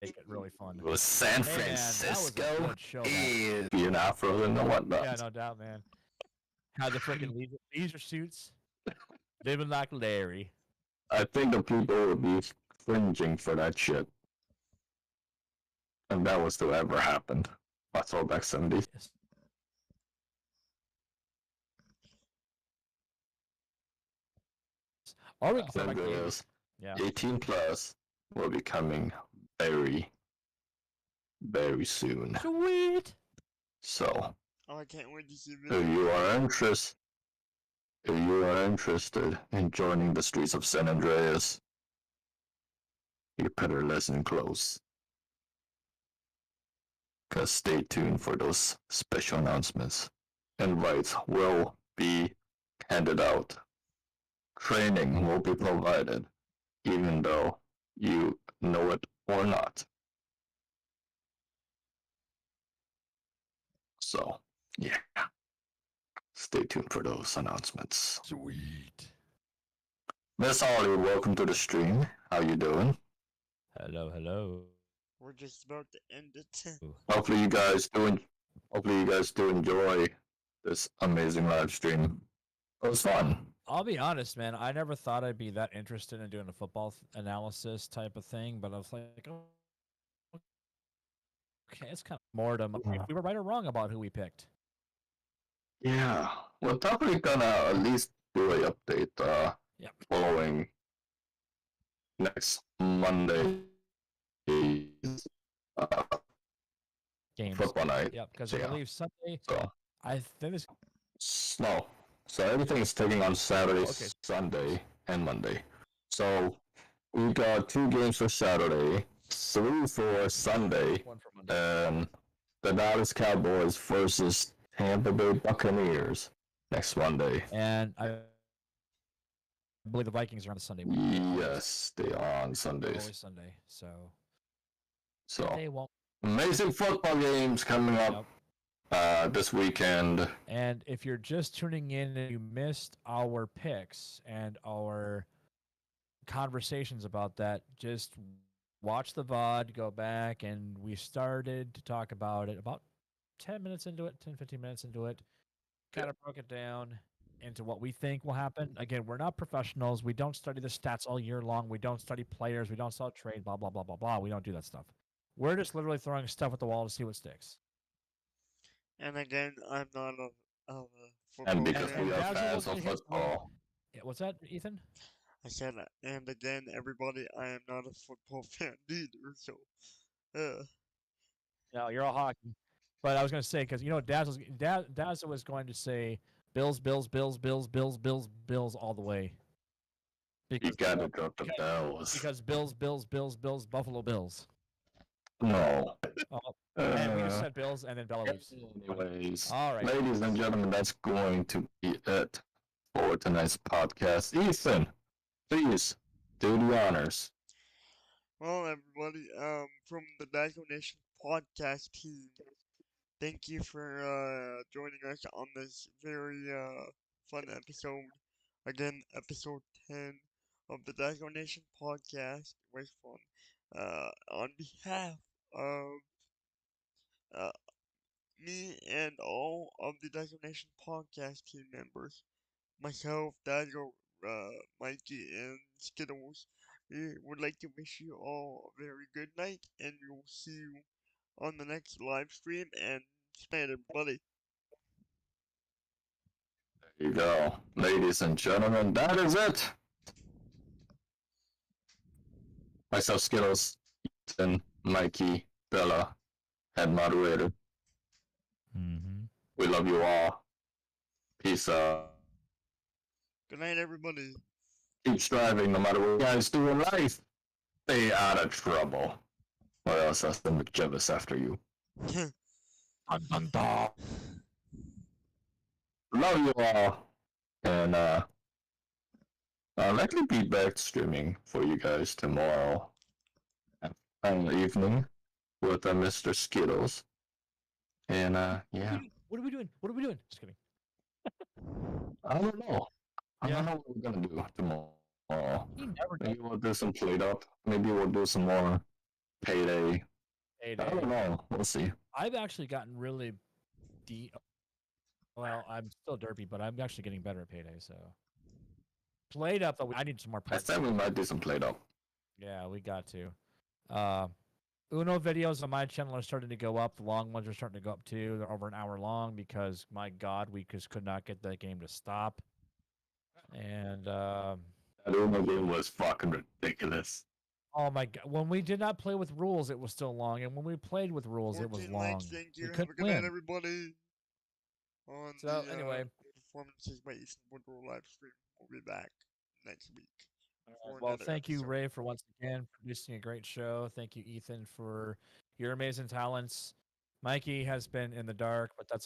it really fun. It was San Hey, man, that was a Francisco. good show, man. Being Afro and whatnot. Yeah, no doubt, man. Had the freaking leisure suits, living like Larry. I think the people would be cringing for that shit. And that was to ever happened. My throwback 70s. Yes. Or we can San select Andreas, yeah. 18 plus will be coming very, very soon. Sweet. So, Oh, I can't wait to see this. if you are interested in joining the streets of San Andreas, you better listen close. Cause stay tuned for those special announcements. Invites will be handed out. Training will be provided, even though you know it or not. So, yeah. Stay tuned for those announcements. Sweet. Miss Holly, welcome to the stream. How you doing? Hello, hello. We're just about to end it. Hopefully you guys do enjoy this amazing live stream. It was fun. I'll be honest, man. I never thought I'd be that interested in doing a football analysis type of thing, but I was like, oh, okay, it's kind of more to if we were right or wrong about who we picked. Yeah, we're probably gonna at least do a update following next Monday Games. football night. Yep, because So, I yeah. believe Sunday. So I think this. no, so everything is taking on Saturday, Okay. Sunday, and Monday. So we got 2 games for Saturday, 3 for Sunday, One for Monday. and the Dallas Cowboys versus Tampa Bay Buccaneers next Monday. And I believe the Vikings are on the Sunday. Yes, they are on Sundays. Always Sunday. So So they won't. amazing football games coming up this weekend. And if you're just tuning in and you missed our picks and our conversations about that, just watch the VOD, go back, and we started to talk about it about 10 minutes into it, 10, 15 minutes into it, kind of broke it down into what we think will happen. Again, we're not professionals. We don't study the stats all year long. We don't study players. We don't sell trade, blah, blah, blah, blah, blah. We don't do that stuff. We're just literally throwing stuff at the wall to see what sticks. And again, I'm not a football And because fan. we are Basil fans will of get his football. Yeah, what's that, Ethan? I said, and again, everybody, I am not a football fan either. So, uh, No, you're all hockey. But I was going to say, because, Dazzle was going to say Bills, Bills, Bills, Bills, Bills, Bills, Bills all the way. You gotta drop the bells. Because Bills, Bills, Bills, Bills, Buffalo Bills. No. Oh, and we just said Bills, and then Bella leaves. Anyways, All right. ladies and gentlemen, that's going to be it for tonight's podcast. Ethan, please do the honors. well, everybody, from the Dago Nation podcast team, thank you for joining us on this very fun episode. Again, episode 10 of the Dago Nation podcast was fun. On behalf of uh, me and all of the Dago Nation podcast team members, myself, Dago, Mikey, and Skittles, we would like to wish you all a very good night, and we will see you on the next live stream. And good night, everybody. There you go. Ladies and gentlemen, that is it. Myself, Skittles, Ethan, Mikey, Bella, head moderator. Mm-hmm. We love you all. Peace out. Good night, everybody. Keep striving no matter what you guys do in life. Stay out of trouble. Or else I'll send McJevis after you. Dun, dun, dun. Love you all. And I'll likely be back streaming for you guys tomorrow evening with Mr. Skittles. And yeah. What are we doing? What are we doing? Just kidding. I don't know. I Yeah. don't know what we're gonna do tomorrow. He never Maybe we'll do some plate up. Maybe we'll do some more payday. I don't know. We'll see. I've actually gotten really deep. Well, I'm still derpy, but I'm actually getting better at payday. So played up though. I need some more. I said we might do some plate up. Yeah, we got to. Uno videos on my channel are starting to go up. The long ones are starting to go up too. They're over an hour long because, my God, we just could not get that game to stop. And That Uno game was fucking ridiculous. oh my God, when we did not play with rules, it was still long, and when we played with rules, it was 14 long. likes, thank you. We Have a couldn't good night, win. everybody. On So the anyway, performances by Easton Woodrow live stream. We'll be back next week. For well, another thank you, episode. Ray, for once again producing a great show. Thank you, Ethan, for your amazing talents. Mikey has been in the dark, but that's